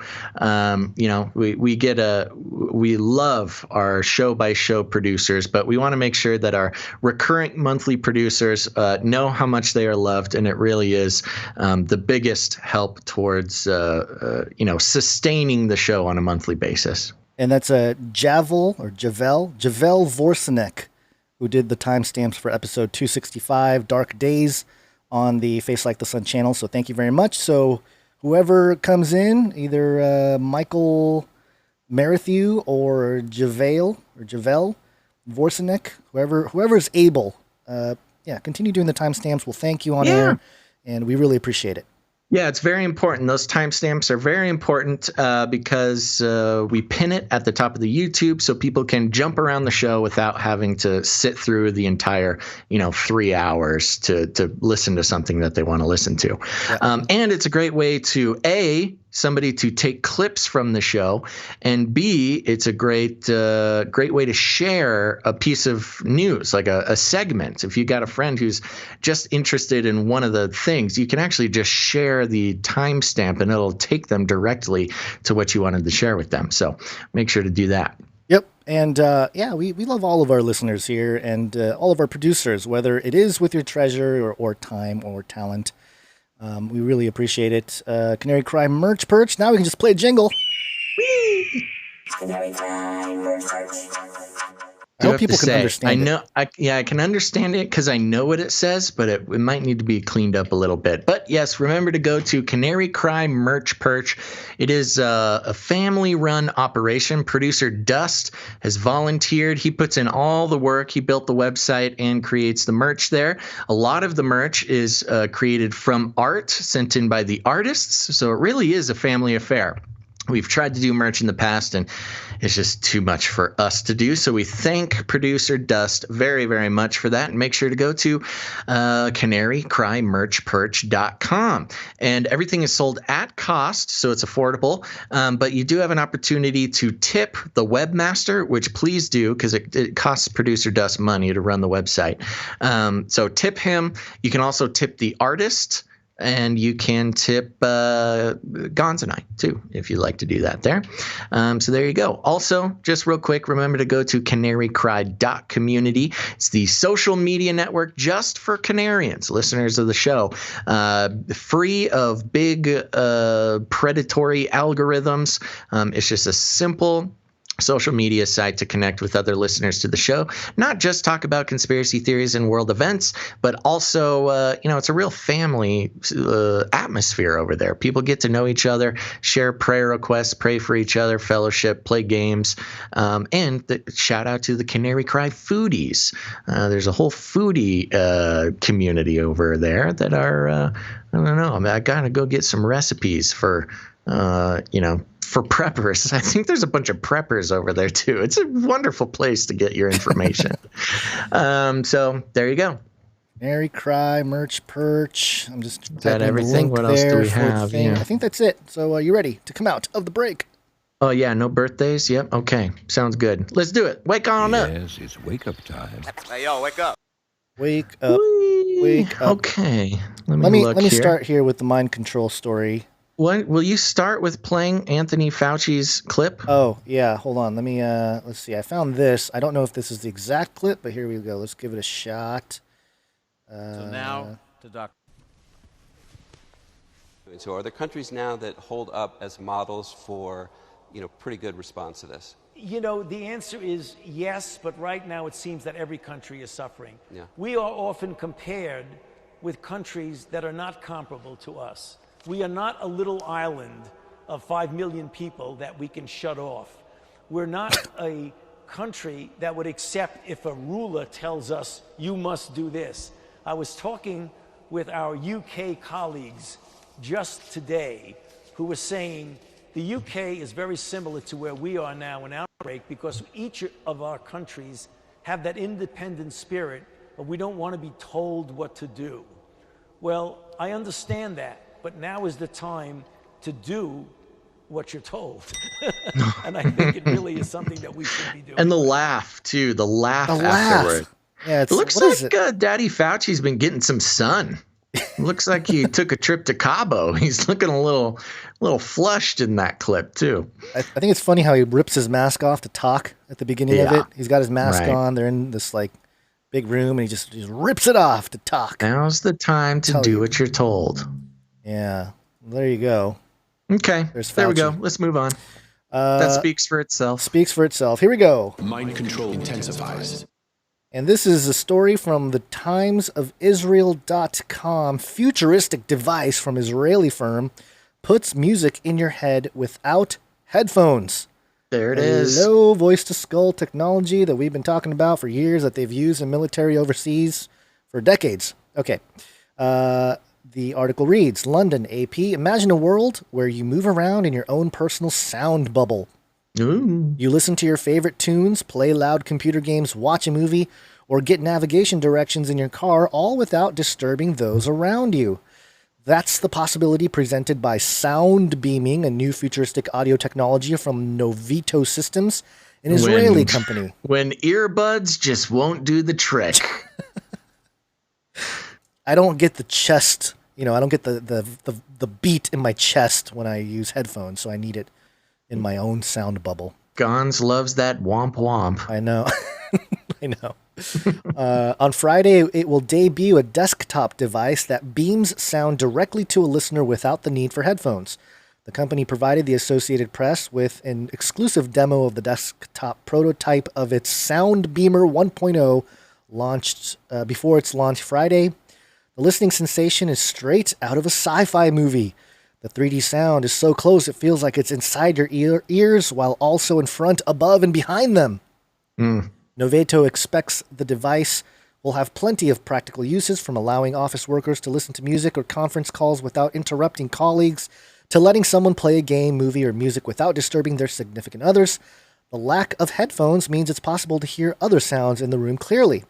We love our show by show producers, but we want to make sure that our recurring monthly producers know how much they are loved, and it really is the biggest help towards sustaining the show on a monthly basis. And that's Javel Vorsenek, who did the timestamps for episode 265, Dark Days, on the Face Like the Sun channel. So thank you very much. So whoever comes in, either Michael Marathew or Javel Vorsenek, whoever is able, continue doing the timestamps. We'll thank you on air, and we really appreciate it. Yeah, it's very important. Those timestamps are very important because we pin it at the top of the YouTube so people can jump around the show without having to sit through the entire, 3 hours to listen to something that they want to listen to. Yeah. And it's a great way to, somebody to take clips from the show, and B, it's a great way to share a piece of news, like a segment. If you got a friend who's just interested in one of the things, you can actually just share the timestamp, and it'll take them directly to what you wanted to share with them. So make sure to do that. Yep. And we love all of our listeners here and all of our producers, whether it is with your treasure or time or talent. We really appreciate it. Canary Cry merch perch. Now we can just play a jingle. Whee! I hope people can understand I know, I can understand it because I know what it says, but it might need to be cleaned up a little bit. But yes, remember to go to Canary Cry Merch Perch. It is a family-run operation. Producer Dust has volunteered. He puts in all the work. He built the website and creates the merch there. A lot of the merch is created from art sent in by the artists, so it really is a family affair. We've tried to do merch in the past, and it's just too much for us to do. So we thank producer Dust very, very much for that. And make sure to go to canarycrymerchperch.com. And everything is sold at cost, so it's affordable. But you do have an opportunity to tip the webmaster, which please do, because it costs producer Dust money to run the website. So tip him. You can also tip the artist. And you can tip Gonz and I, too, if you'd like to do that there. So there you go. Also, just real quick, remember to go to canarycry.community. It's the social media network just for Canarians, listeners of the show. Free of big predatory algorithms. It's just a simple social media site to connect with other listeners to the show, not just talk about conspiracy theories and world events, but also, it's a real family atmosphere over there. People get to know each other, share prayer requests, pray for each other, fellowship, play games, and shout out to the Canary Cry foodies. There's a whole foodie community over there that are, I don't know, I gotta go get some recipes for preppers. I think there's a bunch of preppers over there too. It's a wonderful place to get your information. So there you go. Canary Cry Merch Perch. I'm just is that everything? What else do we have? Yeah. I think that's it. So you ready to come out of the break? Oh yeah, no birthdays. Yep. Okay, sounds good. Let's do it. Wake on up. Yes, it's wake up time. Hey, yo, wake up. Wake up. Wake up. Okay. Let me start here with the mind control story. Will you start with playing Anthony Fauci's clip? Oh, yeah. Hold on. Let me, let's see. I found this. I don't know if this is the exact clip, but here we go. Let's give it a shot. So now to Dr. So are there countries now that hold up as models for, pretty good response to this? The answer is yes, but right now it seems that every country is suffering. Yeah. We are often compared with countries that are not comparable to us. We are not a little island of 5 million people that we can shut off. We're not a country that would accept if a ruler tells us, you must do this. I was talking with our UK colleagues just today who were saying the UK is very similar to where we are now in outbreak because each of our countries have that independent spirit, but we don't want to be told what to do. Well, I understand that. But now is the time to do what you're told. And I think it really is something that we should be doing. And the laugh, too. The laugh afterward. Yeah, it looks like Daddy Fauci's been getting some sun. Looks like he took a trip to Cabo. He's looking a little flushed in that clip, too. I think it's funny how he rips his mask off to talk at the beginning of it. He's got his mask on. They're in this, big room, and he just rips it off to talk. Now's the time to do what you're told. Yeah, there you go. Okay, there we go. Let's move on. That speaks for itself. Speaks for itself. Here we go. Mind control intensifies. And this is a story from the timesofisrael.com. Futuristic device from Israeli firm puts music in your head without headphones. There it is. Low voice-to-skull technology that we've been talking about for years that they've used in military overseas for decades. Okay. The article reads, London, AP, imagine a world where you move around in your own personal sound bubble. Ooh. You listen to your favorite tunes, play loud computer games, watch a movie, or get navigation directions in your car, all without disturbing those around you. That's the possibility presented by sound beaming, a new futuristic audio technology from Novito Systems, an Israeli company. When earbuds just won't do the trick. I don't get the chest, I don't get the beat in my chest when I use headphones, so I need it in my own sound bubble. Gonz loves that womp womp. I know. I know. On Friday, it will debut a desktop device that beams sound directly to a listener without the need for headphones. The company provided the Associated Press with an exclusive demo of the desktop prototype of its Soundbeamer 1.0 launched before its launch Friday. The listening sensation is straight out of a sci-fi movie. The 3D sound is so close it feels like it's inside your ears while also in front, above, and behind them. Novato expects the device will have plenty of practical uses, from allowing office workers to listen to music or conference calls without interrupting colleagues, to letting someone play a game, movie, or music without disturbing their significant others. The lack of headphones means it's possible to hear other sounds in the room clearly.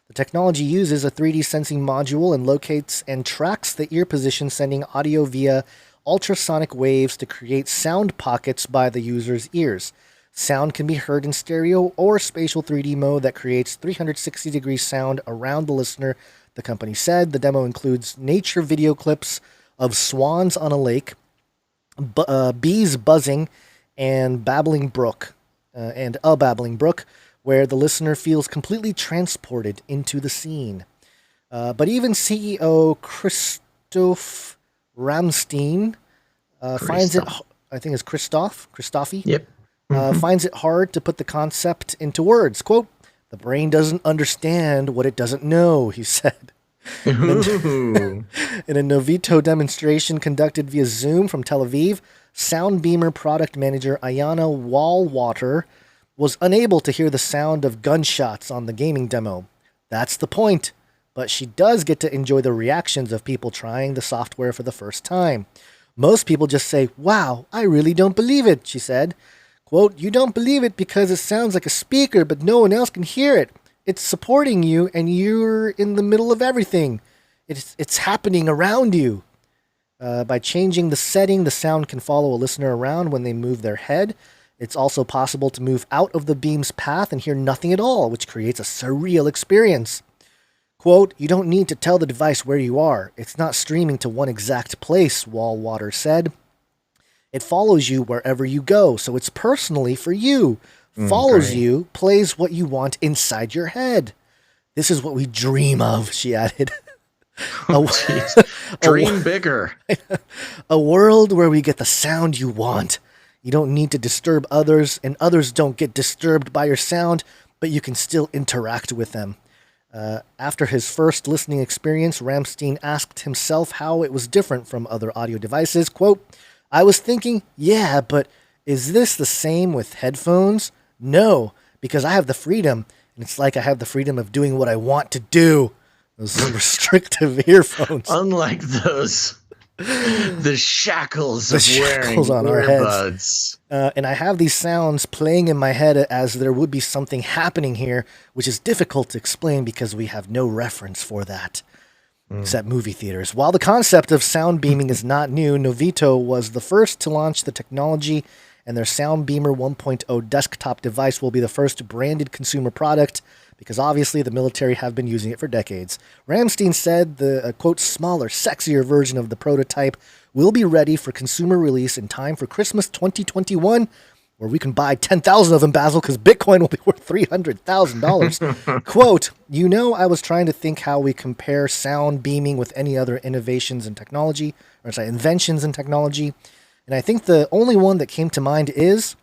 The technology uses a 3D sensing module and locates and tracks the ear position, sending audio via ultrasonic waves to create sound pockets by the user's ears. Sound can be heard in stereo or spatial 3D mode that creates 360-degree sound around the listener, the company said. The demo includes nature video clips of swans on a lake, bees buzzing, and a babbling brook, where the listener feels completely transported into the scene. But even CEO Christoph Ramstein finds it, I think it's Christophe? Yep. Finds it hard to put the concept into words. Quote, "The brain doesn't understand what it doesn't know," he said. In a Novito demonstration conducted via Zoom from Tel Aviv, Soundbeamer product manager Ayana Wallwater was unable to hear the sound of gunshots on the gaming demo. That's the point, but she does get to enjoy the reactions of people trying the software for the first time. Most people just say, "Wow, I really don't believe it," she said. Quote, "You don't believe it because it sounds like a speaker, but no one else can hear it. It's supporting you, and you're in the middle of everything. It's happening around you." By changing the setting, the sound can follow a listener around when they move their head. It's also possible to move out of the beam's path and hear nothing at all, which creates a surreal experience. Quote, "You don't need to tell the device where you are. It's not streaming to one exact place," Wallwater said. "It follows you wherever you go, so it's personally for you. Follows you, plays what you want inside your head. This is what we dream of," she added. Dream bigger. A world where we get the sound you want. You don't need to disturb others, and others don't get disturbed by your sound, but you can still interact with them. After his first listening experience, Ramstein asked himself how it was different from other audio devices. Quote, "I was thinking, yeah, but is this the same with headphones? No, because I have the freedom, and it's like I have the freedom of doing what I want to do." Those restrictive earphones. Unlike the shackles of wearing on our earbuds. Heads. And I have these sounds playing in my head as there would be something happening here, which is difficult to explain because we have no reference for that. Except movie theaters. While the concept of sound beaming is not new, Novito was the first to launch the technology, and their Soundbeamer 1.0 desktop device will be the first branded consumer product, because obviously the military have been using it for decades. Ramstein said the, quote, "smaller, sexier version of the prototype will be ready for consumer release in time for Christmas 2021, where we can buy 10,000 of them, Basil, because Bitcoin will be worth $300,000. Quote, I was trying to think how we compare sound beaming with any other inventions in technology. And I think the only one that came to mind is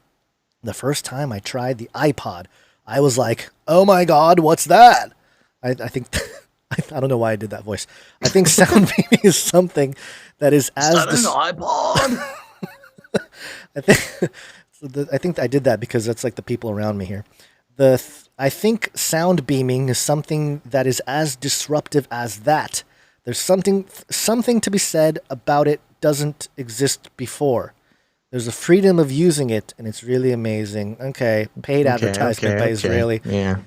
the first time I tried the iPod. I was like, oh my God, what's that? I think, I don't know why I did that voice. I think sound beaming is something that is as... Is that an iPod? I think I did that because that's like the people around me here. I think sound beaming is something that is as disruptive as that. There's something to be said about it doesn't exist before. There's a freedom of using it, and it's really amazing. Okay, paid advertisement by Israeli. Yeah.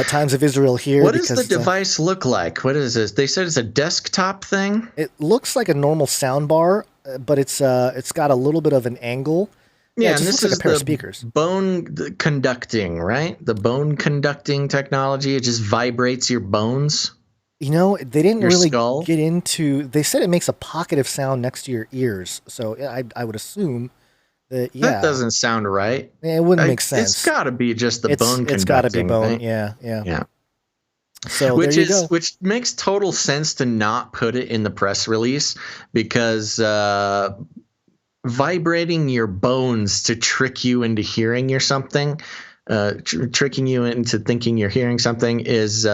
Times of Israel here. What does the device look like? What is this? They said it's a desktop thing? It looks like a normal sound bar, but it's got a little bit of an angle. Yeah, it and this looks like is a pair of the speakers. bone conducting, right? The bone conducting technology. It just vibrates your bones. They didn't Your really skull? get into... They said it makes a pocket of sound next to your ears. So I would assume that, yeah. That doesn't sound right. Yeah, it wouldn't make sense. It's got to be just the bone conducting. It's got to be bone, thing. yeah. So which there you go. Which makes total sense to not put it in the press release because vibrating your bones to trick you into hearing something, tricking you into thinking you're hearing something is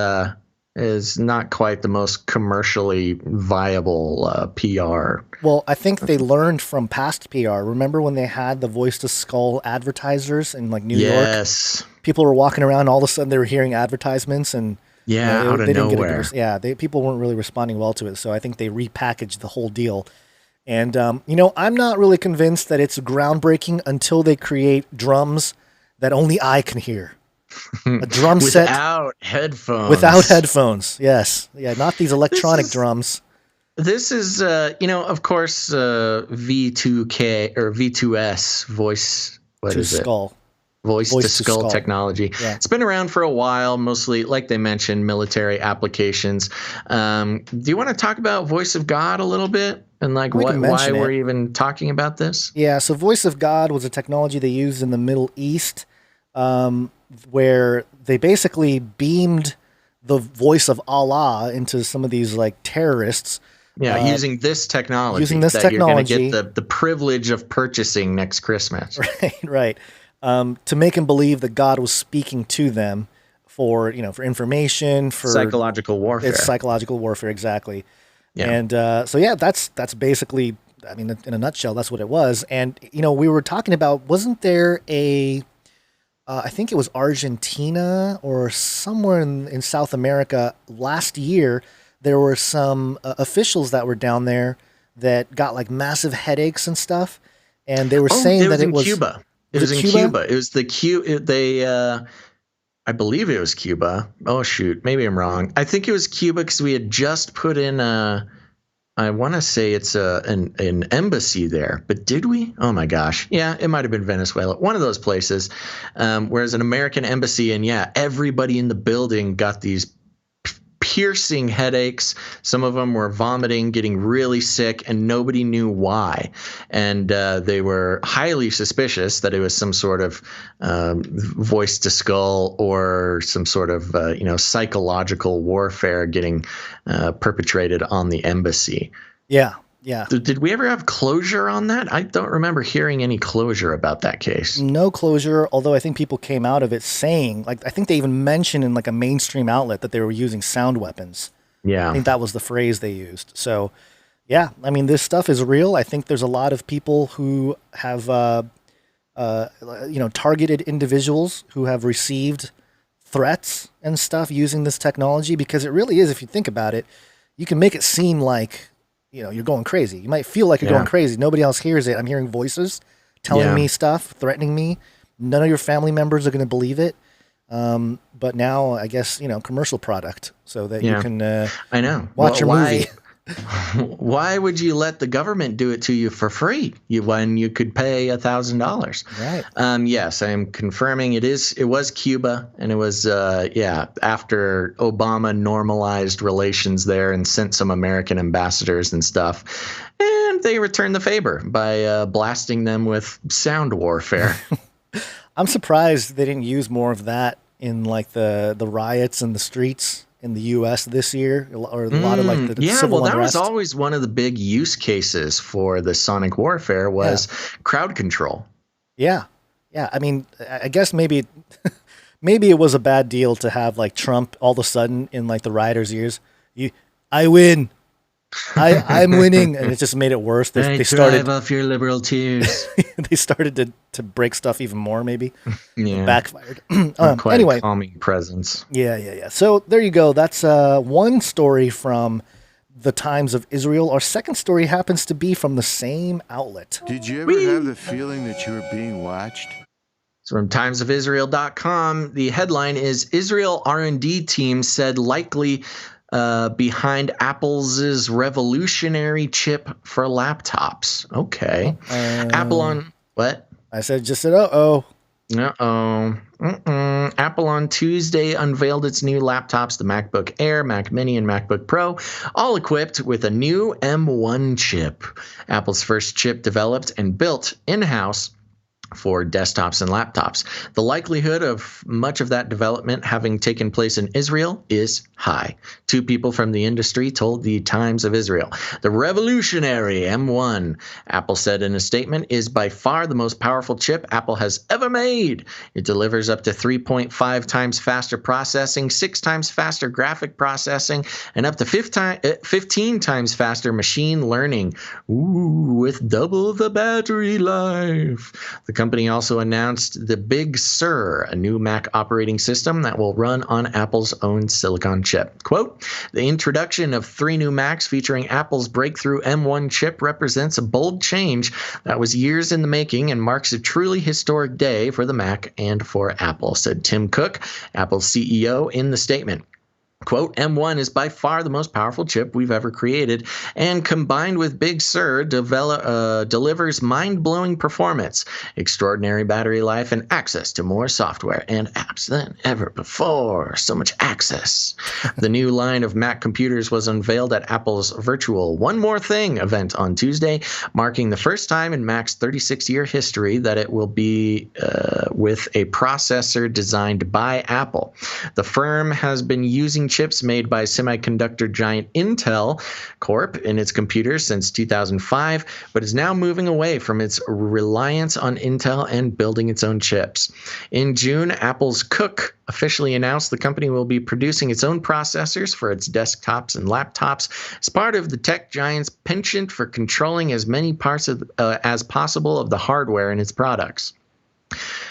not quite the most commercially viable PR. Well, I think they learned from past PR. Remember when they had the voice-to-skull advertisers in like New York? Yes. People were walking around, all of a sudden they were hearing advertisements, and out of nowhere. People weren't really responding well to it. So I think they repackaged the whole deal. And I'm not really convinced that it's groundbreaking until they create drums that only I can hear. A drum set without headphones. Without headphones, yes, yeah, not these electronic drums. This is, of course, V2K or V2S voice. What is it? Voice to skull technology. Yeah. It's been around for a while, mostly, like they mentioned, military applications. Do you want to talk about Voice of God a little bit? And like why we're even talking about this? Yeah, so Voice of God was a technology they used in the Middle East, where they basically beamed the voice of Allah into some of these like terrorists. Yeah, using this technology. You're going to get the privilege of purchasing next Christmas. Right. To make them believe that God was speaking to them for information, for psychological warfare. It's psychological warfare, exactly. Yeah. And that's basically, I mean, in a nutshell, that's what it was. And we were talking about, wasn't there I think it was Argentina or somewhere in South America last year, there were some officials that were down there that got like massive headaches and stuff, and they were saying that it was Cuba. It was in Cuba. It was I believe it was Cuba. Oh shoot, maybe I'm wrong. I think it was Cuba because we had just put in I want to say it's an embassy there, but did we? Oh my gosh. Yeah, it might have been Venezuela. One of those places. Whereas an American embassy, and everybody in the building got these piercing headaches. Some of them were vomiting, getting really sick, and nobody knew why. And they were highly suspicious that it was some sort of voice to skull or some sort of psychological warfare getting perpetrated on the embassy. Yeah. Did we ever have closure on that? I don't remember hearing any closure about that case. No closure, although I think people came out of it saying, like, I think they even mentioned in like a mainstream outlet that they were using sound weapons. Yeah. I think that was the phrase they used. So, yeah, I mean, this stuff is real. I think there's a lot of people who have, targeted individuals who have received threats and stuff using this technology, because it really is, if you think about it, you can make it seem like, you're going crazy. You might feel like you're going crazy. Nobody else hears it. I'm hearing voices telling me stuff, threatening me. None of your family members are going to believe it. But now, I guess, commercial product so that you can I know. watch your movie. Why would you let the government do it to you for free when you could pay $1,000? Right. Yes, I am confirming it was Cuba, and it was after Obama normalized relations there and sent some American ambassadors and stuff, and they returned the favor by blasting them with sound warfare. I'm surprised they didn't use more of that in like the riots in the streets in the U.S. this year, or a lot of like the civil unrest. That was always one of the big use cases for the sonic warfare was crowd control. Yeah. I mean, I guess maybe it was a bad deal to have like Trump all of a sudden in like the rioters' ears. I win. I'm winning, and it just made it worse. They started drive off your liberal tears. They started to break stuff even more. Maybe backfired. Quite anyway, a calming presence. Yeah. So there you go. That's one story from the Times of Israel. Our second story happens to be from the same outlet. Did you ever have the feeling that you were being watched? It's from timesofisrael.com. The headline is Israel R&D team said likely behind Apple's revolutionary chip for laptops. Okay. Apple on what? I just said, uh-oh. Apple on Tuesday unveiled its new laptops, the MacBook Air, Mac Mini, and MacBook Pro, all equipped with a new M1 chip. Apple's first chip developed and built in-house for desktops and laptops. The likelihood of much of that development having taken place in Israel is high. 2 people from the industry told the Times of Israel. The revolutionary M1, Apple said in a statement, is by far the most powerful chip Apple has ever made. It delivers up to 3.5 times faster processing, 6 times faster graphic processing, and up to 15 times faster machine learning. Ooh, with double the battery life. The company also announced the Big Sur, a new Mac operating system that will run on Apple's own silicon chip. Quote, the introduction of 3 new Macs featuring Apple's breakthrough M1 chip represents a bold change that was years in the making and marks a truly historic day for the Mac and for Apple, said Tim Cook, Apple's CEO, in the statement. Quote, M1 is by far the most powerful chip we've ever created, and combined with Big Sur, delivers mind-blowing performance, extraordinary battery life, and access to more software and apps than ever before. So much access. The new line of Mac computers was unveiled at Apple's virtual One More Thing event on Tuesday, marking the first time in Mac's 36-year history that it will be with a processor designed by Apple. The firm has been using chips made by semiconductor giant Intel Corp in its computers since 2005, but is now moving away from its reliance on Intel and building its own chips. In June, Apple's Cook officially announced the company will be producing its own processors for its desktops and laptops as part of the tech giant's penchant for controlling as many parts as possible of the hardware in its products.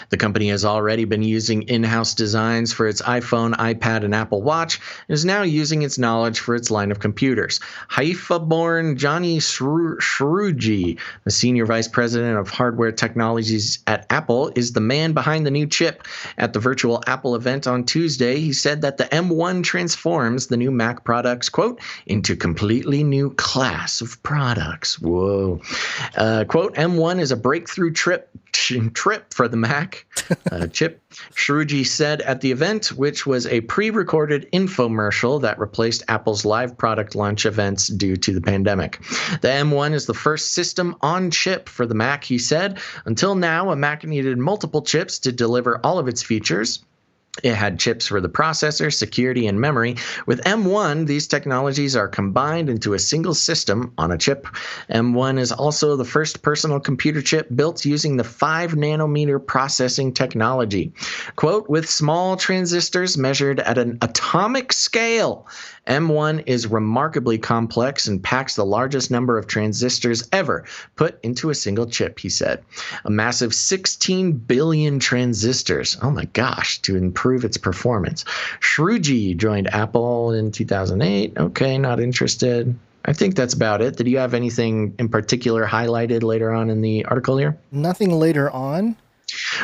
The company has already been using in-house designs for its iPhone, iPad, and Apple Watch, and is now using its knowledge for its line of computers. Haifa-born Johnny Shruji, the senior vice president of hardware technologies at Apple, is the man behind the new chip. At the virtual Apple event on Tuesday, he said that the M1 transforms the new Mac products, quote, into completely new class of products. Whoa. Quote, M1 is a breakthrough trip for the Mac chip, Shruji said at the event, which was a pre-recorded infomercial that replaced Apple's live product launch events due to the pandemic. The M1 is the first system on chip for the Mac, he said. Until now, a Mac needed multiple chips to deliver all of its features. It had chips for the processor, security, and memory. With M1, these technologies are combined into a single system on a chip. M1 is also the first personal computer chip built using the 5-nanometer processing technology. Quote, with small transistors measured at an atomic scale, M1 is remarkably complex and packs the largest number of transistors ever put into a single chip, he said. A massive 16 billion transistors. Oh my gosh, to improve its performance. Shruji joined Apple in 2008. Okay, not interested. I think that's about it. Did you have anything in particular highlighted later on in the article here? Nothing later on.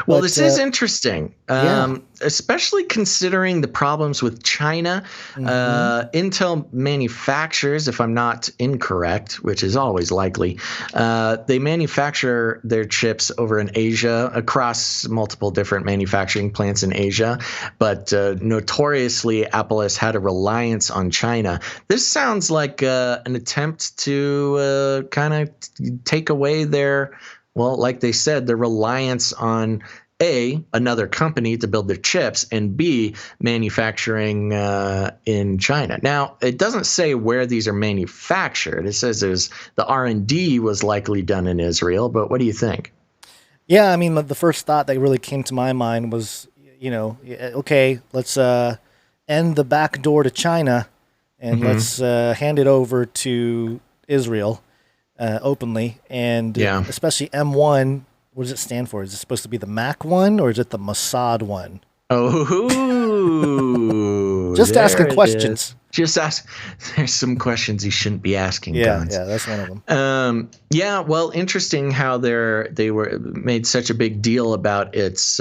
Well, this is interesting, especially considering the problems with China. Intel manufactures, if I'm not incorrect, which is always likely, they manufacture their chips over in Asia across multiple different manufacturing plants in Asia. But notoriously, Apple has had a reliance on China. This sounds like an attempt to kind of take away their, well, like they said, their reliance on A, another company to build their chips, and B, manufacturing in China. Now, it doesn't say where these are manufactured. It says the R&D was likely done in Israel, but what do you think? Yeah, I mean, the first thought that really came to my mind was, okay, let's end the back door to China and let's hand it over to Israel. Openly, and especially M1, what does it stand for? Is it supposed to be the Mac one, or is it the Mossad one? Oh, just asking questions. Just ask. There's some questions you shouldn't be asking. Yeah, that's one of them. Well, interesting how they were made such a big deal about its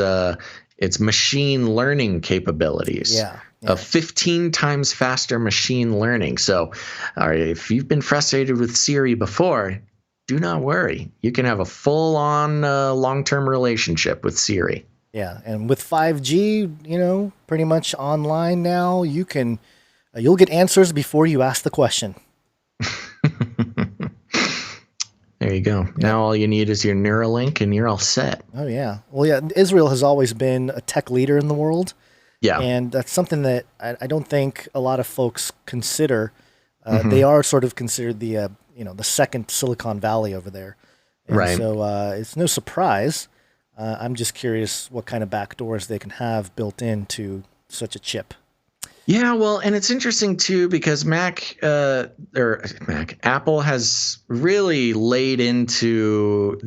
machine learning capabilities. Yeah. Of 15 times faster machine learning. So, all right, if you've been frustrated with Siri before, do not worry. You can have a full-on long-term relationship with Siri. Yeah, and with 5G, pretty much online now, you'll get answers before you ask the question. There you go. Now all you need is your Neuralink and you're all set. Oh, yeah. Well, yeah, Israel has always been a tech leader in the world. Yeah. And that's something that I don't think a lot of folks consider. They are sort of considered the second Silicon Valley over there. And right. So it's no surprise. I'm just curious what kind of backdoors they can have built into such a chip. Yeah, well, and it's interesting too because Apple has really laid into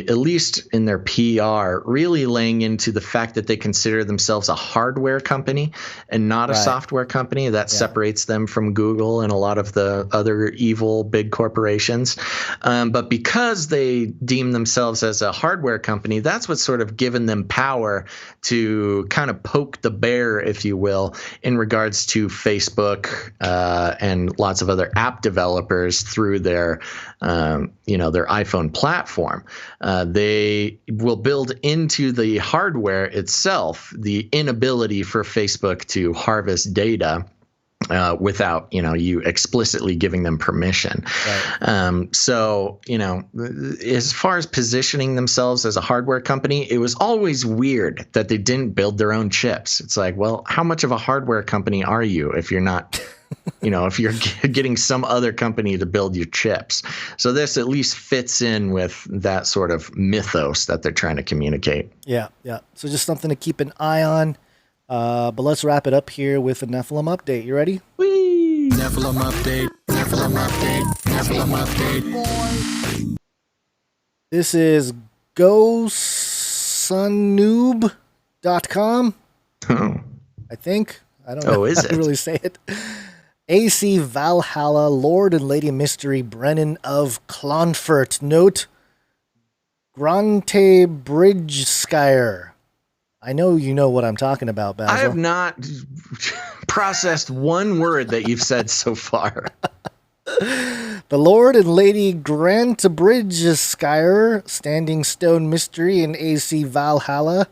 at least in their PR, really laying into the fact that they consider themselves a hardware company and not a software company. That separates them from Google and a lot of the other evil big corporations. But because they deem themselves as a hardware company, that's what's sort of given them power to kind of poke the bear, if you will, in regards to Facebook and lots of other app developers through their iPhone platform. They will build into the hardware itself the inability for Facebook to harvest data without you explicitly giving them permission. Right. So as far as positioning themselves as a hardware company, it was always weird that they didn't build their own chips. It's like, well, how much of a hardware company are you if you're not if you're getting some other company to build your chips? So this at least fits in with that sort of mythos that they're trying to communicate. Yeah. So just something to keep an eye on. But let's wrap it up here with a Nephilim update. You ready? Whee! Nephilim update. This is gosunoob.com. Oh. I think. I don't know is how to really say it. AC Valhalla, Lord and Lady Mystery Brennan of Clonfert. Note, Grante Bridge Skyer. I know you know what I'm talking about, Basil. I have not processed one word that you've said so far. The Lord and Lady Grant Bridge Skyer, Standing Stone Mystery in AC Valhalla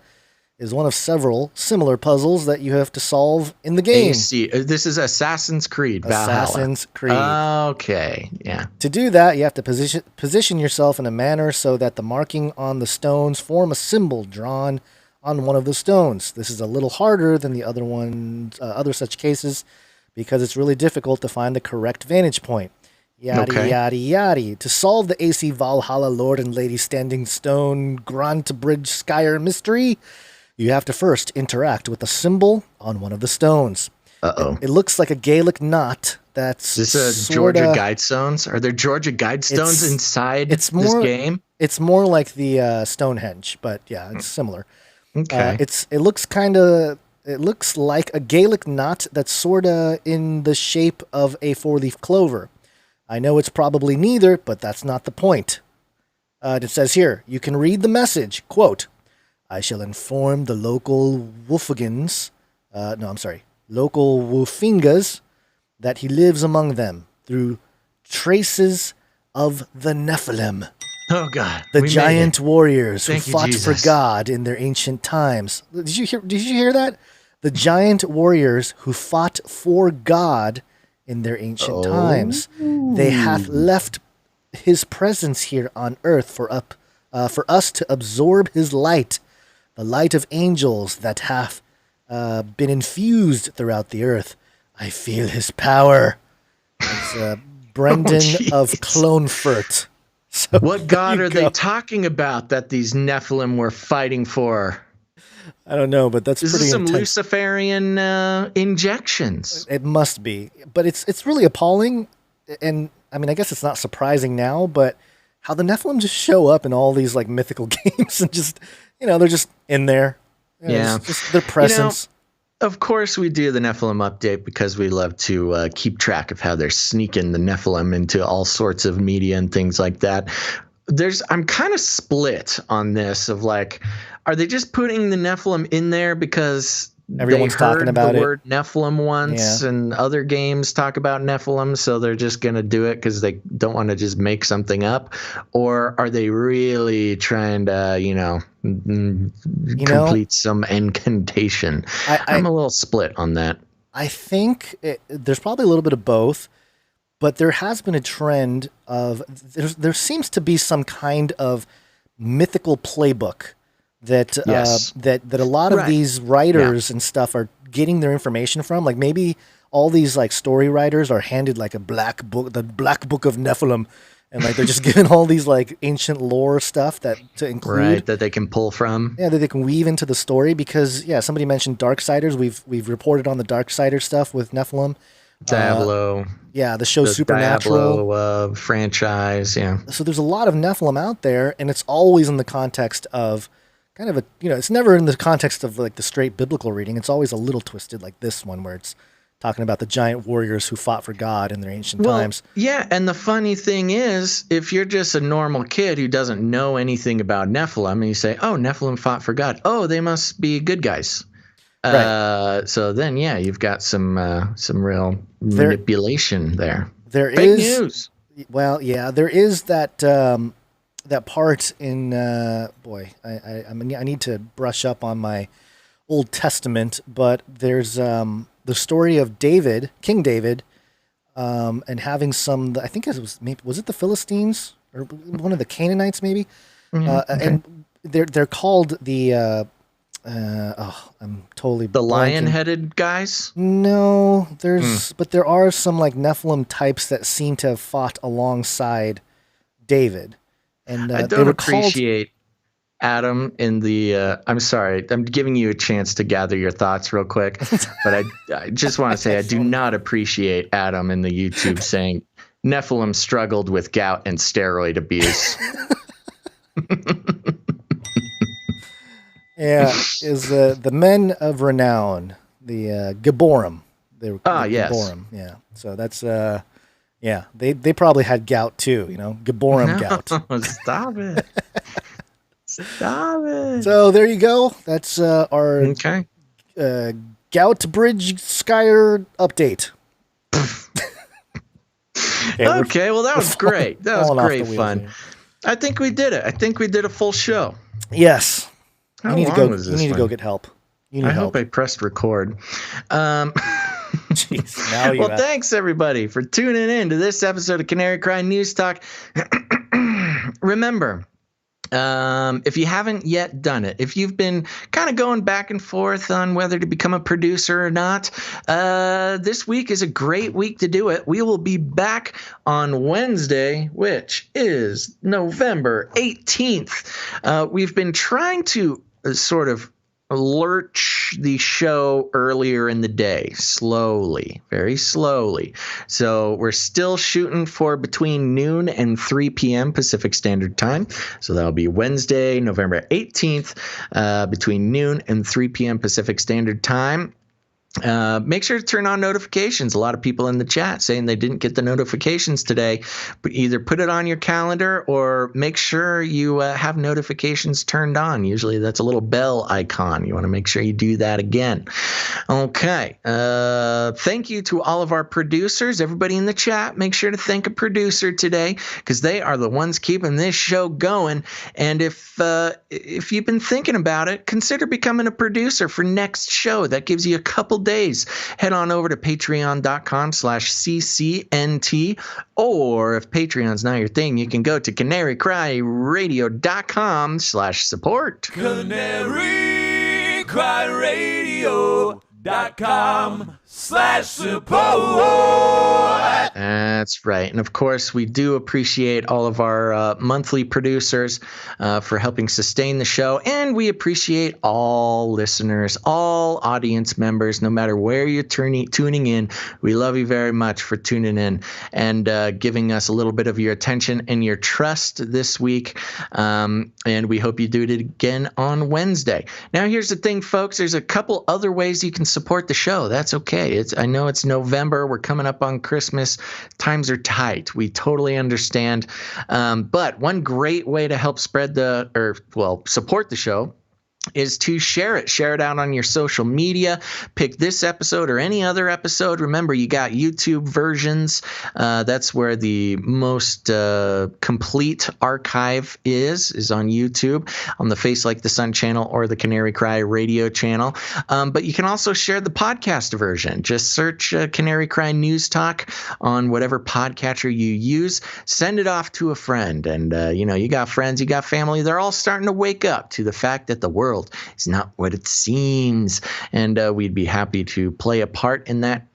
is one of several similar puzzles that you have to solve in the game. AC. This is Assassin's Creed Valhalla. Assassin's Creed. Okay, yeah. To do that, you have to position yourself in a manner so that the marking on the stones form a symbol drawn on one of the stones. This is a little harder than the other such cases because it's really difficult to find the correct vantage point. Yada. To solve the AC Valhalla Lord and Lady Standing Stone Grant Bridge Skyer mystery, you have to first interact with the symbol on one of the stones. Uh-oh. It looks like a Gaelic knot that's Is this Georgia Guidestones? Are there Georgia Guidestones inside this game? It's more like the Stonehenge, but yeah, it's similar. Okay. It looks like a Gaelic knot that's sorta in the shape of a four-leaf clover. I know it's probably neither, but that's not the point. It says here, you can read the message, quote, I shall inform the local Wolfingas that he lives among them through traces of the Nephilim. Oh, God. The giant warriors who fought Jesus. for God in their ancient times. Did you hear that? The giant warriors who fought for God in their ancient times. They hath left his presence here on earth for us to absorb his light, the light of angels that hath been infused throughout the earth. I feel his power. It's Brendan of Clonfert. So what God are they talking about that these Nephilim were fighting for? I don't know, but that's this pretty is some intense. Luciferian injections. It must be, but it's really appalling. And I mean, I guess it's not surprising now, but how the Nephilim just show up in all these like mythical games and just they're just in there. Yeah, just their presence. Of course, we do the Nephilim update because we love to keep track of how they're sneaking the Nephilim into all sorts of media and things like that. I'm kind of split on this of like, are they just putting the Nephilim in there because everyone's they talking heard about the it. word Nephilim once and other games talk about Nephilim, so they're just going to do it because they don't want to just make something up? Or are they really trying to, complete some incantation? I'm a little split on that. I think there's probably a little bit of both, But there has been a trend of there seems to be some kind of mythical playbook that that a lot of these writers and stuff are getting their information from. Like maybe all these like story writers are handed like a black book, the Black Book of Nephilim, and like they're just given all these like ancient lore stuff that to include that they can pull from. Yeah, that they can weave into the story because somebody mentioned Darksiders. We've reported on the Darksider stuff with Nephilim. Diablo. The show Supernatural. Diablo franchise, So there's a lot of Nephilim out there, and it's always in the context of kind of it's never in the context of like the straight biblical reading. It's always a little twisted like this one where it's talking about the giant warriors who fought for God in their ancient times. Yeah, and the funny thing is, if you're just a normal kid who doesn't know anything about Nephilim, and you say, oh, Nephilim fought for God. Oh, they must be good guys. Right. So then, you've got some real manipulation there. There Fake is news. Well, there is that that part in I need to brush up on my Old Testament, but there's the story of David, King David, and having some. I think it was it the Philistines or one of the Canaanites maybe, and they're called the. I'm totally the lion-headed guys. No, but there are some like Nephilim types that seem to have fought alongside David, and I don't appreciate Adam in the. I'm sorry, I'm giving you a chance to gather your thoughts real quick, but I just want to say I do not appreciate Adam in the YouTube saying Nephilim struggled with gout and steroid abuse. Is the men of renown, the Gibborim. They were yes. Gibborim, yeah. So that's they probably had gout too, Gibborim gout. Stop it. Stop it. So there you go. That's our gout bridge skier update. Okay, well that was great. That was great fun. I think we did it. I think we did a full show. Yes. How you long was this need one? to go get help. I hope I pressed record. Jeez, now you well, thanks everybody for tuning in to this episode of Canary Cry News Talk. Remember, if you haven't yet done it, if you've been kind of going back and forth on whether to become a producer or not, this week is a great week to do it. We will be back on Wednesday, which is November 18th. We've been trying to sort of lurch the show earlier in the day, slowly, very slowly. So we're still shooting for between noon and 3 p.m. Pacific Standard Time. So that'll be Wednesday, November 18th, between noon and 3 p.m. Pacific Standard Time. Make sure to turn on notifications. A lot of people in the chat saying they didn't get the notifications today, but either put it on your calendar or make sure you have notifications turned on. Usually that's a little bell icon. You want to make sure you do that again. Okay. Thank you to all of our producers. Everybody in the chat, make sure to thank a producer today because they are the ones keeping this show going. And if you've been thinking about it, consider becoming a producer for next show. That gives you a couple days. Head on over to patreon.com/CCNT, or if Patreon's not your thing, you can go to canarycryradio.com/support. canarycryradio.com/support. That's right. And of course, we do appreciate all of our monthly producers for helping sustain the show. And we appreciate all listeners, all audience members, no matter where you're tuning in. We love you very much for tuning in and giving us a little bit of your attention and your trust this week. And we hope you do it again on Wednesday. Now, here's the thing, folks. There's a couple other ways you can support the show. That's okay. I know it's November. We're coming up on Christmas. Times are tight. We totally understand. But one great way to help support the show is to share it. Share it out on your social media. Pick this episode or any other episode. Remember, you got YouTube versions. That's where the most complete archive is on YouTube, on the Face Like the Sun channel or the Canary Cry radio channel. But you can also share the podcast version. Just search Canary Cry News Talk on whatever podcatcher you use. Send it off to a friend. And, you got friends, you got family. They're all starting to wake up to the fact that the world is not what it seems, and we'd be happy to play a part in that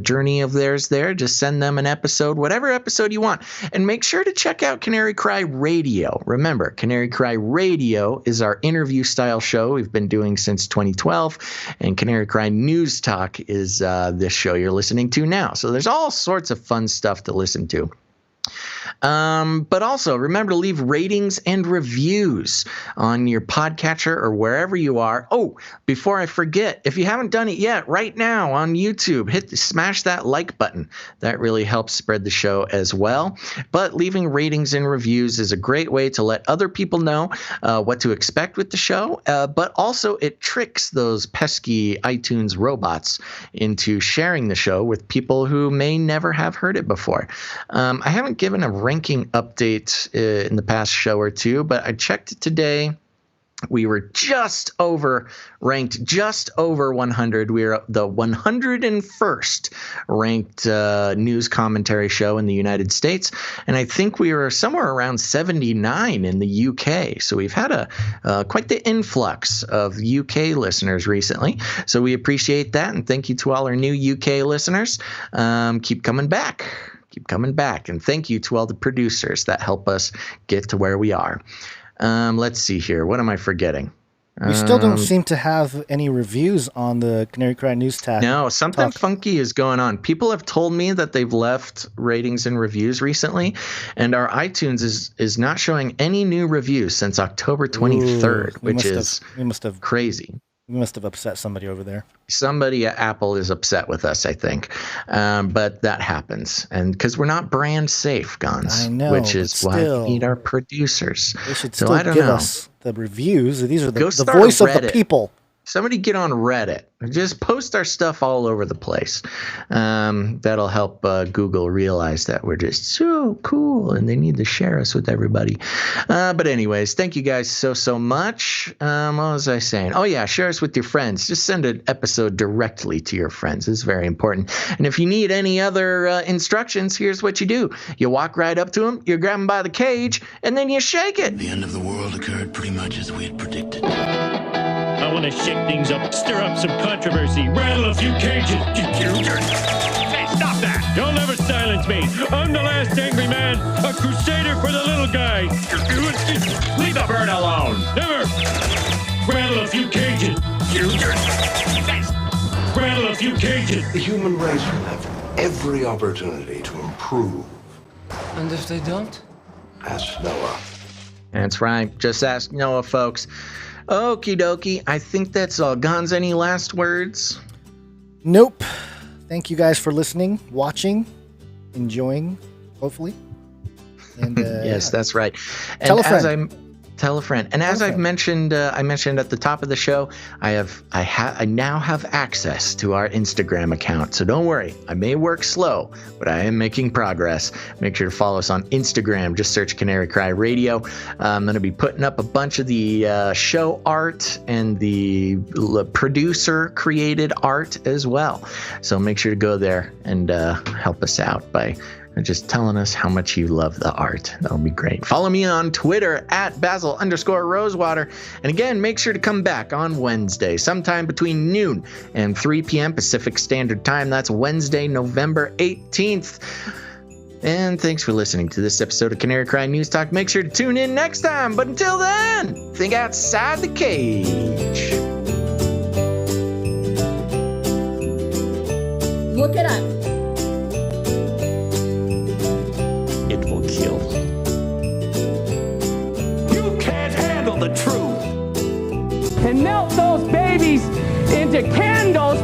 journey of theirs there. Just send them an episode, whatever episode you want, and make sure to check out Canary Cry Radio. Remember, Canary Cry Radio is our interview style show we've been doing since 2012, and Canary Cry News Talk is this show you're listening to now. So there's all sorts of fun stuff to listen to. But also remember to leave ratings and reviews on your podcatcher or wherever you are. Oh, before I forget, if you haven't done it yet, right now on YouTube, smash that like button. That really helps spread the show as well. But leaving ratings and reviews is a great way to let other people know what to expect with the show. But also it tricks those pesky iTunes robots into sharing the show with people who may never have heard it before. I haven't given a ranking update in the past show or two, but I checked it today. We were ranked just over 100. We are the 101st ranked news commentary show in the United States, and I think we were somewhere around 79 in the UK. So we've had quite the influx of UK listeners recently. So we appreciate that, and thank you to all our new UK listeners. Keep coming back. Keep coming back. And thank you to all the producers that help us get to where we are. Let's see here. What am I forgetting? We still don't seem to have any reviews on the Canary Cry News Talk. No, something funky is going on. People have told me that they've left ratings and reviews recently, and our iTunes is not showing any new reviews since October 23rd, which is crazy. We must have upset somebody over there. Somebody at Apple is upset with us, I think. But that happens. And because we're not brand safe, Guns. I know. Which is why we need our producers. They should still give us the reviews. These are the voice of the people. Somebody get on Reddit. Just post our stuff all over the place. That'll help Google realize that we're just so cool and they need to share us with everybody. But anyways, thank you guys so much. What was I saying? Oh, yeah, share us with your friends. Just send an episode directly to your friends. It's very important. And if you need any other instructions, here's what you do. You walk right up to them, you grab them by the cage, and then you shake it. The end of the world occurred pretty much as we had predicted. I want to shake things up, stir up some controversy, rattle a few cages. Hey, stop that! Don't ever silence me. I'm the last angry man, a crusader for the little guy. Leave the bird alone. Never. Rattle a few cages. Rattle a few cages. The human race will have every opportunity to improve. And if they don't? Ask Noah. That's right. Just ask Noah, folks. Okie dokie. I think that's all. Guns, any last words? Nope. Thank you guys for listening, watching, enjoying, hopefully. And yes, that's right. And tell a friend. Tell a friend. And as I've mentioned, I mentioned at the top of the show, I now have access to our Instagram account. So don't worry, I may work slow, but I am making progress. Make sure to follow us on Instagram. Just search Canary Cry Radio. I'm going to be putting up a bunch of the show art and the producer created art as well. So make sure to go there and help us out by just telling us how much you love the art. That'll be great. Follow me on Twitter at Basil_Rosewater. And again, make sure to come back on Wednesday, sometime between noon and 3 p.m. Pacific Standard Time. That's Wednesday, November 18th. And thanks for listening to this episode of Canary Cry News Talk. Make sure to tune in next time. But until then, think outside the cage. Look it up. It will kill. You can't handle the truth. And melt those babies into candles.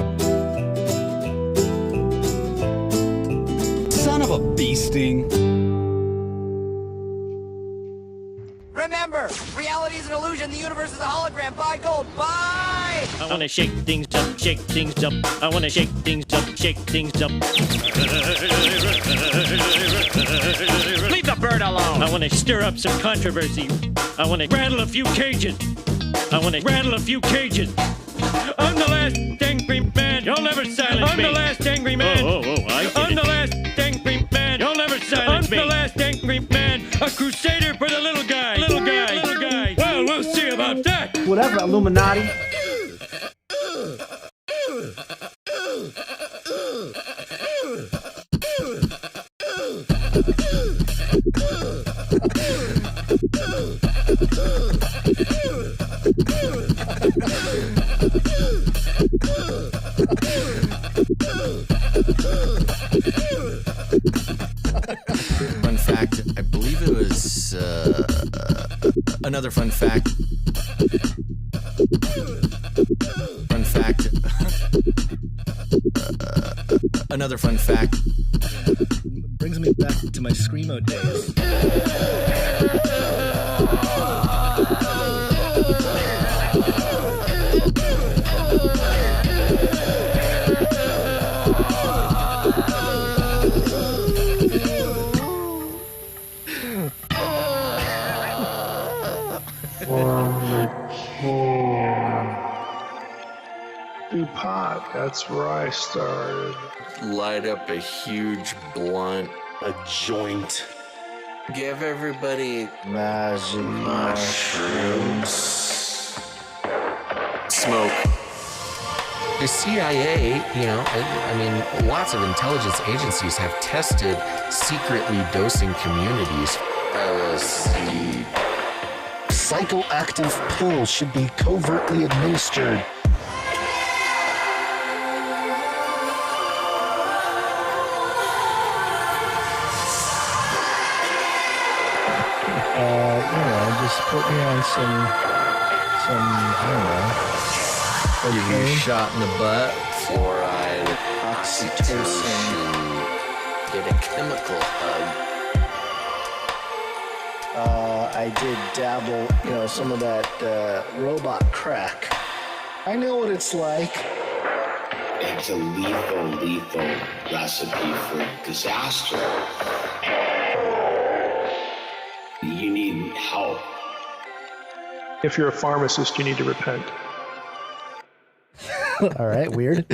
Son of a bee sting. Remember, reality is an illusion. and the universe is a hologram. Bye, gold. Bye! I want to shake things up, shake things up. I want to shake things up, shake things up. Leave the bird alone. I want to stir up some controversy. I want to rattle a few cages. I want to rattle a few cages. I'm the last angry man. You'll never silence me. I'm the last angry man. I'm the last angry man. You'll never silence me. I'm the last angry man. A crusader for the little guy. Little guy. Little guy. Well, we'll see about that. Whatever, Illuminati. Fun fact, I believe it was another fun fact. Fun fact. Another fun fact. Brings me back to my Screamo days. DuPont, that's where I started. Light up a huge blunt. A joint. Give everybody magic mushrooms. Smoke. The CIA, I mean, lots of intelligence agencies have tested secretly dosing communities. LSD. Psychoactive pills should be covertly administered. Just put me on some, I don't know. Give you a shot in the butt, fluoride, oxytocin, get a chemical hug. I did dabble, some of that robot crack. I know what it's like. It's a lethal recipe for disaster. You need help. If you're a pharmacist, you need to repent. All right, weird.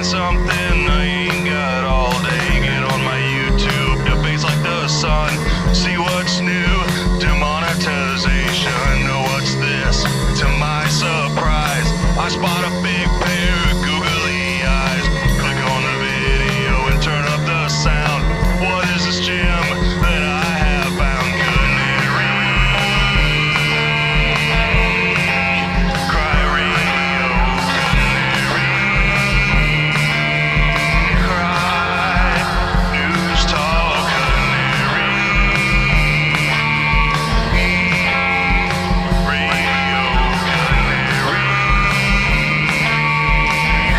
find something I ain't got all day. Get on my YouTube, debates like the sun. See what's new, demonetization. Know what's this? To my surprise, I spot a big pair of googly eyes. Click on the video and turn up the sound. What is this gem that I have found? Canary, cry radio, canary, cry, news talk, canary, radio, canary, cry,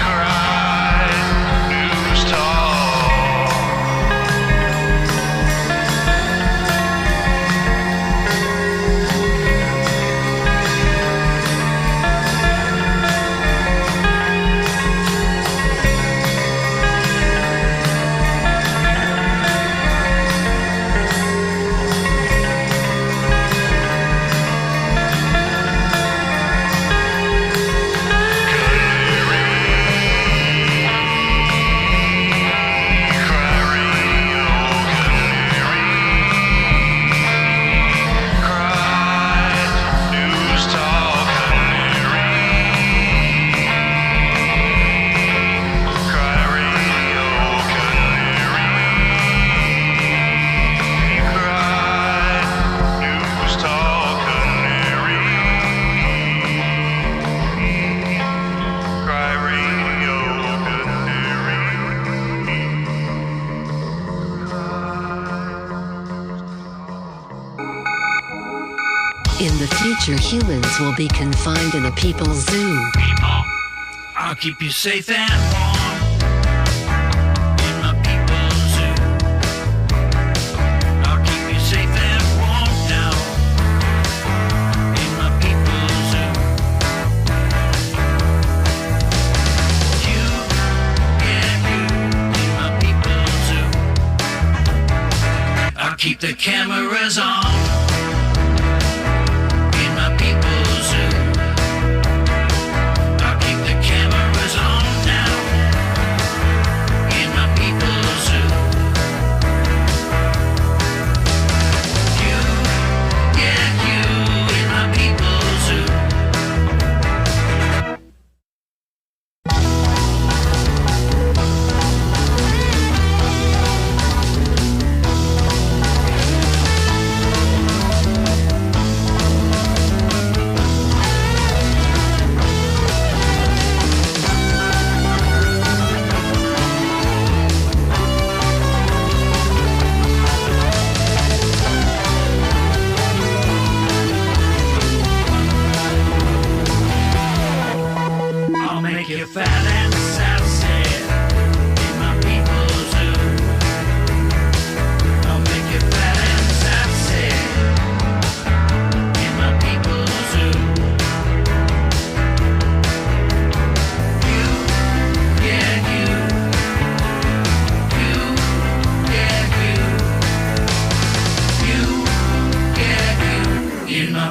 news talk. In the future, humans will be confined in a people's zoo. I'll keep you safe and warm in my people's zoo. I'll keep you safe and warm now in my people's zoo. You, yeah, you in my people's zoo. I'll keep the cameras on.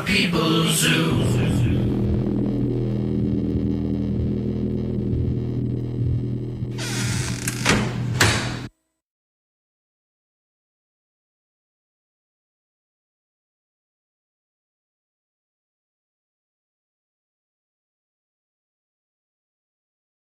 People's zoo.